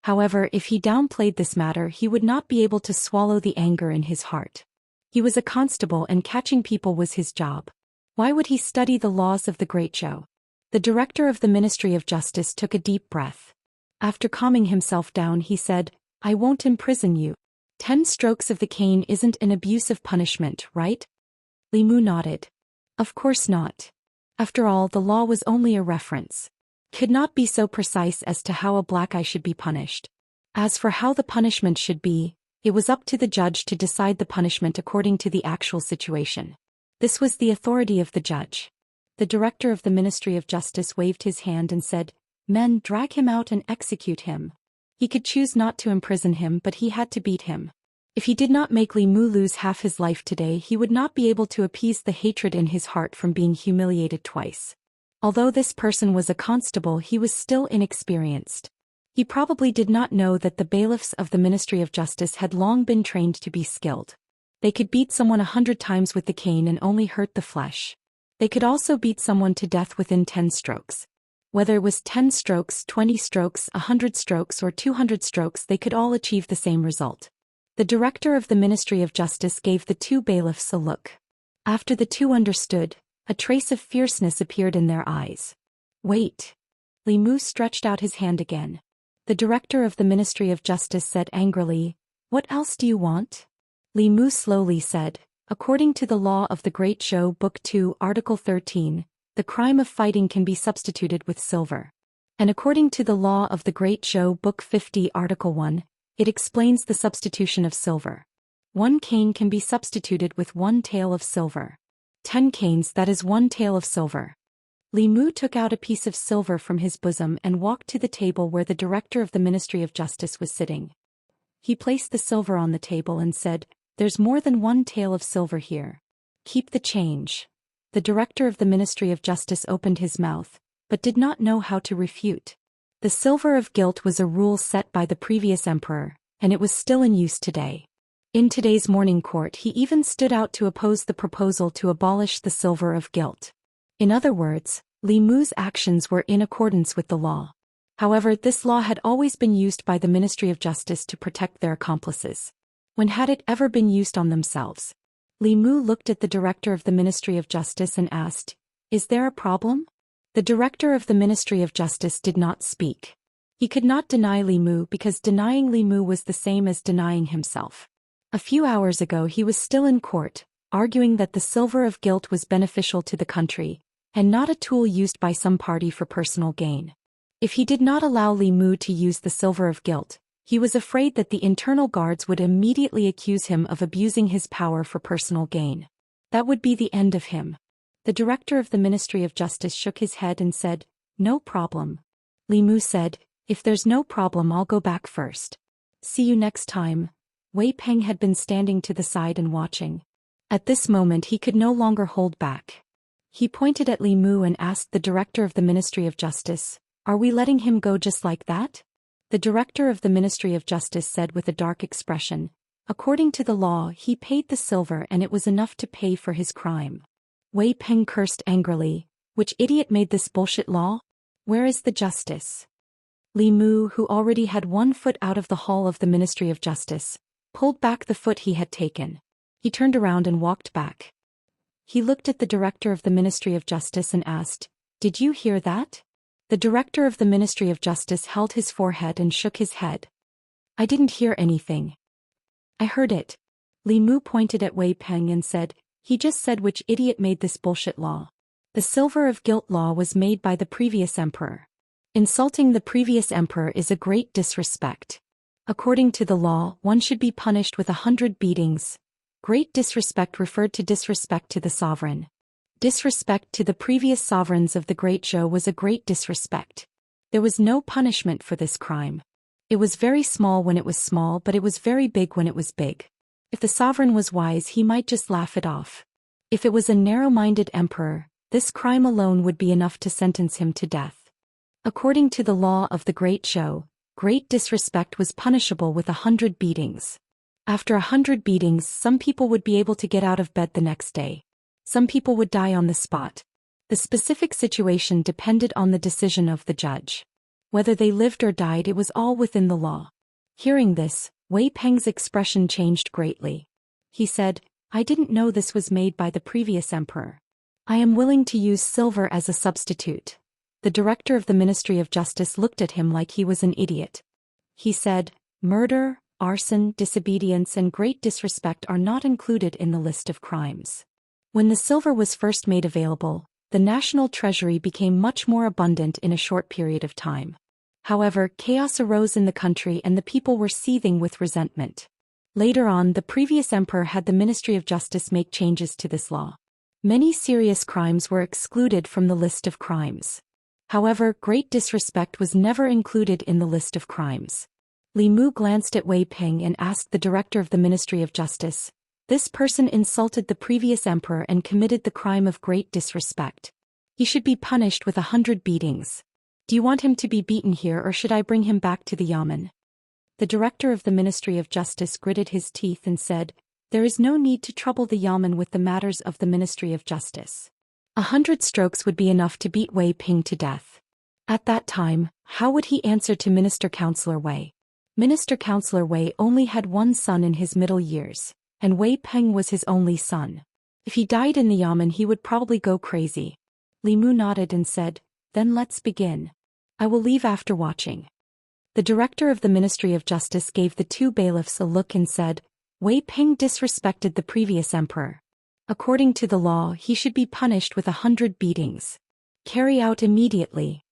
However, if he downplayed this matter, he would not be able to swallow the anger in his heart. He was a constable and catching people was his job. Why would he study the laws of the Great Zhou? The director of the Ministry of Justice took a deep breath. After calming himself down, he said, "I won't imprison you. 10 strokes of the cane isn't an abusive punishment, right?" Li Mu nodded. "Of course not. After all, the law was only a reference. Could not be so precise as to how a black eye should be punished. As for how the punishment should be, it was up to the judge to decide the punishment according to the actual situation. This was the authority of the judge." The director of the Ministry of Justice waved his hand and said, "Men, drag him out and execute him." He could choose not to imprison him, but he had to beat him. If he did not make Li Mu lose half his life today, he would not be able to appease the hatred in his heart from being humiliated twice. Although this person was a constable, he was still inexperienced. He probably did not know that the bailiffs of the Ministry of Justice had long been trained to be skilled. They could beat someone 100 times with the cane and only hurt the flesh. They could also beat someone to death within 10 strokes. Whether it was 10 strokes, 20 strokes, 100 strokes, or 200 strokes, they could all achieve the same result. The director of the Ministry of Justice gave the two bailiffs a look. After the two understood, a trace of fierceness appeared in their eyes. Wait. Li Mu stretched out his hand again. The director of the Ministry of Justice said angrily, "What else do you want?" Li Mu slowly said, "According to the law of the Great Zhou, Book 2, Article 13, the crime of fighting can be substituted with silver. And according to the law of the Great Zhou, Book 50, Article 1, it explains the substitution of silver. 1 cane can be substituted with 1 tael of silver. 10 canes, that is 1 tael of silver." Li Mu took out a piece of silver from his bosom and walked to the table where the director of the Ministry of Justice was sitting. He placed the silver on the table and said, "There's more than 1 tael of silver here. Keep the change." The director of the Ministry of Justice opened his mouth, but did not know how to refute. The silver of guilt was a rule set by the previous emperor, and it was still in use today. In today's morning court, he even stood out to oppose the proposal to abolish the silver of guilt. In other words, Li Mu's actions were in accordance with the law. However, this law had always been used by the Ministry of Justice to protect their accomplices. When had it ever been used on themselves? Li Mu looked at the director of the Ministry of Justice and asked, "Is there a problem?" The director of the Ministry of Justice did not speak. He could not deny Li Mu because denying Li Mu was the same as denying himself. A few hours ago he was still in court, arguing that the silver of guilt was beneficial to the country, and not a tool used by some party for personal gain. If he did not allow Li Mu to use the silver of guilt, he was afraid that the internal guards would immediately accuse him of abusing his power for personal gain. That would be the end of him. The director of the Ministry of Justice shook his head and said, "No problem." Li Mu said, "If there's no problem, I'll go back first. See you next time." Wei Peng had been standing to the side and watching. At this moment he could no longer hold back. He pointed at Li Mu and asked the director of the Ministry of Justice, "Are we letting him go just like that?" The director of the Ministry of Justice said with a dark expression, "According to the law, he paid the silver and it was enough to pay for his crime." Wei Peng cursed angrily, "Which idiot made this bullshit law? Where is the justice?" Li Mu, who already had 1 foot out of the hall of the Ministry of Justice, pulled back the foot he had taken. He turned around and walked back. He looked at the director of the Ministry of Justice and asked, "Did you hear that?" The director of the Ministry of Justice held his forehead and shook his head. "I didn't hear anything." "I heard it." Li Mu pointed at Wei Peng and said, "He just said which idiot made this bullshit law. The silver of guilt law was made by the previous emperor. Insulting the previous emperor is a great disrespect. According to the law, one should be punished with 100 beatings. Great disrespect referred to disrespect to the sovereign. Disrespect to the previous sovereigns of the Great Zhou was a great disrespect. There was no punishment for this crime. It was very small when it was small, but it was very big when it was big. If the sovereign was wise, he might just laugh it off. If it was a narrow-minded emperor, this crime alone would be enough to sentence him to death. According to the law of the Great Zhou, great disrespect was punishable with 100 beatings. After 100 beatings, some people would be able to get out of bed the next day. Some people would die on the spot. The specific situation depended on the decision of the judge. Whether they lived or died, it was all within the law. Hearing this, Wei Peng's expression changed greatly. He said, "I didn't know this was made by the previous emperor. I am willing to use silver as a substitute." The director of the Ministry of Justice looked at him like he was an idiot. He said, "Murder, arson, disobedience, and great disrespect are not included in the list of crimes." When the silver was first made available, the national treasury became much more abundant in a short period of time. However, chaos arose in the country and the people were seething with resentment. Later on, the previous emperor had the Ministry of Justice make changes to this law. Many serious crimes were excluded from the list of crimes. However, great disrespect was never included in the list of crimes. Li Mu glanced at Wei Ping and asked the director of the Ministry of Justice. This person insulted the previous emperor and committed the crime of great disrespect. He should be punished with 100 beatings. Do you want him to be beaten here or should I bring him back to the yamen? The director of the Ministry of Justice gritted his teeth and said, there is no need to trouble the yamen with the matters of the Ministry of Justice. 100 strokes would be enough to beat Wei Ping to death. At that time, how would he answer to Minister Counselor Wei? Minister Counselor Wei only had one son in his middle years, and Wei Ping was his only son. If he died in the yamen he would probably go crazy. Li Mu nodded and said, then let's begin. I will leave after watching. The director of the Ministry of Justice gave the two bailiffs a look and said, Wei Ping disrespected the previous emperor. According to the law he should be punished with 100 beatings. Carry out immediately.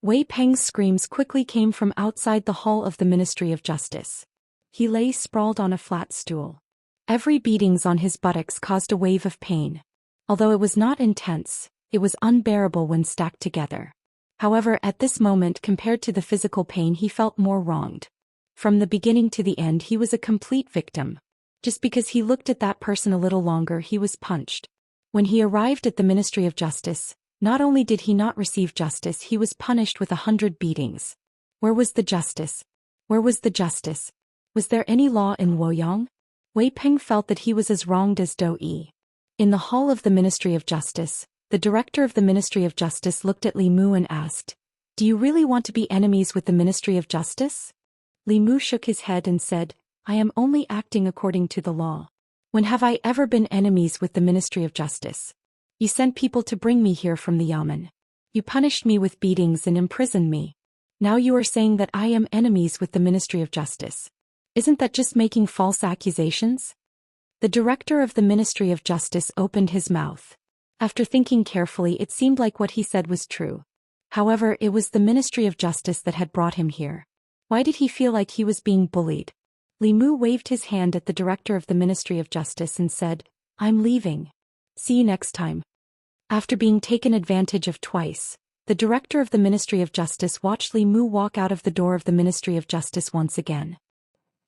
Wei Peng's screams quickly came from outside the hall of the Ministry of Justice. He lay sprawled on a flat stool. Every beatings on his buttocks caused a wave of pain. Although it was not intense, it was unbearable when stacked together. However, at this moment compared to the physical pain he felt more wronged. From the beginning to the end he was a complete victim. Just because he looked at that person a little longer he was punched. When he arrived at the Ministry of Justice, not only did he not receive justice he was punished with 100 beatings. Where was the justice? Where was the justice? Was there any law in Luoyang? Wei Ping felt that he was as wronged as Dou Yi. In the hall of the Ministry of Justice, the director of the Ministry of Justice looked at Li Mu and asked, do you really want to be enemies with the Ministry of Justice? Li Mu shook his head and said, I am only acting according to the law. When have I ever been enemies with the Ministry of Justice? You sent people to bring me here from the yamen. You punished me with beatings and imprisoned me. Now you are saying that I am enemies with the Ministry of Justice. Isn't that just making false accusations? The director of the Ministry of Justice opened his mouth. After thinking carefully it seemed like what he said was true. However, it was the Ministry of Justice that had brought him here. Why did he feel like he was being bullied? Li Mu waved his hand at the director of the Ministry of Justice and said, I'm leaving. See you next time. After being taken advantage of twice, the director of the Ministry of Justice watched Li Mu walk out of the door of the Ministry of Justice once again.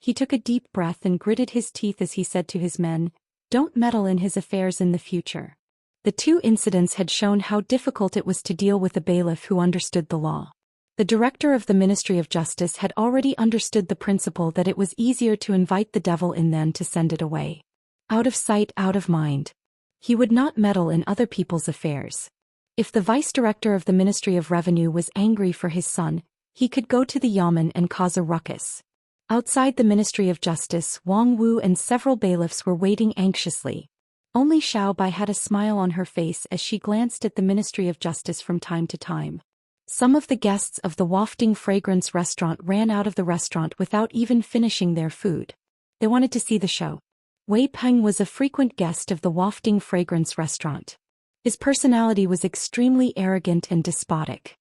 He took a deep breath and gritted his teeth as he said to his men, don't meddle in his affairs in the future. The two incidents had shown how difficult it was to deal with a bailiff who understood the law. The director of the Ministry of Justice had already understood the principle that it was easier to invite the devil in than to send it away. Out of sight, out of mind. He would not meddle in other people's affairs. If the vice-director of the Ministry of Revenue was angry for his son, he could go to the yamen and cause a ruckus. Outside the Ministry of Justice, Wang Wu and several bailiffs were waiting anxiously. Only Xiao Bai had a smile on her face as she glanced at the Ministry of Justice from time to time. Some of the guests of the Wafting Fragrance restaurant ran out of the restaurant without even finishing their food. They wanted to see the show. Wei Peng was a frequent guest of the Wafting Fragrance restaurant. His personality was extremely arrogant and despotic.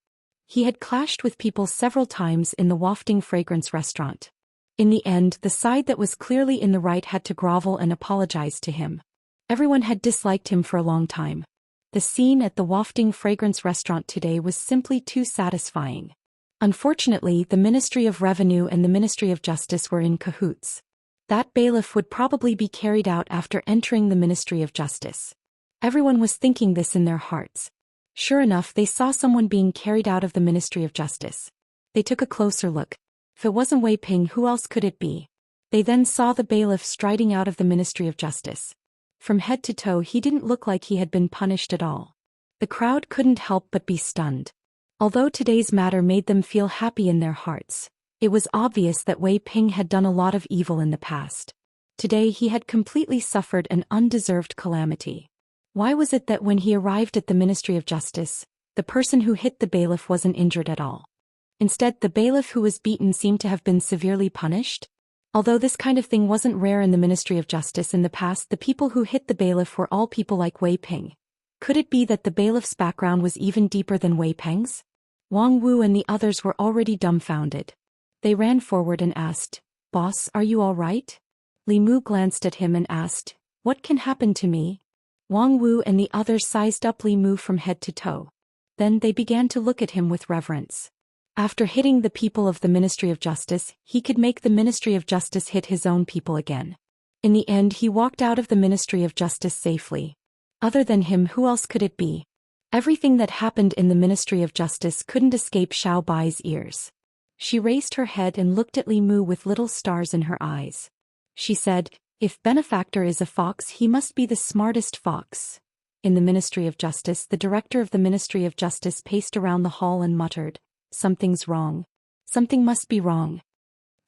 He had clashed with people several times in the Wafting Fragrance restaurant. In the end, the side that was clearly in the right had to grovel and apologize to him. Everyone had disliked him for a long time. The scene at the Wafting Fragrance restaurant today was simply too satisfying. Unfortunately, the Ministry of Revenue and the Ministry of Justice were in cahoots. That bailiff would probably be carried out after entering the Ministry of Justice. Everyone was thinking this in their hearts. Sure enough, they saw someone being carried out of the Ministry of Justice. They took a closer look. If it wasn't Wei Ping, who else could it be? They then saw the bailiff striding out of the Ministry of Justice. From head to toe he didn't look like he had been punished at all. The crowd couldn't help but be stunned. Although today's matter made them feel happy in their hearts, it was obvious that Wei Ping had done a lot of evil in the past. Today he had completely suffered an undeserved calamity. Why was it that when he arrived at the Ministry of Justice, the person who hit the bailiff wasn't injured at all? Instead, the bailiff who was beaten seemed to have been severely punished? Although this kind of thing wasn't rare in the Ministry of Justice in the past, the people who hit the bailiff were all people like Wei Ping. Could it be that the bailiff's background was even deeper than Wei Peng's? Wang Wu and the others were already dumbfounded. They ran forward and asked, "Boss, are you all right?" Li Mu glanced at him and asked, "What can happen to me?" Wang Wu and the others sized up Li Mu from head to toe. Then they began to look at him with reverence. After hitting the people of the Ministry of Justice, he could make the Ministry of Justice hit his own people again. In the end, he walked out of the Ministry of Justice safely. Other than him, who else could it be? Everything that happened in the Ministry of Justice couldn't escape Xiao Bai's ears. She raised her head and looked at Li Mu with little stars in her eyes. She said, "If benefactor is a fox, he must be the smartest fox." In the Ministry of Justice, the director of the Ministry of Justice paced around the hall and muttered, "Something's wrong. Something must be wrong."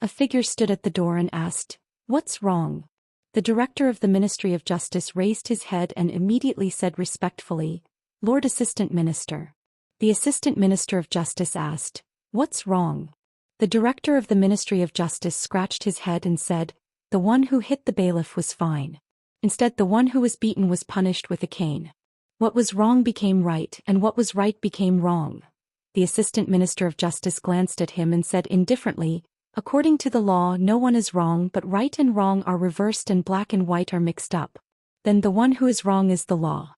A figure stood at the door and asked, "What's wrong?" The director of the Ministry of Justice raised his head and immediately said respectfully, "Lord Assistant Minister." The Assistant Minister of Justice asked, "What's wrong?" The director of the Ministry of Justice scratched his head and said, "The one who hit the bailiff was fine. Instead, the one who was beaten was punished with a cane. What was wrong became right, and what was right became wrong." The Assistant Minister of Justice glanced at him and said indifferently, "According to the law, no one is wrong, but right and wrong are reversed and black and white are mixed up. Then the one who is wrong is the law."